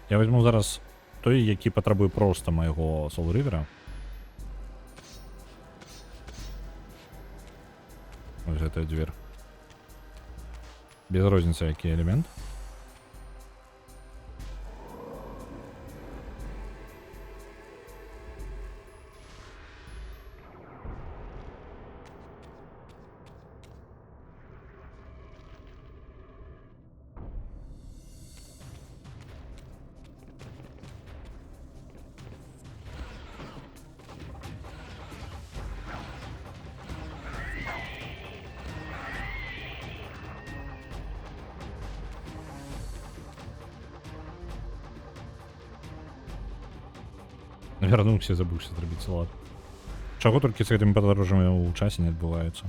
A: Я возьму зараз той, які патрабуе проста майго Soul River. Ось гэта дверь. Без розніцы, які элемент. Вернуўся, забыўся зрабіць салат. Чаго толькі з гэтымі падарожжамі ў часе не адбываецца.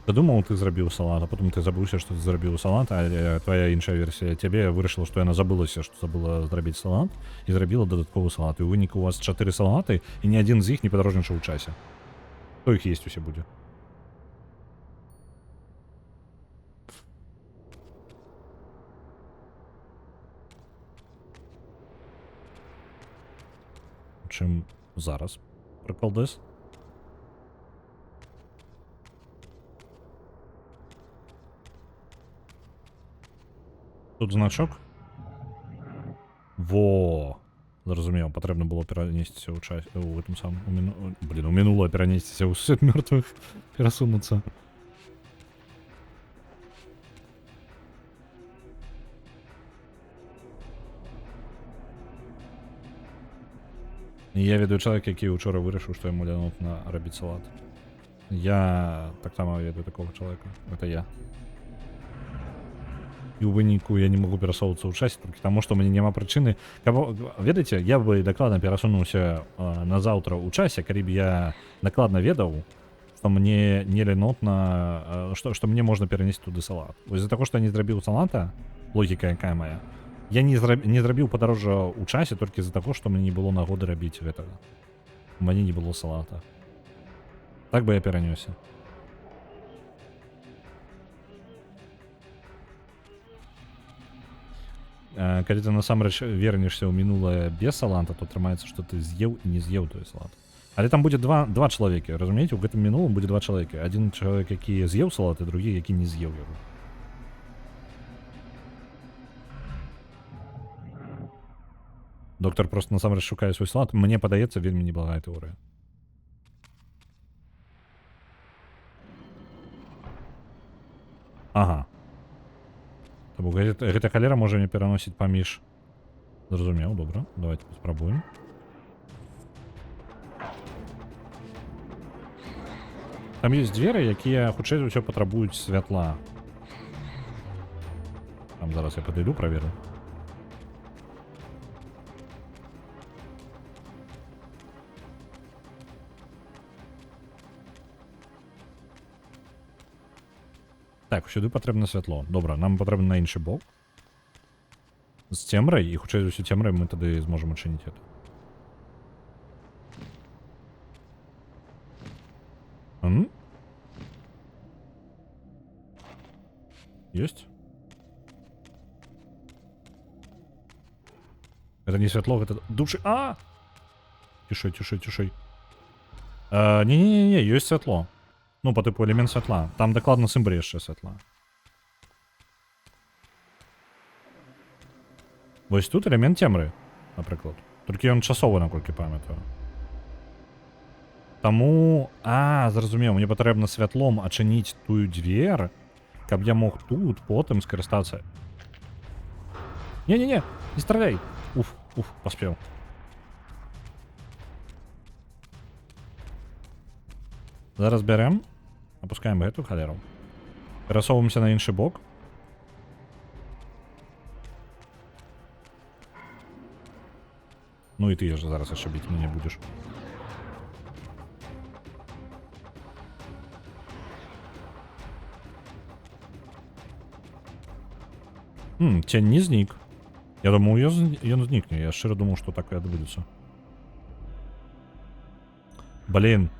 A: Ты думаў, ты зрабіў салат, а потым ты забыўся, што ты зрабіў салат, а твоя іншая версія цябе вырашыла, што яна забылася, што забыла зрабіць салат і зрабіла дадатковы салат. І ў выніку у вас 4 салаты, і ні адзін з іх не падарожнічаў у часе. Хто іх есць усе будзе? Чым зараз прыкалдэс? Тут значок. Во! Зразумеў, патрэбна было перанесціся ў час у гэтым самым у мінулае перанесціся ў свет мёртвых, перасунуцца. Я ведаю чалавек, які учора вырашыў, што яму лянотна рабіць салат. Я таксама ведаю такого чалавека. Это я. І ў выніку я не магу перасоўвацца ў часе толькі таму, што мне няма прычыны. Ведаеце, я бы дакладна перасунуўся на заўтра ў часе, калі б я дакладна ведаў, што мне не лянотна, што мне можна перанесці туды салат. Вось з-за таго, што я не зрабіў салата, логіка якая моя, я не зрабіў падарожжа ў часе толькі з-за таго, што мне не было нагоды рабіць гэтага. У мяне не было салата. Так бы я перанёсся. Калі ты насамрэч вернешся ў мінулае без салата, то атрымаецца, што ты з'еў і не з'еў той салат. Але там будзе два чалавекі, разумееце? У гэтым мінулым будзе два чалавекі. Адзін чалавек, які з'еў салат, і другі, які не з'еў яго. Доктор просто насамрэч шукае свой салат. Мне падаецца, вельмі неблагая тэорыя. Ага. Таму гэта халера можа не пераносіць паміж. Зразумеў, добра. Давайте паспрабуем. Там ёсць дзверы, якія хутчэй за ўсё патрабуюць святла. Там зараз я падыду, праверу. Так, сюди патрэбна святло. Добра, нам патрэбна на іншы бок. З цемрай, і хутчэй за ўсё цемрай мы тады зможам адчыніць это. Ёсць? Это не святло, это души. А! Тишей, тишей, тишей. Не-не-не, ёсць святло. Ну, по типу элемент святла. Там дакладна симбрі яшчэ святла. Вось тут элемент цемры, напрыклад. Толькі ён часовы, наколькі памятаю. Таму... зразумеў, мне патрэбна святлом ачыніць тую дзверь, каб я мог тут потым скарыстацца. Не-не-не, не страляй. Уф, паспеў. Зараз бярэм, опускаем гэту халеру. Перасоўваемся на іншы бок. Ну і ты ж зараз яшчэ біць мяне будзеш. Цень не знік. Я думаў, ён знікне. Я шчыра думаў, што так і адбудзецца. Блін.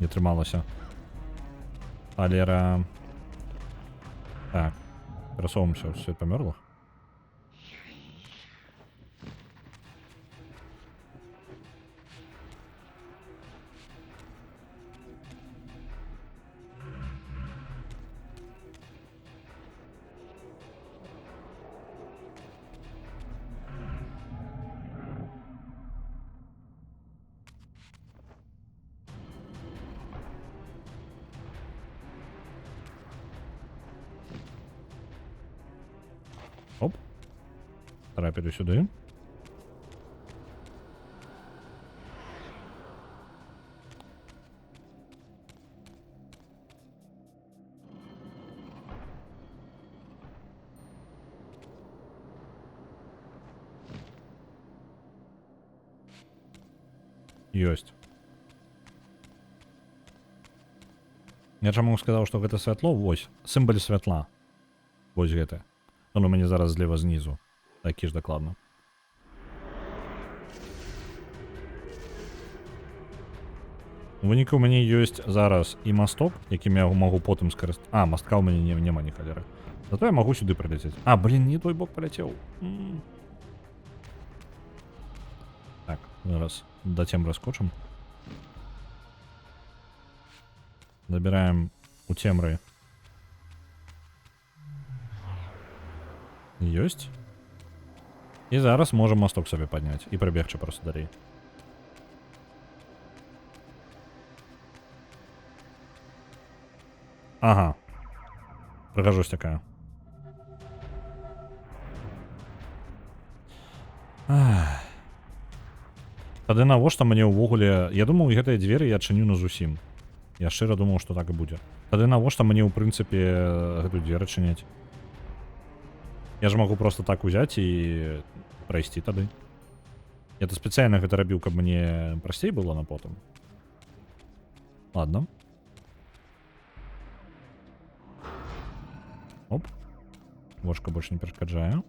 A: Не трымалася. Халера. Так. Перасоўваемся ў свет памёрлых. Оп. Трапілі сюди. Ёсць. Я чаму сказаў, што гэта святло? Вось. Сімвал святла. Вось гэта. Он у мяне зараз злева знізу. Такі ж дакладна. У выніку у мяне ёсць зараз і масток, якім я магу потым скарыстацца. Мастка ў мяне няма ні халеры. Зато я магу сюды прыляцець. Блін, не той бок паляцеў. Так, зараз да цемры скочым. Забіраем у цемры. Ёсць. І зараз можам масток сабе падняць і прыбегчы проста далей. Ага. Прыгажусь такая. Тады навошта мне ўвогуле... Я думаў, гэтыя дзверы я адчыню на зусім. Я шчыра думаў, што так і будзе. Тады навошта мне ў прынцыпе гэту дзверь адчыняць? Я ж магу просто так узяць і прайсці тады. Я то спецыяльна гэта рабіў, каб мне прасцей было на потым. Ладно. Оп. Вошка больш не перашкаджае.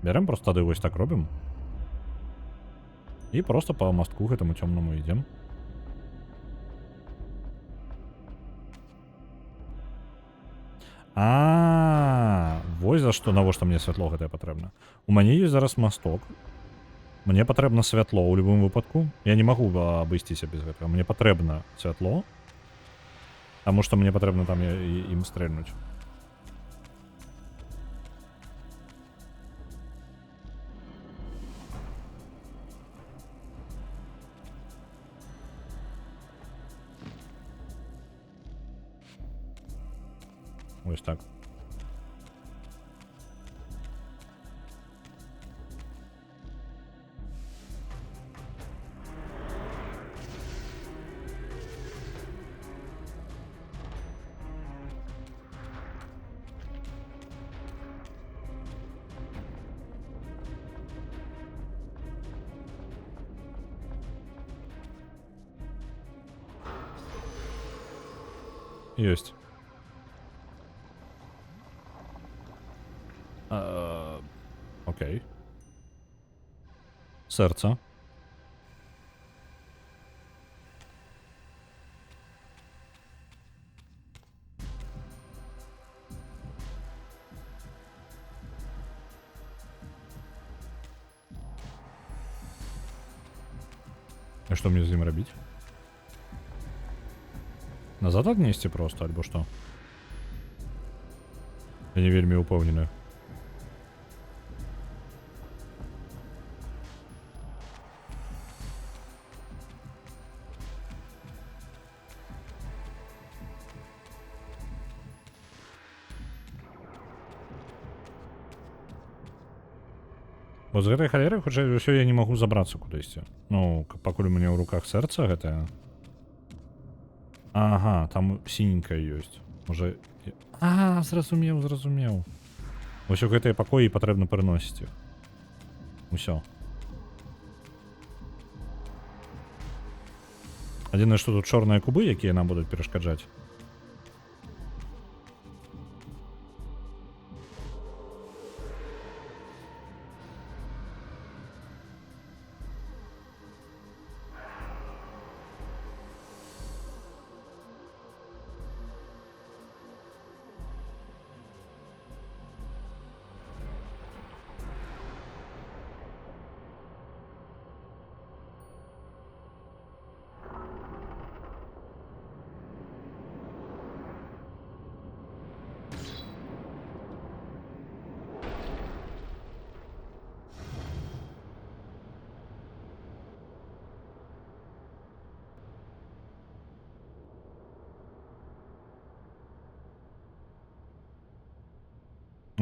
A: Бярем просто тады вось так робім. І просто па мастку гэтаму цёмнаму ідзем. Вось за што, навошта мне святло гэтае патрэбна. У мяне ёсць зараз масток. Мне патрэбна святло ў любым выпадку. Я не магу абысціся без гэтага. Мне патрэбна святло. Таму што мне патрэбна там ім стрэльнуць. Ось так. Ёсць. Окей. Серце. А што мне з ім рабіць? Назад аднесці проста, альбо што? Я не вельмі упэўнены. Бо з гэтай халеры, хутчэй за ўсё, я не магу забрацца кудысьці. Ну, пакуль у мяне ў руках сэрца гэтае. Ага, там сіненькая ёсць. Можа... зразумеў. Вось у гэтыя пакоі патрэбна прыносіць іх. Усё. Адзінае, што тут чорныя кубы, якія нам будуць перашкаджаць.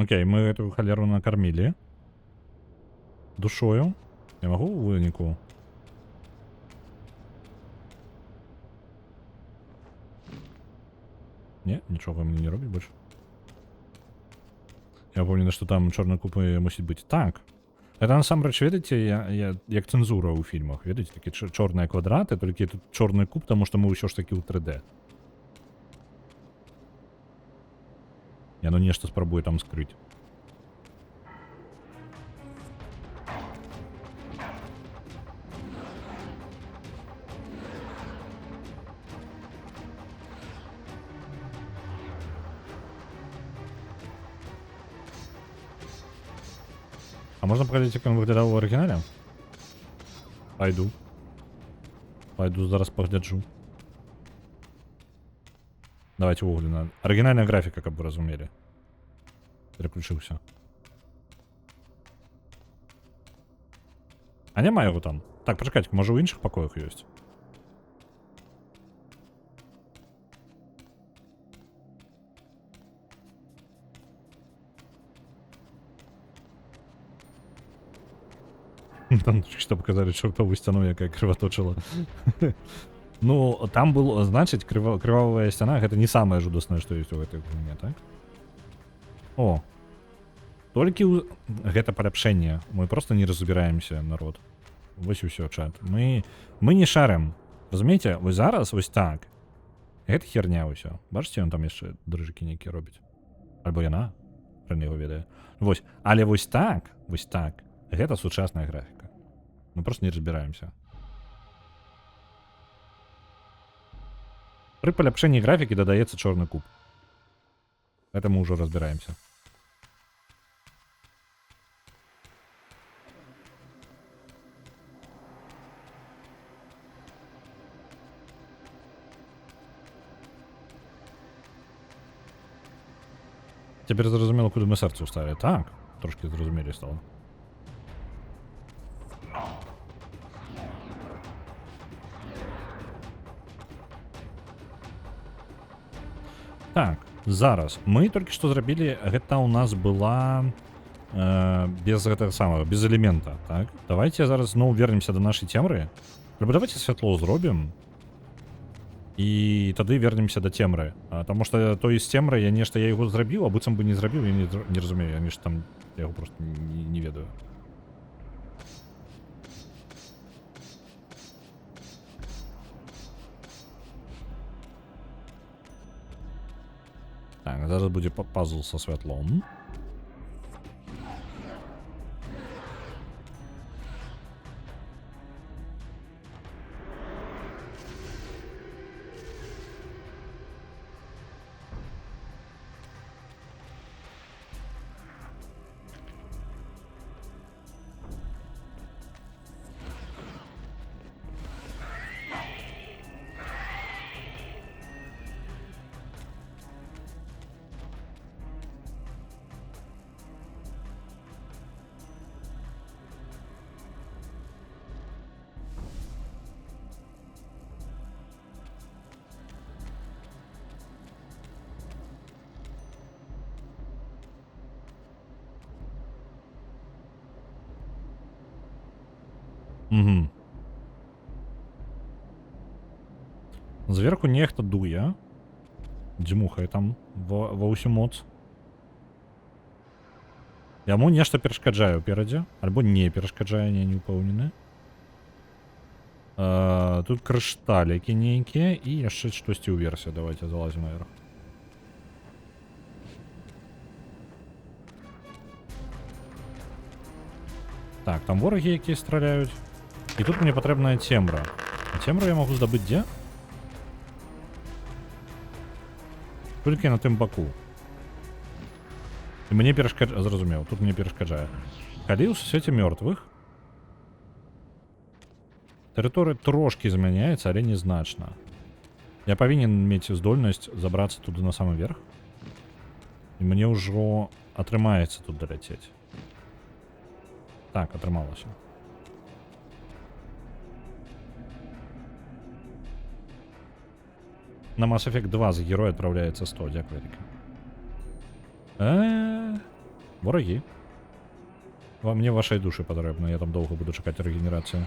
A: Окей, мы эту халеру накормили. Душою. Я могу у выніку? Не, нічого мені не робить больше. Я помню, что там чорна купа мусить бути. Так. Это насамрэч, ведаеце, як цензура ў фільмах. Ведаеце, такі чорныя квадраты, толькі тут чорны куб, тому што мы ўсё ж такі ў 3D. Яно нешта спрабуе там скрыць. А можна паглядзець, як ён выглядаў у арыгінале? Пайду зараз пагляджу. Давайте увогуле на... Оригинальная графика, как бы разумели. Переключился. А нема его там. Так, почекайте, може у інших покоях есть. Там что показали чертову стену, якая кровоточила. Ну, там был, значит, кровавая стена, это не самое жудасное, что есть в этой хуйне, так? О. Только это поляпшение. Мы просто не разбираемся, народ. Вось усё, чат. Мы не шарим. Разумеете, вы зараз, вось так. Это херня усё. Бачите, он там яшчэ дрыжыкі нейкія робіць. Альбо яна, хрен яго ведае. Вось. Але вось так, гэта сучасная графіка. Мы просто не разбираемся. При поляпшении графики додается черный куб. Это мы уже разбираемся. Теперь зрозуміло, куди ми серце вставили. Так, трошки зрозумілі стало. Так, зараз. Мы только что зрабілі, гэта у нас была без гэтага самого, без элемента, так? Давайте зараз зноў вернемся до нашай цемры. Альбо давайте святло зробім. І тады вернемся до цемры. Таму што той з цемры я нешта, я яго зрабіў, а быццам бы не зрабіў, я не разумею, я нешта там, я яго просто не ведаю. Так, зараз будзе пазл со святлом. Угу. Зверху нехта дуе. Дзьмухае там ва ўсю моц. Яму нешта перашкаджае ўперадзе. Альбо не перашкаджае, не ўпэўнены. Тут крышталікі нейкія і яшчэ штосьці ўверсе. Давайте залазім наверх. Так, там ворагі, якія страляюць. І тут мне патрэбная цембра. А цембру я магу здабыць дзе? Толькі на тым баку. І мне перашкаджае... Зразумеў, тут мне перашкаджае. Калі ў свеце мёртвых тэрыторыя трошкі змяняецца, але незначна. Я павінен мець здольнасць забрацца туды на самы верх. І мне ўжо атрымаецца тут даляцець. Так, атрымалася. На Mass Effect 2 за герой отправляется 100, дякую, Ріка. Вороги. Мне вашей души потребно, я там долго буду чекать регенерацию.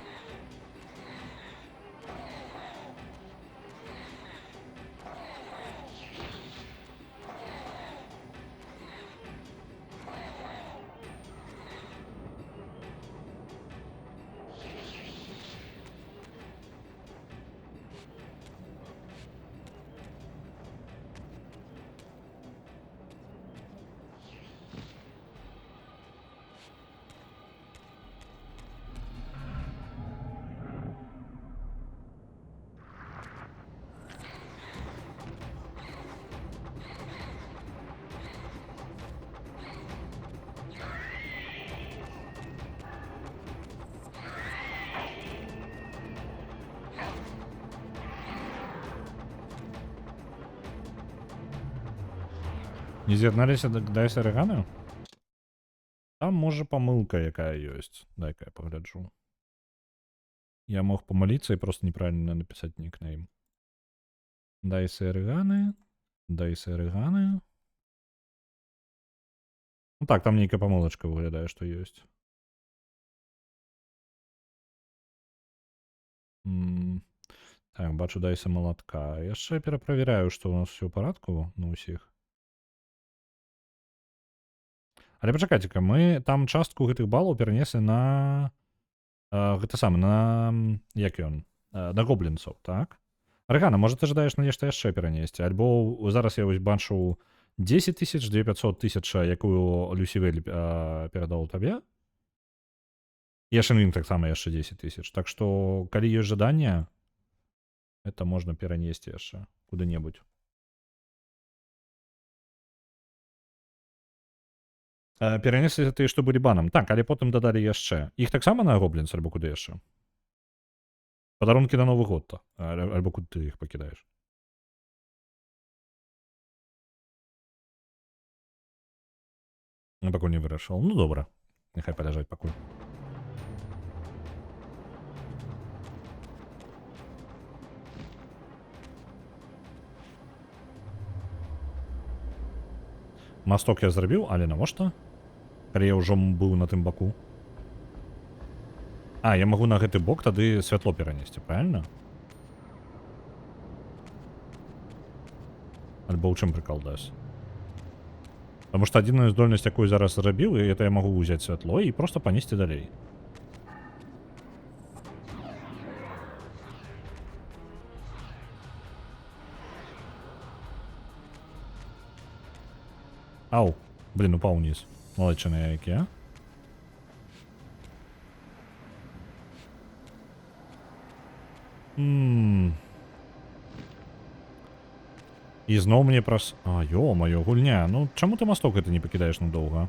A: Не з'єдналися до Дайса Регану? Там може помилка яка есть. Дай-ка я погляджу. Я мог помолиться и просто неправильно написать никнейм. Дайса Реганы. Дайса Реганы. Ну так, там некая помилочка виглядає, що есть. Так, бачу Дайса молотка. Я ще перепровіряю, що у нас все в порядку на усіх. Але пачакайце-ка, мы там частку гэтых балаў перанеслі на гэта самы, на як ён, на гоблінцаў, так? Рэгана, можа ты жадаеш на нешта яшчэ перанесці? Альбо зараз я вось бачу 10 тысяч, 900 тысяч, якую Люсівель перадаў табе. І Шэнвін таксама яшчэ 10 тысяч. Так што, калі ёсць жаданне, это можна перанесці яшчэ куды-небудзь. Перанеслі тыя, што былі банам. Так, але потым дадалі яшчэ. Іх таксама на гоблінс, альбо куды яшчэ? Падарункі на Новы год-то. Альбо куды ты іх пакідаеш? Ну, пакуль не вырашыў. Ну, добра. Няхай паляжаць пакуль. Масток я зрабіў, але навошта? Калі я ўжо быў на тым баку. А, я магу на гэты бок тады святло перанесці, правильно? Альбо ў чым прыкол дас? Таму што адзіную здольнасць, якую зараз зрабіў, і это я магу ўзяць святло і проста панесці далей. Ау, блин, упал вниз. Молодчины які, а? І зноў мне прос... А, ё-маё, гульня. Ну, чаму ты масток гэта не пакідаеш надоўга?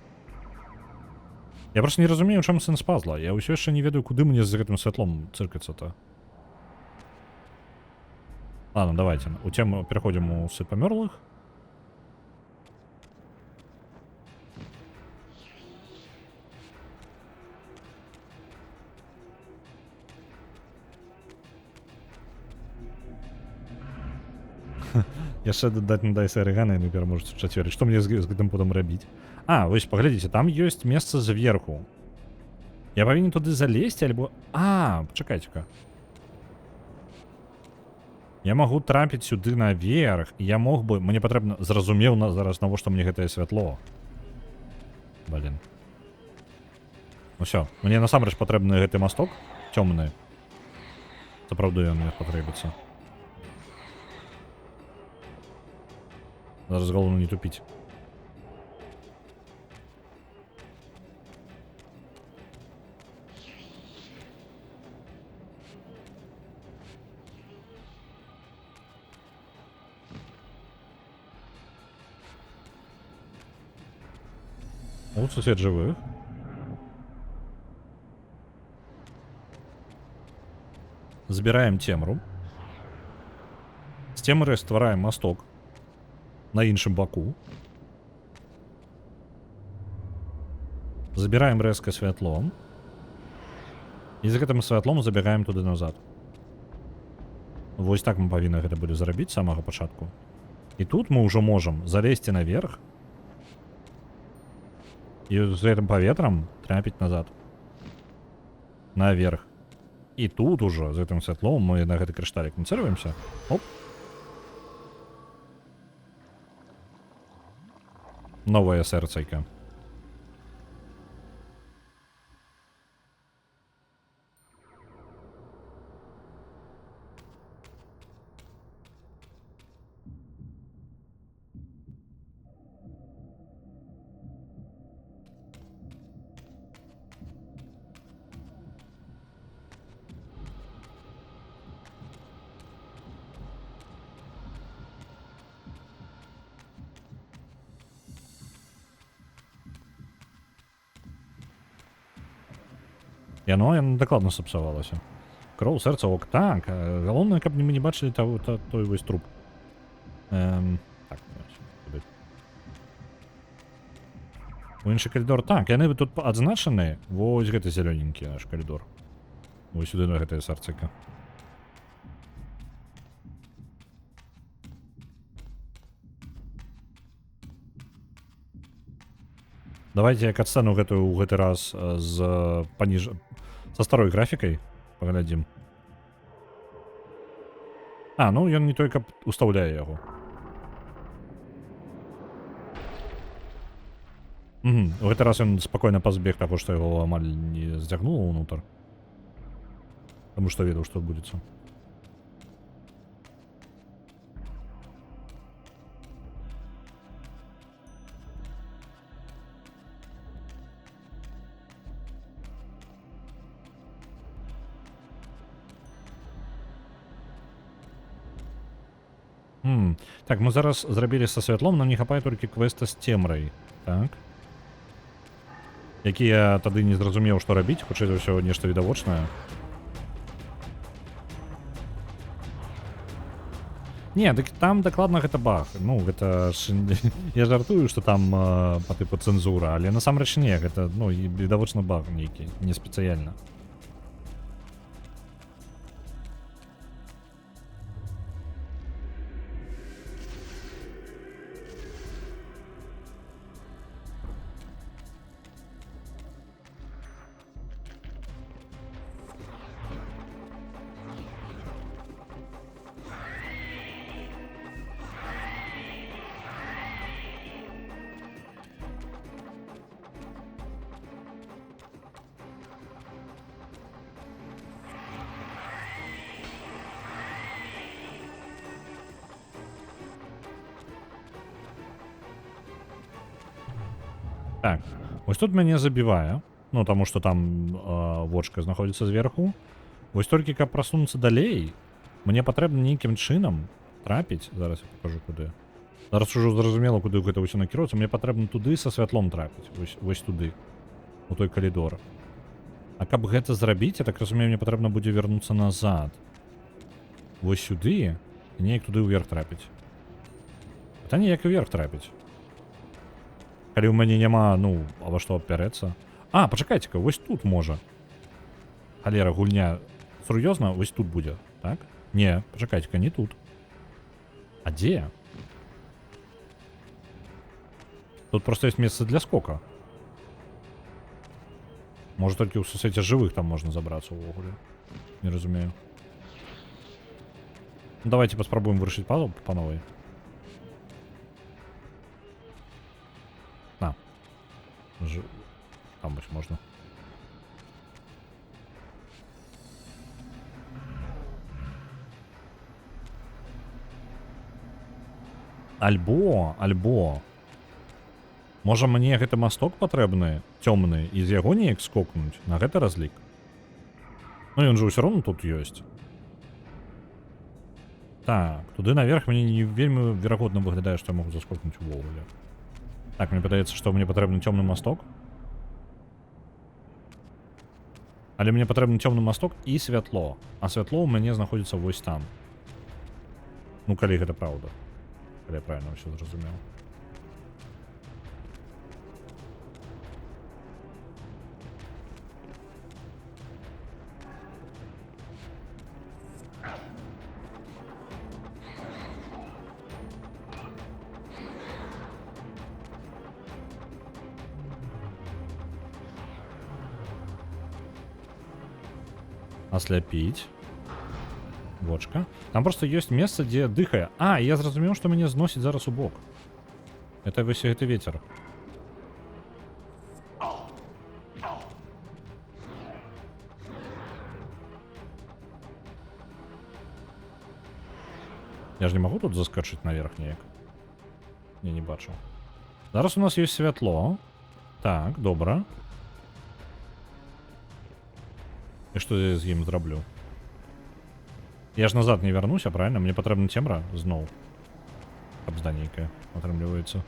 A: Я просто не разумею, у чым сэнс пазла. Я ўсё яшчэ не ведаю, куды мне з гэтым святлом цыркацца-то. Ладно, давайте. У тему переходим у Сыт Памёрлых. Яшчэ дадаць на Дайса Рэгана, яны пераможуць у чацвер. Што мне з гэтым потым рабіць? А, вось, паглядзіце, там ёсць месца зверху. Я павінен туды залезці альбо... А, чакайце-ка. Я магу трапіць сюды наверх, і я мог бы... Мне патрэбна... Зразумеў зараз, навошта мне гэтае святло. Блин. Ну всё, мне насамрэч патрэбны гэты масток цёмны. Сапраўды ён мне патрэбіцца. Зараз галоўна не тупіць. О, сусед живых. Збіраем цемру. З цемры ствараем масток на іншым баку. Забіраем рэзка святло. І з гэтым святлом забягаем туды назад. Вось так мы павінны гэта будзе зрабіць з самага пачатку. І тут мы ўжо можам залезці наверх і з гэтым паветрам трапіць назад. Наверх. І тут ужо з гэтым святлом мы на гэты крышталік нацэльваемся. Оп. Новая сэрцайка. Яно дакладна сапсавалася. Кроў, сэрца, ок. Так, галоўнае, каб мы не бачылі той вось труп. Так, сюды. У іншы калідор. Так, яны тут адзначаны. Вось гэты зелёненькі наш калідор. Вось сюды на гэтае сэрцайка. Давайте я катсцену гэтую ў гэты раз з со старой графікай паглядзім. А, ну ён не той, каб устаўляе яго. У гэты раз ён спакойна пазбег таго, што яго амаль не сцягнула ўнутр. Таму што ведаў, што адбудзецца. Так, мы зараз зрабілі са святлом, нам не хапае толькі квеста з цемрай. Так. Які я тады не зразумеў, што рабіць, хутчэй за ўсё нешта відавочнае. Не, дык там дакладна гэта баг. Ну, гэта ж... Я жартую, што там па тыпу цэнзура, але насамрэч не, гэта, ну, відавочна баг нейкі, не спецыяльна. Так, вось тут мяне забівае, ну, таму што там вочка знаходзіцца зверху. Вось толькі, каб прасунуцца далей, мне патрэбна нейкім чынам трапіць. Зараз я пакажу, куды. Зараз ужо зразумела, куды гэта ўсё накіроўвацца. Мне патрэбна туды са святлом трапіць. Вось туды, у той калідор. А каб гэта зрабіць, я так разумею, мне патрэбна будзе вярнуцца назад. Вось сюды, і неяк туды ўверх трапіць. Пытанне, як уверх трапіць. Калі ў мяне няма, ну, а во што апярэцца. А, пачакайце-ка, вось тут можа. Халера, гульня. Сур'ёзна, вось тут будзе, так? Не, пачакайце-ка, не тут. А дзе? Тут просто ёсць месца для скока. Може толькі ў сусвеце жывых там можна забрацца ўвогуле. Не разумею. Ну, давайте паспрабуем вырашыць пазл па новай. На. Там вось можна. Альбо. Можа мне гэты масток патрэбны, цёмны, і з яго неяк скокнуць на гэты разлік. Ну ён жа ўсё роўно тут ёсць. Так, туды наверх мне не вельмі верагодна выглядае, што я магу заскокнуць увогуле. Так, мне падаецца, што мне патрэбны цёмны масток. Але мне патрэбны цёмны масток і святло. А святло ў мяне знаходзіцца вось там. Ну, калі гэта праўда. Калі я правильно ўсё зразумеў. Асляпіць. Вочка. Там просто ёсць месца, дзе дыхае. А, я зразумеў, што мяне зносіць зараз у бок. Это вось гэты вецер. Я ж не магу тут заскочыць наверх неяк. Не бачу. Зараз у нас ёсць святло. Так, добра. І што я з ім зраблю? Я ж назад не вярнуся, правильно? Мне патрэбна цемра зноў. Каб зданейкае атрымліваецца.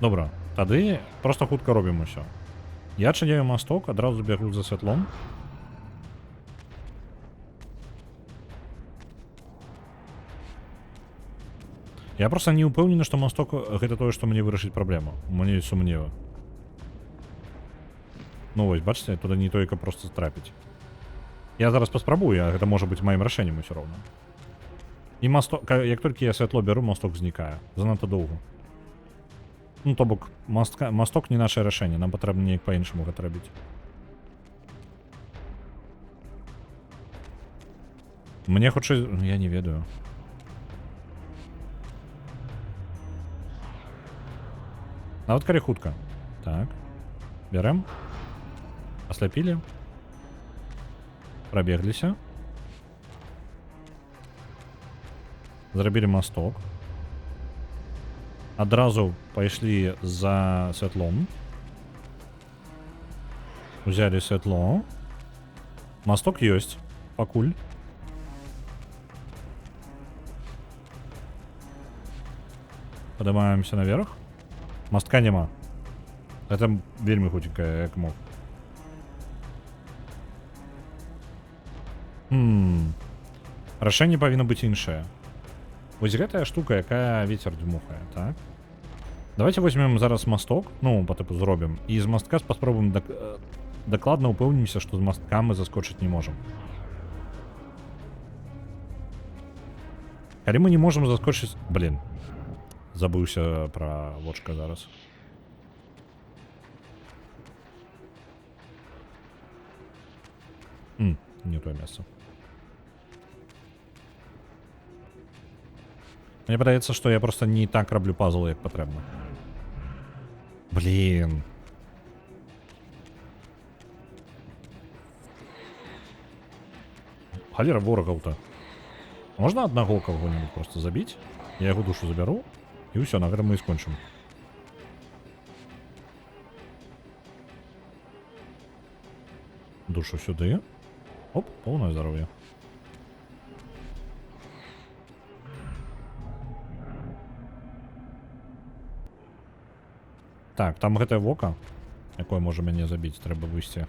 A: Добра, тады проста хутка робім усё. Я адчыняю масток, адразу бягу за святлом. Я проста не ўпэўнены, што масток гэта тое, што мне вырашыць праблему. У мяне ёсць сумневы. Ну вось, бачыце, туды не толькі проста трапіць. Я зараз паспрабую, а гэта можа быць маім рашэннем усё роўна. І масток, як толькі я святло бяру, масток знікае. Занадта доўга. Ну, то бок, масток не нашае рашэнне, нам патрэбна неяк па-іншаму гэта рабіць. Мне хутчэй... Я не ведаю. Нават калі хутка. Так. Бярэм. Асляпілі. Прабегліся. Зрабілі масток. Адразу пайшлі за святлом. Узялі святло. Масток ёсць. Пакуль. Падымаемся наверх. Мастка няма. Это вельмі хутенька, як мог. Рашэнне павінна быць іншае. Вось гэтая штука, якая вецер дмухае, так? Давайте возьмем зараз масток, ну, по типу зробім, і з мастка паспробуем дакладна упэўнімся, што з мастка мы заскочыць не можам. Калі мы не можам заскочыць... Блин. Забыўся пра вочка зараз. Не тое месца. Мне падаецца, што я проста не так раблю пазл, як патрэбна. Блин. Халера ворагаў-то. Можна аднаго каго-нибудь просто забіць? Я яго душу забяру. І ўсё, на гэтым мы і скончым. Душу сюды. Оп, поўнае здароўе. Так, там гэтае вока, якое можа мяне забіць, трэба выйсці.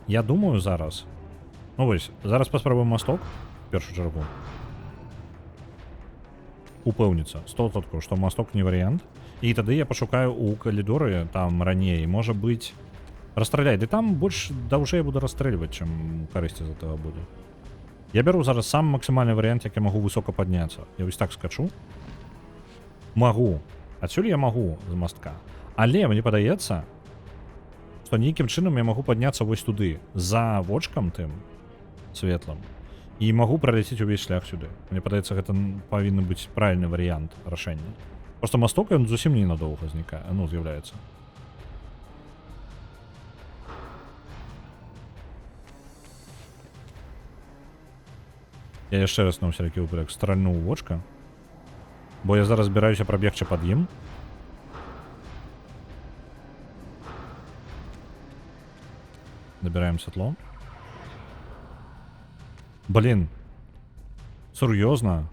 A: Я думаю зараз. Ну вось, зараз паспрабуем масток в першую чаргу. Упэўніцца 100%, што масток не варыянт. І тады я пашукаю у калідоры там раней, можа быць, Расстраляй. Ды там больш даўжэй буду расстрэльваць, чым карысці з гэтага будзе. Я бяру зараз сам максімальны варыянт, як я магу высока падняцца. Я вось так скачу. Магу. Адсюль я магу з мастка. Але мне падаецца, што нейкім чынам я магу падняцца вось туды, за вочкам тым светлым, і магу праляцець увесь шлях сюды. Мне падаецца, гэта павінны быць правільны варыянт рашэння. Просто масток ён зусім ненадоўга знікае, ну, з'яўляецца. Я яшчэ раз на ўсялякі выпадак стральну ў вочка, бо я зараз збіраюся прабегчы пад ім. Набираем святло. Блин. Сур'ёзна.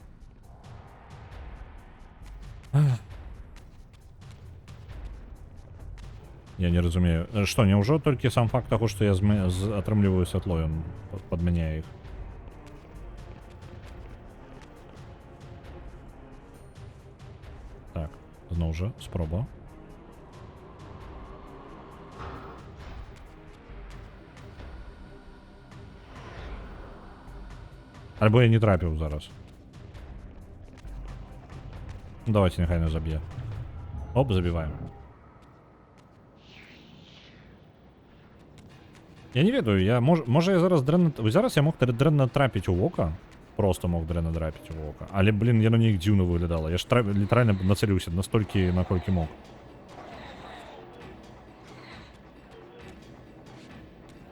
A: Я не разумею. Што, няўжо толькі сам факт таго, што я атрымліваю святло, ён падмяняе іх? Так, зноў жа, спроба. Альбо я не трапіў зараз. Давайте няхай нас заб'е. Оп, забіваем. Я не ведаю, можа я зараз дрэнна... Зараз я мог дрэнна трапіць у вока. Просто мог дрэнна трапіць у вока. Але, блин, яно неяк дзіўна выглядала. Я ж літаральна нацеліўся настолькі, наколькі мог.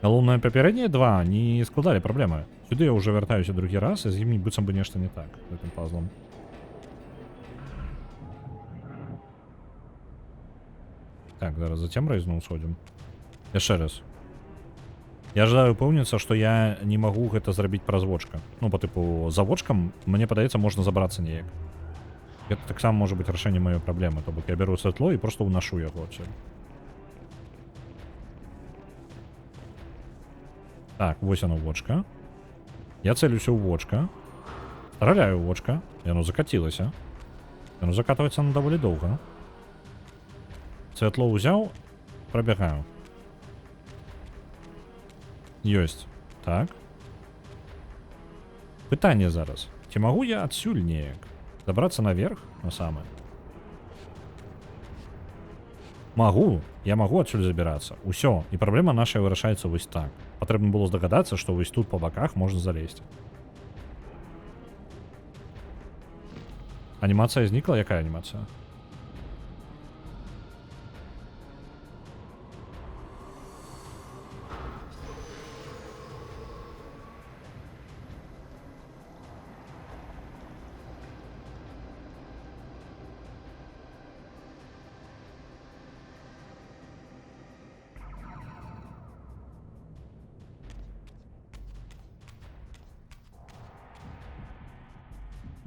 A: Галоўнае, папярэднія два не складалі праблемы. Сюды я ўжо вяртаюся другі раз, і з імі быццам бы нешта не так з гэтым пазлом. Так, зараз за цемрай зноў сходзім. Яшчэ раз. Я жадаю упэўніцца, што я не магу гэта зрабіць праз вочка. Ну, па тыпу, за вочкам, мне падаецца, можна забрацца неяк. Гэта таксама можа быць рашэнне маёй праблемы. То бок я бяру святло і проста ўнашу яго адсюль. Так, вось оно вочка. Я цэлюся ў вочка. Страляю ў вочка. Яно закацілася. Яно закатваецца на даволі доўга. Святло ўзяў, прабягаю. Ёсць. Так. Пытанне зараз. Ці магу я адсюль неяк дабрацца наверх, на самае? Магу. Я магу адсюль забірацца. Усё. І праблема наша вырашаецца вось так. Патрэбна было здагадацца, што вось тут па баках можна залезці. Анімацыя знікла? Якая анімацыя?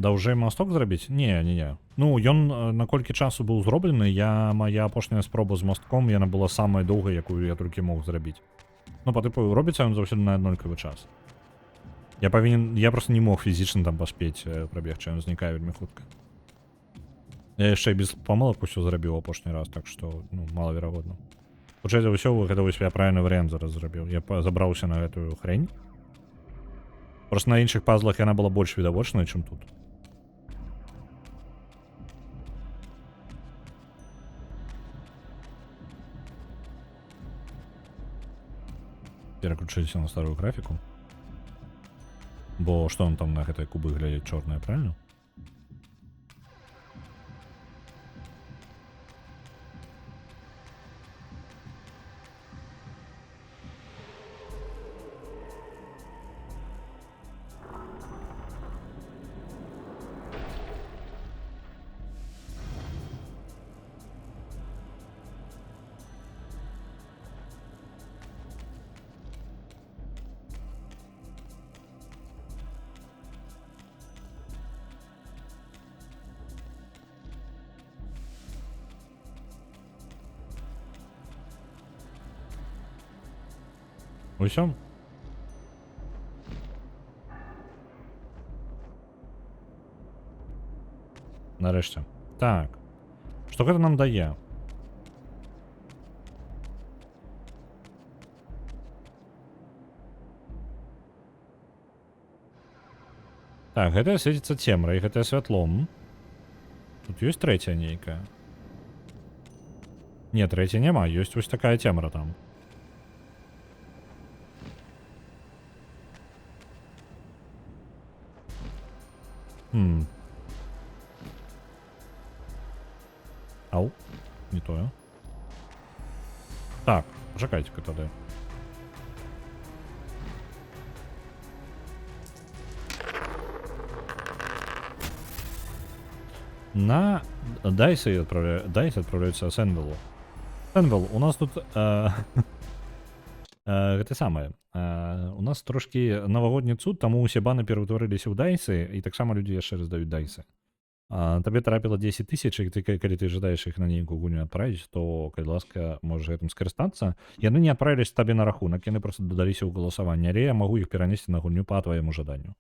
A: Даўжэй масток зрабіць? Не. Ну, ён наколькі часу быў зроблены, моя апошняя спроба з мастком, яна была самая доўгая, якую я толькі мог зрабіць. Ну, па тыпу, робіцца ён заўсёды на аднолькавы час. Я просто не мог фізічна там паспець прабегчы, ён знікае вельмі хутка. Я яшчэ без памылак усё зрабіў апошні раз, так што, ну, малаверагодна. Хутчэй за ўсё, гэта вось я правільны варыянт зараз зрабіў. Я забраўся на гэтую хрень. Просто на іншых пазлах яна была больш відавочная, чым тут. Переключились на старую графику. Бо что он там на этой кубы глядит черная, правильно? Усё? Нарэшце. Так. Што гэта нам дае? Так, гэтая свеціцца цемрай, гэтая святлом. Тут ёсць трэцяя нейкая. Не, трэцяй няма, ёсць вось такая цемра там. Ау, не тое. Так, пачакайце-ка тады. На Дайсы отправляются Сенвиллу. Сенвилл, у нас тут гэта самае. У нас трошкі навагодні цуд, таму усе баны пераўтварыліся ў дайсы, і таксама людзі яшчэ раздаюць дайсы. Табе трапіла 10 000, і ты, калі ты жадаеш іх на нейкую гульню адправіць, то, калі ласка, можаш гэтым скарыстацца. Яны не адправіліся табе на рахунак, яны проста дадаліся ў галасаванне, але я магу іх перанесці на гульню па твайму жаданню.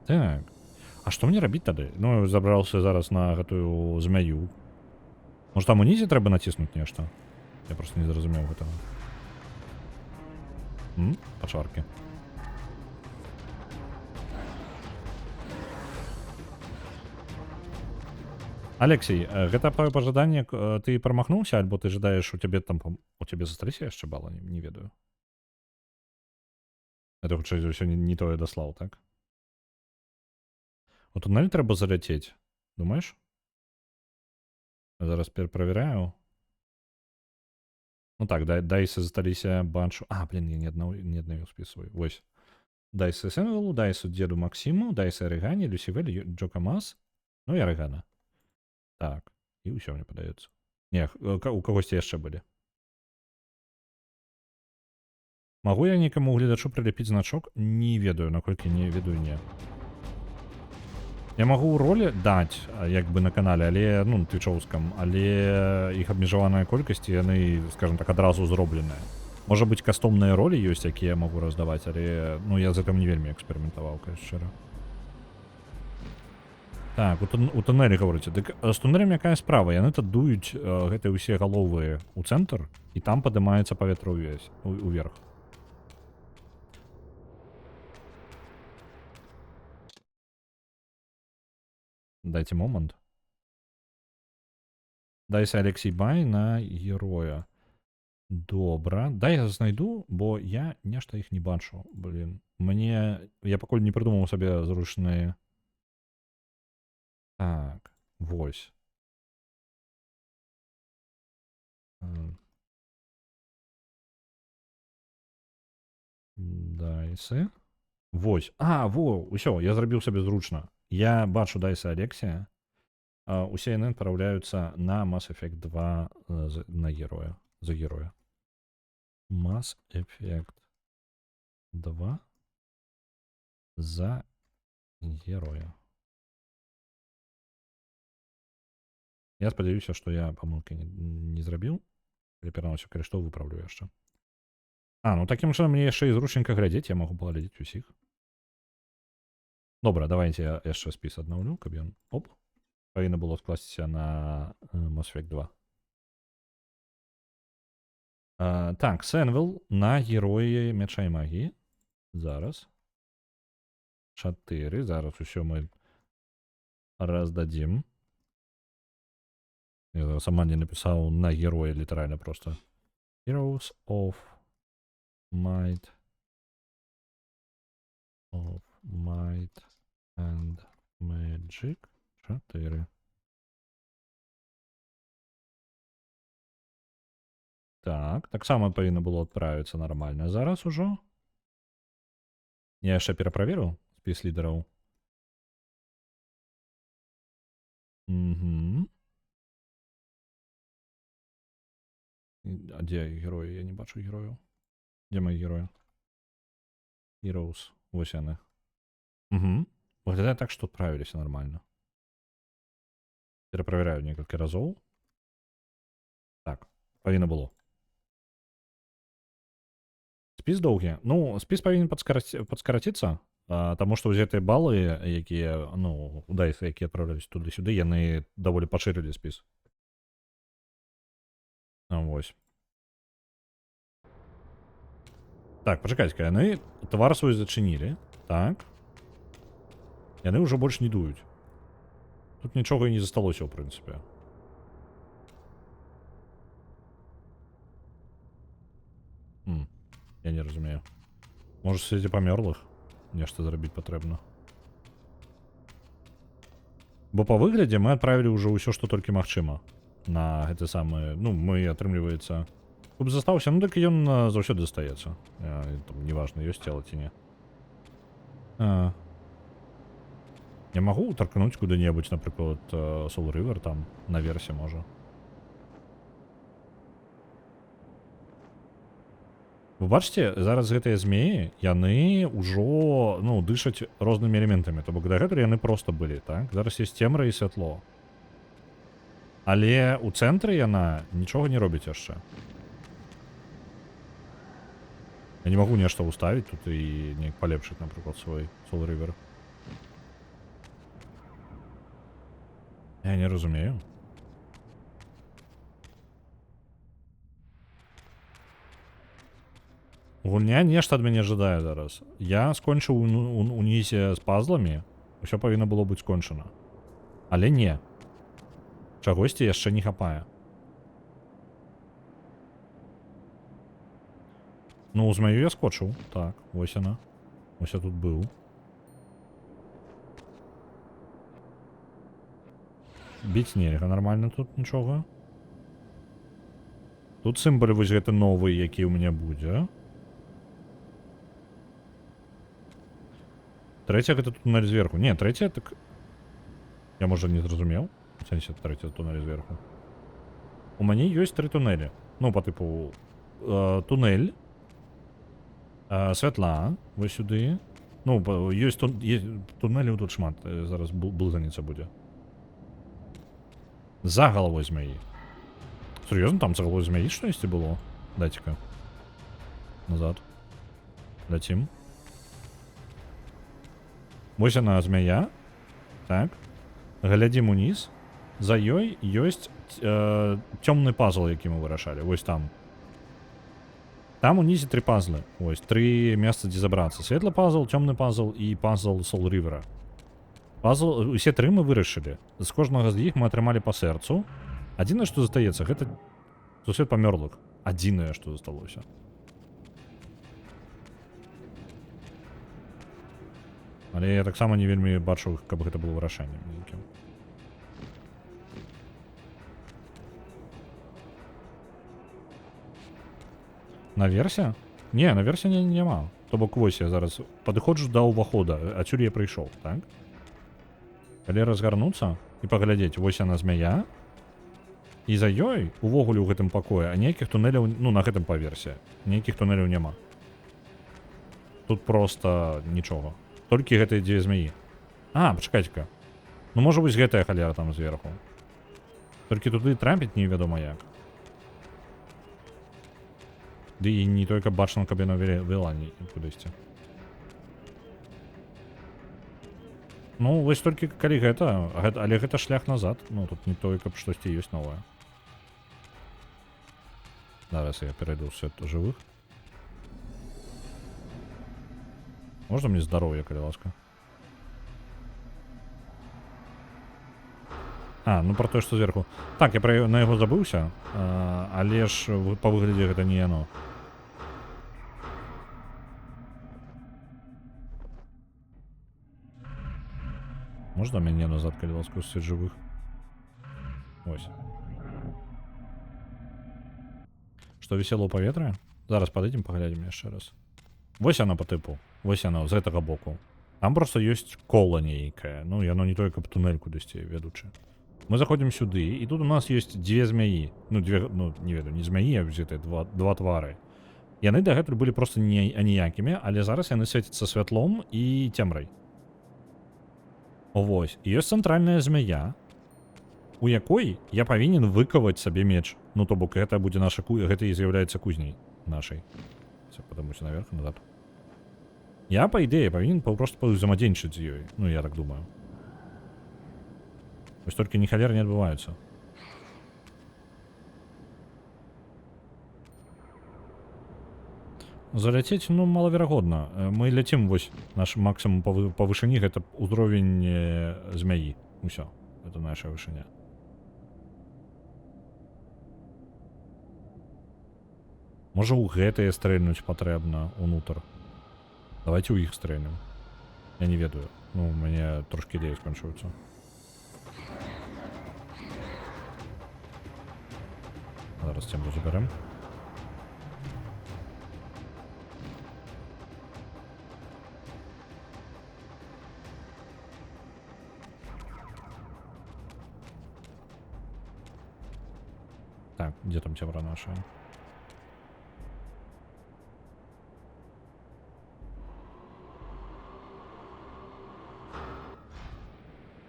A: Так. А што мне рабіць тады? Ну, забраўся зараз на гэтую змяю. Можа, там унізе трэба націснуць нешта? Я просто не зразумеў гэтага. Пачваркі. Алексей, гэта твоё пажаданне, ты прамахнуўся, альбо ты жадаеш, у цябе там у цябе засталіся яшчэ бала, не ведаю. Это хутчэй за ўсё не тое даслаў, так? У туннель трэба заляцець, думаеш? Зараз пераправяраю. Ну так, дайсы засталіся баншу. Блин, я не аднавіў спісваю. Вось. Дайсы Сенвиллу, дайсы дзеду Максиму, дайсы Арыгане, Люсівель, Джока Мас, ну і Арыгана. Так, і ўсё, мне падаецца. Не, у кагосьці яшчэ былі. Магу я некаму гледачу прыляпіць значок? Не ведаю, наколькі не ведаю, не. Я магу ў ролі даць, як бы на канале, але, ну, твічоўскам, але іх абмежаваная колькасць, яны, скажем так, адразу зробленыя. Можа быць, кастомныя ролі ёсць, якія я магу раздаваць, але, ну, я з гэтым не вельмі эксперыментаваў, калі шчыра. Так, у туннелі гаворыце. Дык з туннелем якая справа? Яны тут дуюць гэтыя ўсе галовы ў цэнтр, і там падымаецца паветра ўверх. Дайте момент. Дайся Алексей Бай на героя. Добра. Дай я знайду, бо я нешта іх не бачу. Блин. Я пакуль не прыдумаў сабе зручныя. Так, вось. Дайсы. Вось. Усё, я зрабіў сабе зручна. Я бачу Дайса Алексія. Усе яны адпраўляюцца на Mass Effect 2 на героя. За героя. Mass Effect 2 за героя. Я спадзяюся, што я памылкі не зрабіў. Але пераносіў, калі што, выпраўлю яшчэ. Ну такім чынам мне яшчэ і зручненька глядзець, я магу паглядзець усіх. Добра, давайте я яшчэ спіс аднаўлю, каб ён, павінна было скласціся на Mass Effect 2. Так, Сенвилл на героі мяча і магіі. Зараз. 4, зараз усё мы раздадзім. Я зараз сама не напісаў на героя, літаральна просто. Heroes of Might and Magic 4. Так само павінна было адправіцца нармальна. Зараз ужо. Я яшчэ пераправерыў спіс лідараў. А дзе героі? Я не бачу герояў. Дзе мои героі? Heroes. Вось яны. Выглядае так, што адправіліся нармальна. Пераправяраю некалькі разоў. Так, павінна было. Спіс доўгі. Ну, спіс павінен падскараціцца. Таму што вось гэтыя балы, якія, ну, дайсы, якія адпраўляліся туды-сюды, яны даволі пашырылі спіс. Вось. Так, пачакайце, яны твар свой зачынілі. Так. Яны ўжо больш не дуюць. Тут нічога і не засталося, ў прынцыпе. Я не разумею. Можа, среди памёрлых нешта зрабіць патрэбна. Бо па выглядзе мы адправілі ўжо ўсё, што толькі магчыма. На гэты самы... Ну, мы, атрымліваецца... Куб застаўся, ну так ён заўсёды застаецца. Там, неважна, ёсць цела ці не. Я магу таркнуць куды-небудзь, напрыклад, Soul River там, наверсе, можа. Вы бачыце, зараз гэтыя змеі, яны ўжо, ну, дышаць рознымі элементамі. То бок дагэтуль яны проста былі, так? Зараз ёсць цемра і святло. Але ў цэнтры яна нічога не робіць яшчэ. Я не магу нешта ўставіць тут і неяк палепшыць, напрыклад, свой Soul River. Я не разумею. Гульня нешта ад мяне жадае зараз. Я скончыў унізе з пазламі, усё павінна было быць скончана. Але не. Чагосьці яшчэ не хапае. Ну, з маю я скочыў. Так, вось яна. Вось я тут быў. Біць нельга нармальна тут нічога. Тут сімвал вось гэты новы, які ў мяне будзе. Трэця гэта туннель зверху. Не, трэця так... Я, можа, не зразумеў. В сэнсе, трэця туннель зверху. У мяне ёсць 3 туннелі. Ну, па тыпу... Туннель. Святла. Вось сюды. Ну, ёсць туннелі тут шмат. Зараз блызаніца будзе. За галавой змяі. Сур'ёзна, там за галавой змяі штосьці было? Дайце-ка. Назад. Ляцім. Вось яна змяя. Так. Глядзім уніз. За ёй ёсць цёмны пазл, які мы вырашалі. Вось там. Там унізе 3 пазлы. Вось, 3 месца, дзе забрацца. Светлы пазл, цёмны пазл і пазл Soul River. Пазл, усе 3 мы вырашылі. З кожнага з іх мы атрымалі па сэрцу. Адзінае, што застаецца, гэта сусвет памёрлых. Адзінае, што засталося. Але я таксама не вельмі бачу, каб гэта было вырашэннем нейкім. Наверсе? Не, наверсе няма. То бок вось я зараз падыходжу да ўвахода, адсюль я прыйшоў, так? Калі разгарнуцца і паглядзець, вось яна змяя, і за ёй увогуле ў гэтым пакоі, а ніякіх туннеляў, ну, на гэтым паверсе, ніякіх туннеляў няма. Тут проста нічога. Толькі гэтыя 2 змяі. А, пачакайце-ка. Ну, можа вось гэтая халера там зверху. Толькі туды трапіць невядома як. Ды і не толькі бачна, каб яна вела кудысьці. Ну, вось толькі калі гэта, але гэта шлях назад. Ну, тут не той, каб штосьці ёсць новае. Зараз я перайду ў свет жывых. Можна мне здароўе, калі ласка? А, ну пра тое, што зверху. Так, я на яго забыўся, але ж па выглядзе гэта не яно. Можна мяне назад, калі ласка, ў свет жывых? Ось. Што вісело ў паветры? Зараз падыдзем, паглядзім яшчэ раз. Вось яна па тыпу. Вось яна, з гэтага боку. Там проста ёсць кола нейкае. Ну, яно не той, каб туннель кудысьці ведучы. Мы заходзім сюды, і тут у нас ёсць 2 змяі. Ну, не ведаю, не змяі, а гэтыя 2 твары. Яны дагэтуль былі проста аніякімі, але зараз яны свецяцца святлом і цемрай. Вось. І ёсць цэнтральная змяя, у якой я павінен выкаваць сабе меч. Ну, то бок, гэта будзе наша гэта і з'яўляецца кузняй нашай. Все, потому что наверх, назад. Я, по ідеі, павінен просто паўзаемадзейнічаць з ёй. Ну, я так думаю. Вось толькі ні халеры не адбываюцца. Заляцець, ну, малаверагодна. Мы ляцім, вось, наш максимум па вышыні, гэта ўзровень змяі. Усё. Это наша вышыня. Можа, у гэтыя стрэльнуць патрэбна унутр. Давайте у іх стрэльнем. Я не ведаю. Ну, у мяне трошки ідеі скончваюцца. Зараз цемру заберем. Так, где там темра наша?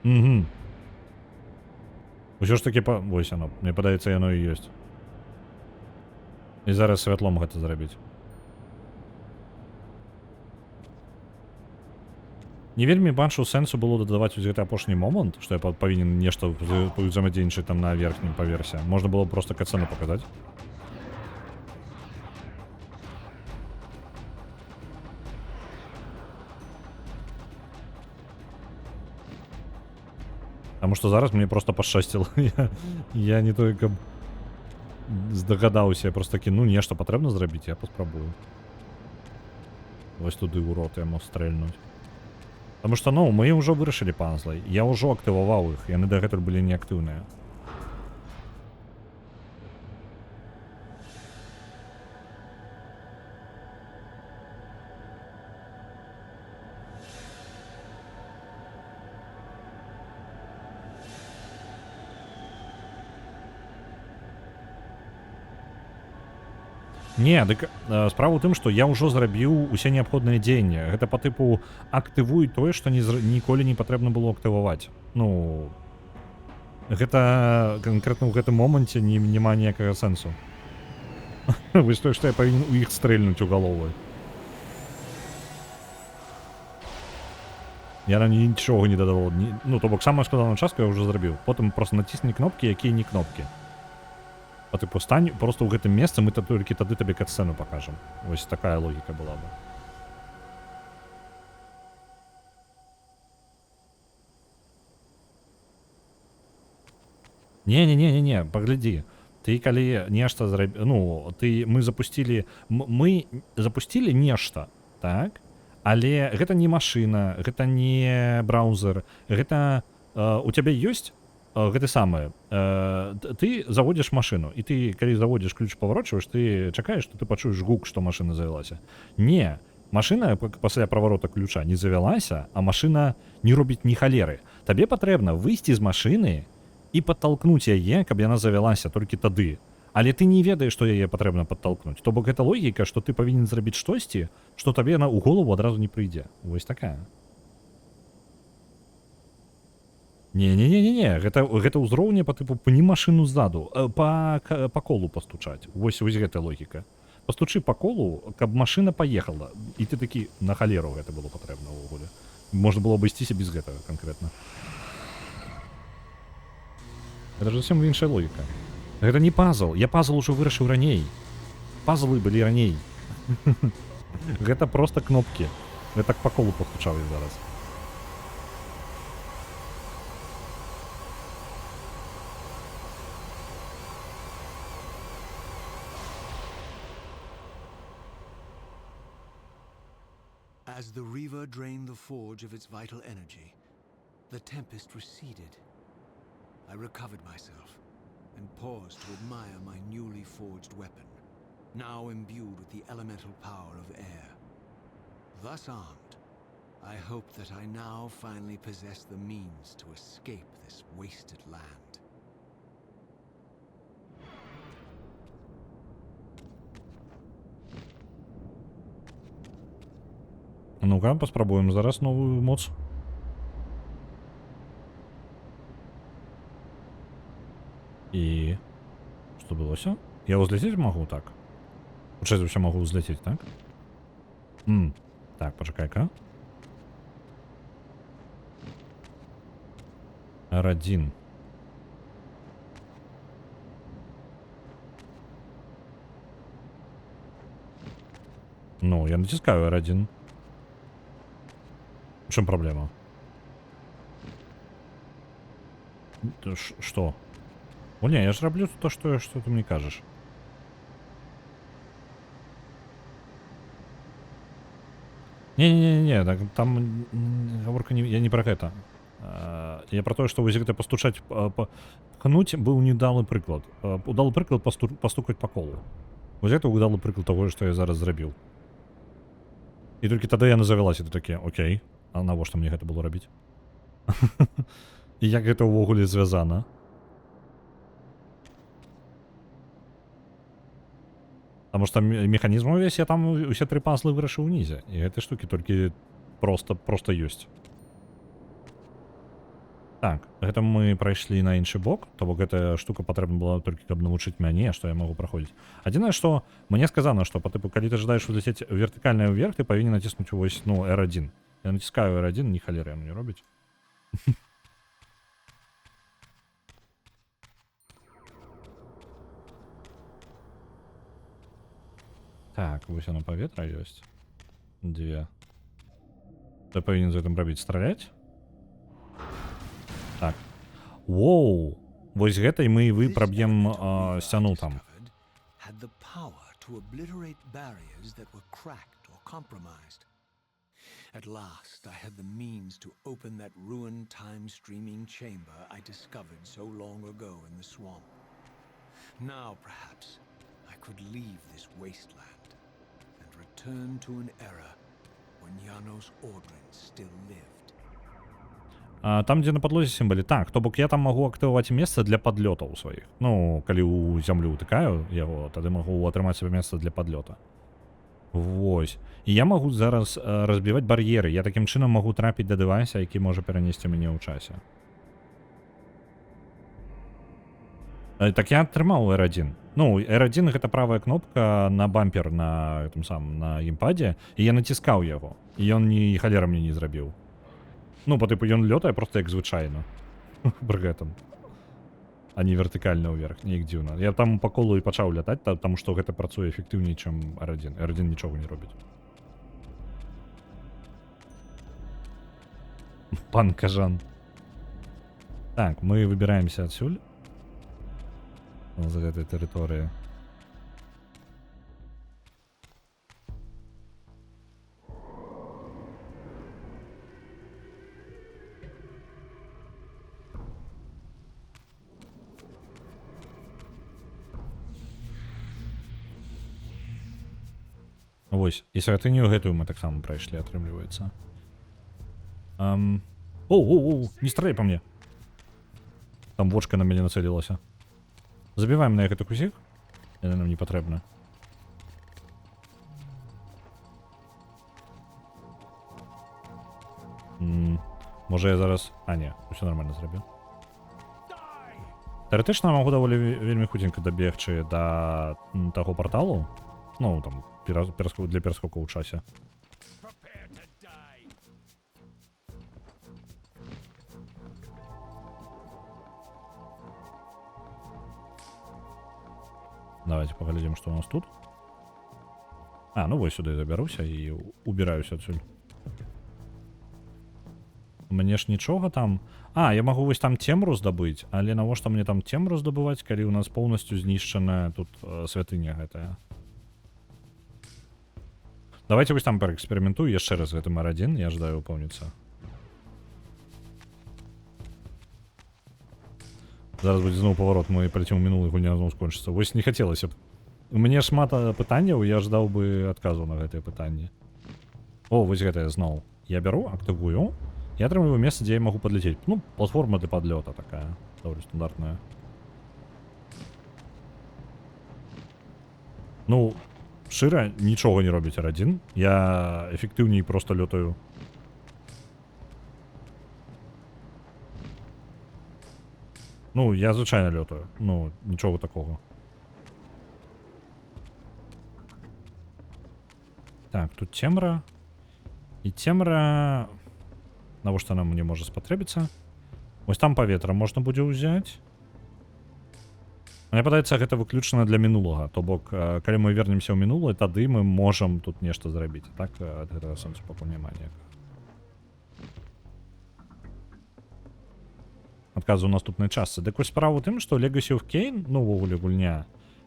A: Угу. Усё ж таки вось оно. Мне падаецца, яно і ёсць. І зараз святлом гэта зрабіць. Не вельмі бачу сэнсу было дадаваць вось гэты апошні момант, што я павінен нешта ўзаемадзейнічаць там на верхнім паверсе. Можна было просто катсцэну паказаць. Таму што зараз мне просто пашчасціла. Я не той, каб здагадаўся, я просто такі, ну нешта патрэбна зрабіць, я паспрабую. Вось туды ў рот яму стрэльнуць. Таму што, ну, мы ўжо вырашылі панзлай. Я ўжо актываваў іх, яны дагэтуль былі неактыўныя. Не, дык справа ў тым, што я ўжо зрабіў усе неабходныя дзеянні. Гэта па тыпу актывуй тое, што ніколі не патрэбна было актываваць. Ну, гэта канкрэтна ў гэтым моманце няма ніякага сэнсу. Вось тое, што я павінен у іх стрэльнуць у галовы. Я на нічога не дадаваў. Ну, то бок, самая складаная частка я ўжо зрабіў. Потым проста націсні кнопкі, якія не кнопкі. А тыпу стань просто ў гэтым месцы, мы толькі тады табе катсцэну пакажам. Вось такая логіка была бы. Не, паглядзі. Ты калі нешта зрабіў, ну, мы запусцілі нешта, так? Але гэта не машына, гэта не браузер, гэта у цябе ёсць гэта самае. Ты заводзіш машыну, і ты, калі заводзіш ключ паварочваеш, ты чакаеш, што ты пачуеш гук, што машына завялася. Не, машына пасля праварота ключа не завялася, а машына не робіць ні халеры. Табе патрэбна выйсці з машыны і падталкнуць яе, каб яна завялася толькі тады. Але ты не ведаеш, што яе патрэбна падталкнуць. То бок гэта логіка, што ты павінен зрабіць штосьці, што табе яна ў голову адразу не прыйдзе. Вось такая. Не, гэта ўзроўне па тыпу пні машыну ззаду, па колу пастучаць. Вось гэта логіка. Пастучы па колу, каб машына паехала. І ты такі, на халеру гэта было патрэбна ўвогуле. Можна было абысціся без гэтага канкрэтна. Гэта ж зусім іншая логіка. Гэта не пазл, я пазл ужо вырашыў раней. Пазлы былі раней. Гэта проста кнопкі. Я так па колу пастучаў і зараз.
B: As the Reaver drained the forge of its vital energy, the tempest receded. I recovered myself and paused to admire my newly forged weapon, now imbued with the elemental power of air. Thus armed, I hoped that I now finally possess the means to escape this wasted land.
A: Ну-ка, паспрабуем зараз новую моц. І што адбылося? Я ўзляцець магу так? Хутчэй за ўсё магу ўзляцець, так? Так, почекай-ка. R1. Ну, я натискаю R1. В чем проблема? Что? О, не, я ж роблю то, что ты мне кажешь. Не-не-не, так, там говорка не, я не про это. Я про то, что вы гэта постучать, пхнуть был недалы прыклад. Удалы прыклад постукать по колу. Вось гэта удалы прыклад того, что я зараз зрабіў. І толькі тады яна завялася, ты такі, окей, а навошта мне гэта было рабіць? І як гэта ўвогуле звязана? Потому что механізм увесь, я там усе 3 пазлы вырашыў унізе. І гэтай штукі толькі просто ёсць. Так, гэта мы прайшлі на іншы бок, то бок гэтая штука патрэбна была толькі, каб навучыць мяне, што я магу праходзіць. Адзінае, што мне сказана, што па тыпу, калі ты жадаеш вылецець вертыкальна ўверх, ты павінен націснуць вось, ну, R1. Я націскаю R1, ні халеры яно не робіць. Так, вось яно паветра ёсць. 2. Ты павінен з гэтым рабіць, страляць? Так. Воу! Вось гэтай мы і вы праб'ем сцяну там.
B: Had the power to obliterate barriers that were cracked or compromised. At last, I had the means to open that ruined time-streaming chamber I discovered so long ago in the swamp. Now, perhaps, I could leave this wasteland and return to an era when Janos Ordrin still lived.
A: Там, дзе на падлозе сімвалі. Так, то бок я там магу актываваць месца для падлётаў сваіх. Ну, калі ў зямлю ўтыкаю яго, тады магу атрымаць сабе месца для падлёта. Вось. І я магу зараз разбіваць бар'еры. Я такім чынам магу трапіць да дэвайса, які можа перанесці мяне ў часе. Так я атрымаў R1. Ну, R1 гэта правая кнопка на бампер на гэтым самым, на геймпадзе, і я націскаў яго. І ён ні халера мне не зрабіў. Ну, по типу, ён лётае просто як звычайно. Пры гэтым. А не вертыкальна ўверх, неяк дзіўна. Я там па колу і пачаў лятаць, таму што гэта працуе эфектыўней, чым R1. R1 нічога не робіць. Пан Кажан. Так, мы выбіраемся адсюль. З гэтай тэрыторыі. Вось, і святыню гэтую мы таксама прайшлі, атрымліваецца. Оу, не страляй па мне. Там вочка на мяне нацэлілася. Забіваем на гэты кусік. Яна нам не патрэбна. Можа я зараз... А, не, усё нормально зрабіў. Тэарэтычна магу даволі вельмі хутенька дабегчы да таго парталу. Ну, там, для пераскоку ў часе. Давайте паглядзім, што у нас тут. А, ну вось сюды забяруся і убіраюся адсюль. Мне ж нічога там... А, я магу вось там цемру здабыць, але навошта мне там цемру здабываць, калі ў нас поўнасцю знішчаная тут святыня гэтая. Давайте вось там паэксперыментую яшчэ раз гэтым R1, я жадаю упомніцца. Зараз будзе зноў паварот, мы паляцім у мінулы, гульня зноў скончыцца. Вось не хацелася б. У мяне шмат пытанняў, я ждаў бы адказу на гэтыя пытанні. О, вось гэтае зноў. Я бяру, актывую. Я атрымліваю месца, дзе я магу падляцець. Ну, платформа для падлёта такая, даволі стандартная. Ну, шчыра, нічога не робіць R1. Я эфектыўней проста лётаю. Ну, я звычайна лётаю. Ну, нічога такога. Так, тут цемра. І цемра... Навошта нам мне можа спатрэбіцца? Вось там паветра можна будзе ўзяць. Мне падаецца, гэта выключана для мінулага. То бок, калі мы вернемся ў мінулае, тады мы можам тут нешта зрабіць. Так, ад гэтага сэнсу пакуль няма ніякага. Адказу ў наступнай частцы. Дык вось справа ў тым, што Legacy of Kain, ну, увогуле гульня,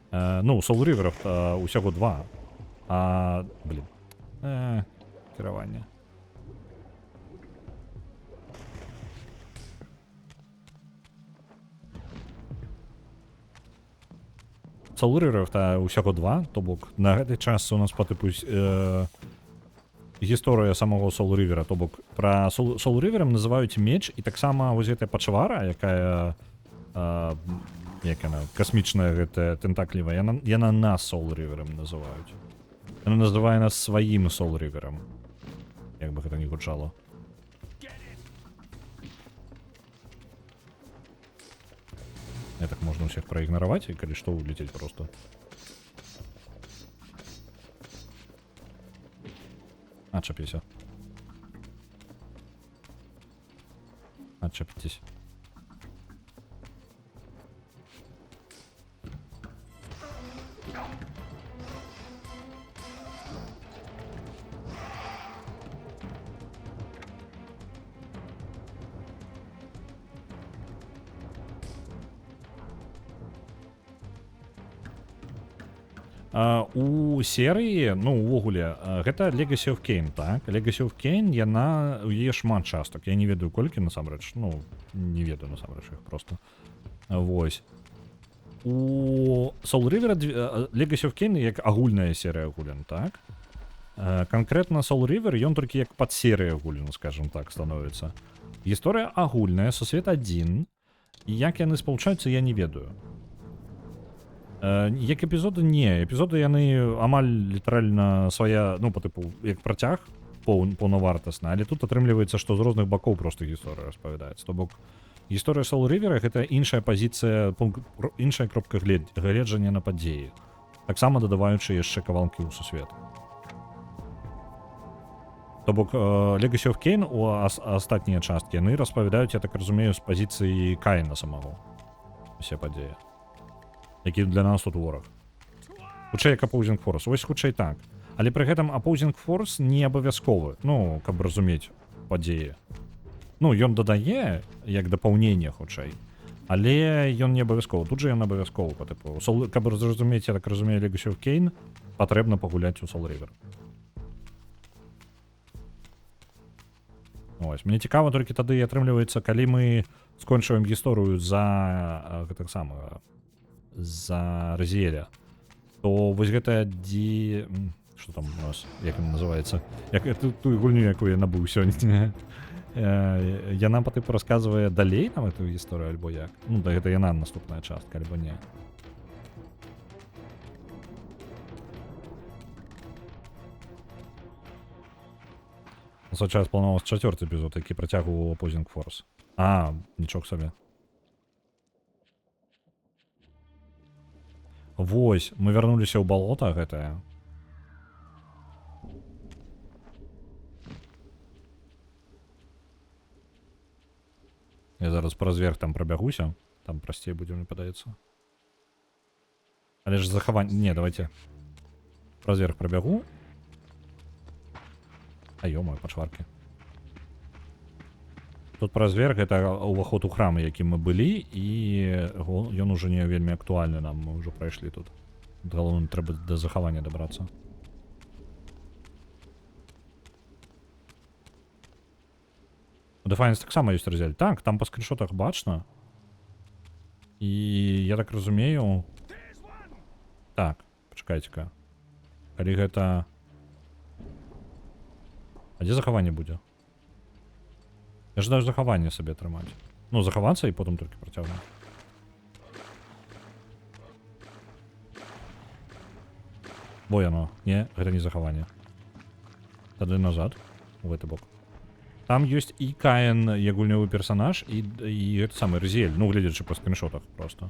A: ну, Soul River усяго 2. Блін. Кіраванне. Soul River усяго 2, то бок на гэтай частцы у нас по типу гісторыя самого Soul River, то бок пра Soul River называюць меч, і таксама вось гэтая пачвара, якая як яна, касмічная гэтая тентаклівая, яна нас Soul River называюць. Яна называе нас сваім Soul River. Як бы гэта ні гучало. Так можно всех проигнорировать, и коли что, улететь просто. Отчепись. Отчепитесь. У серыі, ну, увогуле, гэта Legacy of Kain, так? Legacy of Kain, яна, у яе шмат частак. Я не ведаю колькі, насамрэч. Ну, не ведаю, насамрэч, іх просто. Вось. У Soul River Legacy of Kain як агульная серыя гулін, так? Канкрэтна Soul River, ён толькі як падсерыя гулін, скажем так, становіцца. Гісторыя агульная, сусвет адзін, і як яны спалучаюцца, я не ведаю. Як эпізоды, не. Эпізоды яны амаль літаральна свая, ну, по типу, як працяг паўнавартасна, але тут атрымліваецца, што з розных бакоў просто гісторыя распавядаецца. То бок, гісторыя Soul River гэта іншая пазіцыя, іншая кропка гледжання на падзеі. Таксама дадаваючы яшчэ кавалкі ў сусвет. То бок, Legacy of Kain у астатнія часткі, яны распавядаюць, я так разумею, з пазіцыі Каіна самого. Усе падзеі. Які для нас тут вораг. Хутчэй як Opposing Force. Вось хутчэй так. Але пры гэтым Opposing Force не абавязковы. Ну, каб разумець падзеі. Ну, ён дадае, як дапаўненне хутчэй. Але ён не абавязковы. Тут жа ён абавязковы, па тыпу. Каб зразумець, я так разумею, Legacy of Kain, патрэбна пагуляць у Soul River. Ось. Мне цікава толькі тады атрымліваецца, калі мы скончваем гісторыю за гэтак самага за Разіэля, то вось гэта што там у нас, як ён называецца, як тую гульню, якую я набыў сёння, яна па тыпу расказвае далей нам эту гісторыю, альбо як? Ну, да гэта яна наступная частка, альбо не. На свой час планаваўся 4-й эпізод, які працягваў Opposing Force. Нічок сабе. Вось, мы вярнуліся ў балота гэтае. Я зараз праз верх там прабягуся. Там прасцей будзе, мне падаецца. Але ж захаванне... Не, давайте. Праз верх прабягу. Ё-моё, пачваркі. Тут праз верх гэта ўваход у храм, якім мы былі, і ён ужо не вельмі актуальны нам, мы ўжо прайшлі тут. Галоўна, трэба да захавання дабрацца. У Defiance таксама ёсць раздзел. Так, там па скріншотах бачна. І я так разумею... Так, пачакайце-ка. Калі гэта... А дзе захаванне будзе? Я жадаю захаванне сабе атрымаць. Ну, захавацца і потым толькі працягнуць. Во яно. Не, гэта не захаванне. Тады назад, у гэты бок. Там ёсць і Каін, як гульнёвы персанаж, і гэты самы Разіэль. Ну, глядзячы па скріншотах просто.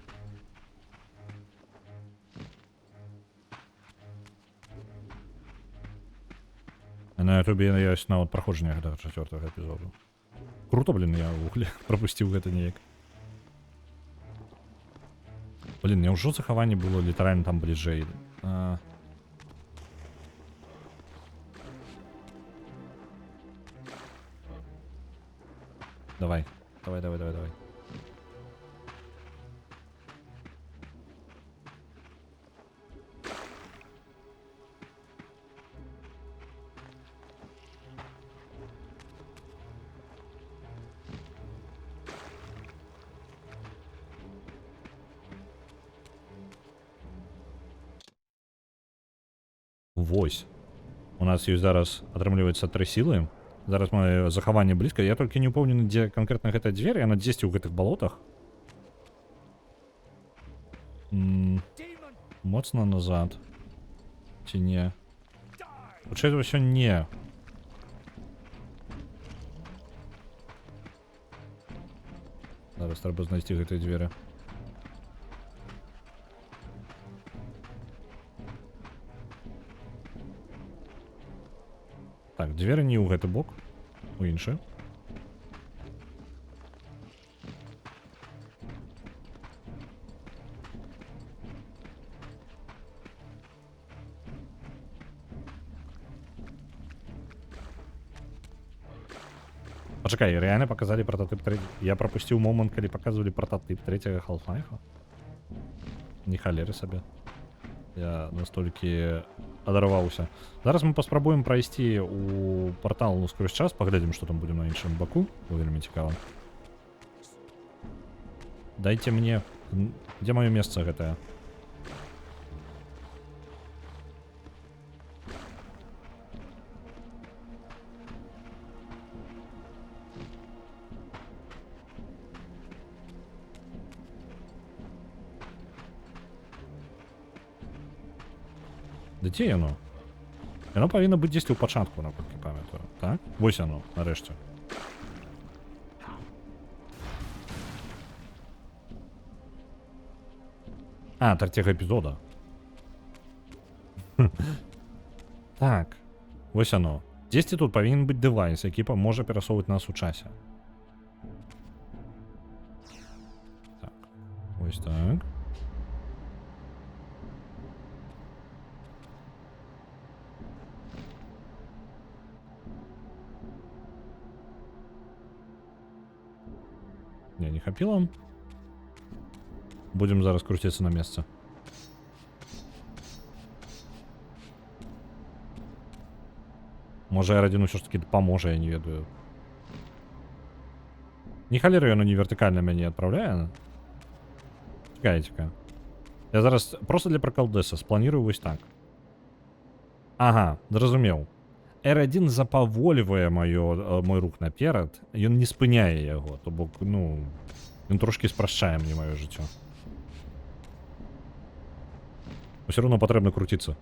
A: На ютубе ёсць нават праходжанне гэтага 4-го эпізоду. Круто, блин, я пропусціў гэта неяк. Блин, няўжо захаванне было літаральна там бліжэй. Давай. Давай. Вось. У нас ёсць зараз, атрымліваецца 3 сілы. Зараз мае захаванне блізка. Я толькі не ўпэўнены, дзе канкрэтна гэтая дзверь. Яна дзесьці ў гэтых балотах. Моцна назад. Ці не? Хутчэй за ўсё не. Зараз трэба знайсці гэтыя дзверы. Так, дзверы не ў гэты бок, у іншы. Пачакай, реально показалі прототип 3. Я пропусціў момант, калі показывалі прототип 3-го Half-Life. Не халеры сабе. Я настолькі адарваўся. Зараз мы паспрабуем прайсці у партал скрозь час, паглядзім, што там будзе на іншым баку. Вельмі цікава. Дайце мне... Дзе маё месца гэтае? Да дзе яно? Яно павінна быць дзесьці ў пачатку, наколькі памятаю. Так? Вось яно, нарэшце. А, 3-го эпізода. Так. Вось яно. Дзесьці тут павінен быць дэвайс, які паможа перасоўваць нас у часе. Так. Вось так. Не хапіла. Будем зараз круціцца на месцы. Можа R1 ўсё ж таки паможа, я не ведаю. Не халеры яно не вертыкальна мяне адпраўляе. Чакайце-ка. Я зараз просто для пракалдэса спланірую вось так. Ага, зразумеў. R1 запавольвае мой рух наперад, ён не спыняе яго, то бок, ну, ён трошки спрашчае мне маё жыццё. Усё роўно патрэбна круціцца.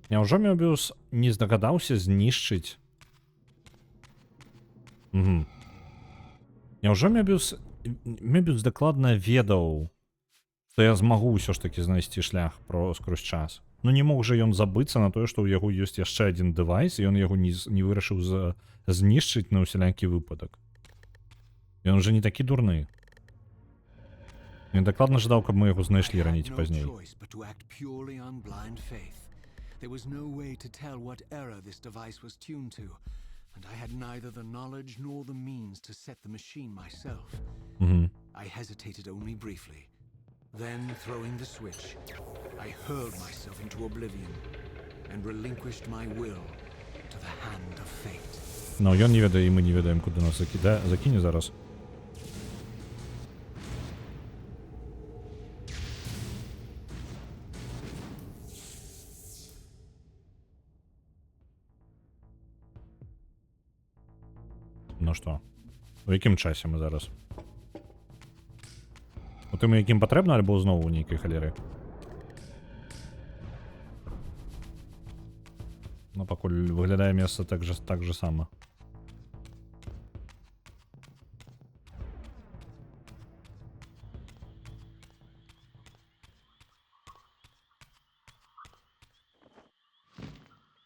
A: Няўжо Мёбіус не здагадаўся знішчыць? Няўжо Мёбіус дакладна ведаў, што я змагу ўсё ж таки знайсці шлях скрозь час. Ну не мог жа ён забыцца на тое, што ў яго ёсць яшчэ адзін дэвайс, і ён яго не вырашыў знішчыць на ўсялякі выпадак. Ён жа не такі дурны. Ён дакладна жадаў, каб мы яго знайшлі раней ці пазней.
B: There was no way to tell what error this device was tuned to, and I had neither the knowledge nor the means to set the machine myself. I hesitated only briefly. Then, throwing the switch, I hurled myself into oblivion and relinquished my will to the hand of fate.
A: Но ён не ведае, і мы не ведаем, куды нас закіне зараз. Ну что? У якім часе мы зараз? У тым, якім патрэбна, альбо зноў у нейкай халеры? Ну, пакуль выглядае месца так же сама.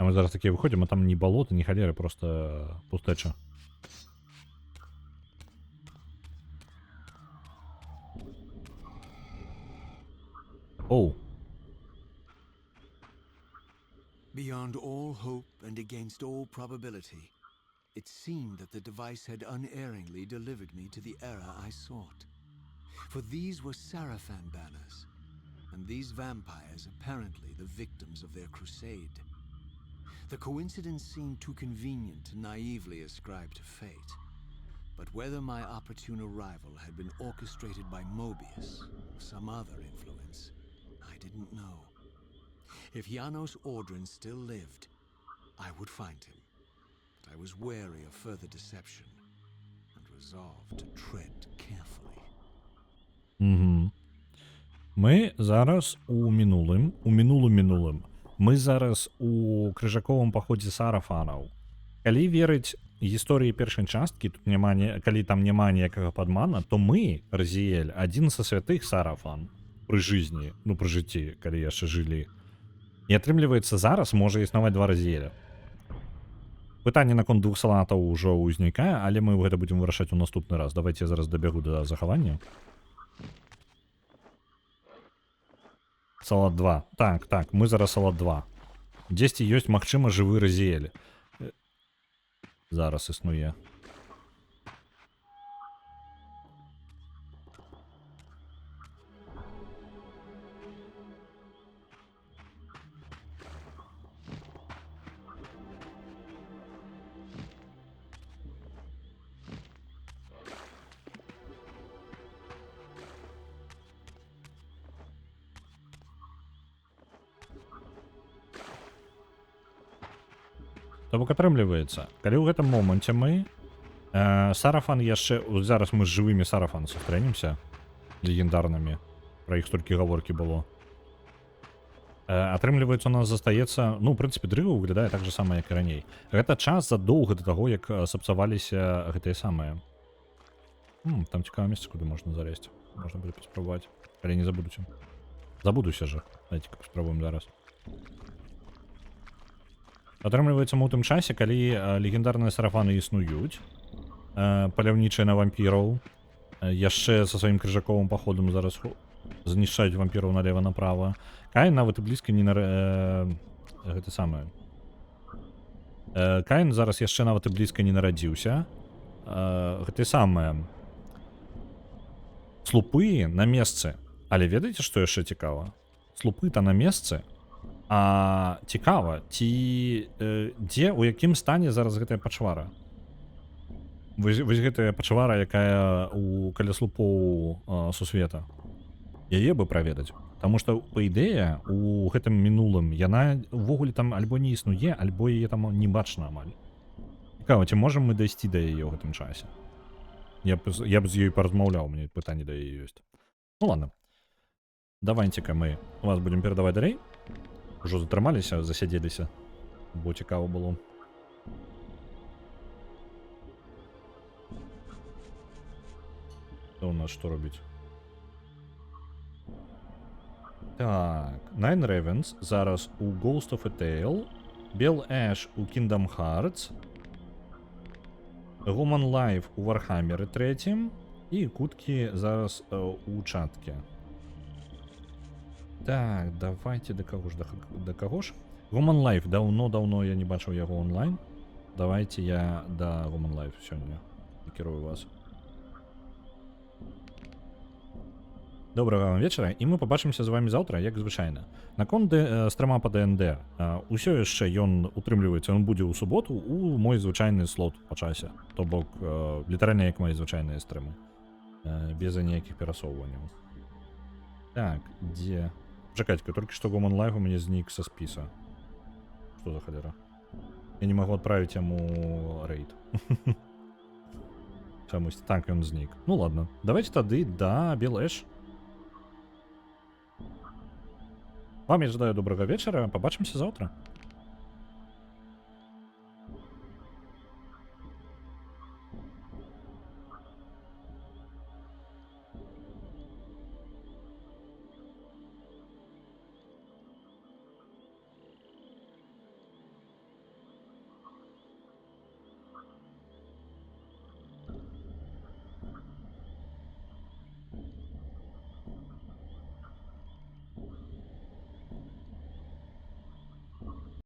A: А мы зараз такія выходзім, а там ні балота, ні халеры, просто пустэча. Оу.
B: Beyond all hope and against all probability, it seemed that the device had unerringly delivered me to the era I sought. For these were Sarafan banners, and these vampires apparently the victims of their crusade. The coincidence seemed too convenient to naively ascribe to fate. But whether my opportune arrival had been orchestrated by Mobius or some other influence, I didn't know. If Janos Ordrin still lived, I would find him. But I was wary of further deception and resolved to tread carefully.
A: Ми зараз у мінулым. Мы зараз у крыжаковым паходзе сарафанаў. Калі верыць гісторыі першай часткі, тут калі там няма ніякага падмана, то мы, Разіэль, адзін са святых сарафан пры жыцці, ну пры жыцці, калі яшчэ жылі. І атрымліваецца, зараз можа існаваць два Разіэля. Пытанне наконт двух салатаў ўжо ўзнікае, але мы гэта будзем вырашаць у наступны раз. Давайте я зараз дабягу да захавання. Салат 2. Так, мы зараз салат 2. Дзесьці ёсць, магчыма, жывы Разіэль. Зараз існуе. То бок атрымліваецца, калі ў гэтым моманце мы сарафан яшчэ, зараз мы з жывымі сарафан сустрэнемся легендарнымі, пра іх столькі гаворкі было. Атрымліваецца, у нас застаецца, ну, у прынцыпе, дрыва выглядае так же сама, як і раней. Гэта час задоўга да таго, як сапсаваліся гэтыя самыя. Там цікавае месца, куды можна залезть. Можна будзе паспрабаваць, але не забудуся. Забудуся же, давайте паспрабуем зараз. Атрымліваецца, мы ў тым часе, калі легендарныя сарафаны існуюць, паляўнічыя на вампіраў, яшчэ са сваім крыжаковым паходам зараз знішчаюць вампіраў налева-направа. Каін нават і блізка не гэта самае. Каін зараз яшчэ нават і блізка не нарадзіўся. Гэта самае. Слупы на месцы. Але ведаеце, што яшчэ цікава? Слупы-то на месцы. А цікава, ці дзе, у якім стане зараз гэтая пачвара? Вось гэтая пачвара, якая каля слупоў сусвета. Яе бы праведаць. Таму што, па ідэе, у гэтым мінулым яна ўвогуле там альбо не існуе, альбо яе там не бачна амаль. Цікава, ці можам мы дайсці да яе ў гэтым часе? Я б з ёй паразмаўляў, у мяне пытанне да яе ёсць. Ну ладно. Давайте-ка мы вас будем перадаваць далей. Ужо затрымаліся, засядзеліся, бо цікава было. Што у нас што робіць? Так, Nine Ravens зараз у Ghost of a Tale, Bell Ash у Kingdom Hearts, Human Life у Warhammer 3 і Куткі зараз у чатке. Так, давайте да каго ж? Human Life, даўно я не бачыў яго онлайн. Давайте я да Human Life сёння накірую вас. Добрага вам вечара, і мы пабачымся з вами заўтра, як звычайна. Наконт стрима па ДНД, усё яшчэ ён утрымліваецца, ён будзе ў суботу у мой звычайны слот па часе. То бок, літаральна як мои звычайныя стрымы. Без ніякіх перасоўванняў. Так, дзе... Чакайте-ка, только что Human Life у меня знік со списа. Что за холера? Я не могу отправить ему рейд. Чамусь так ён знік. Ну ладно, давайте тады да Белэш. Вам я жадаю добрага вечара, пабачымся заўтра.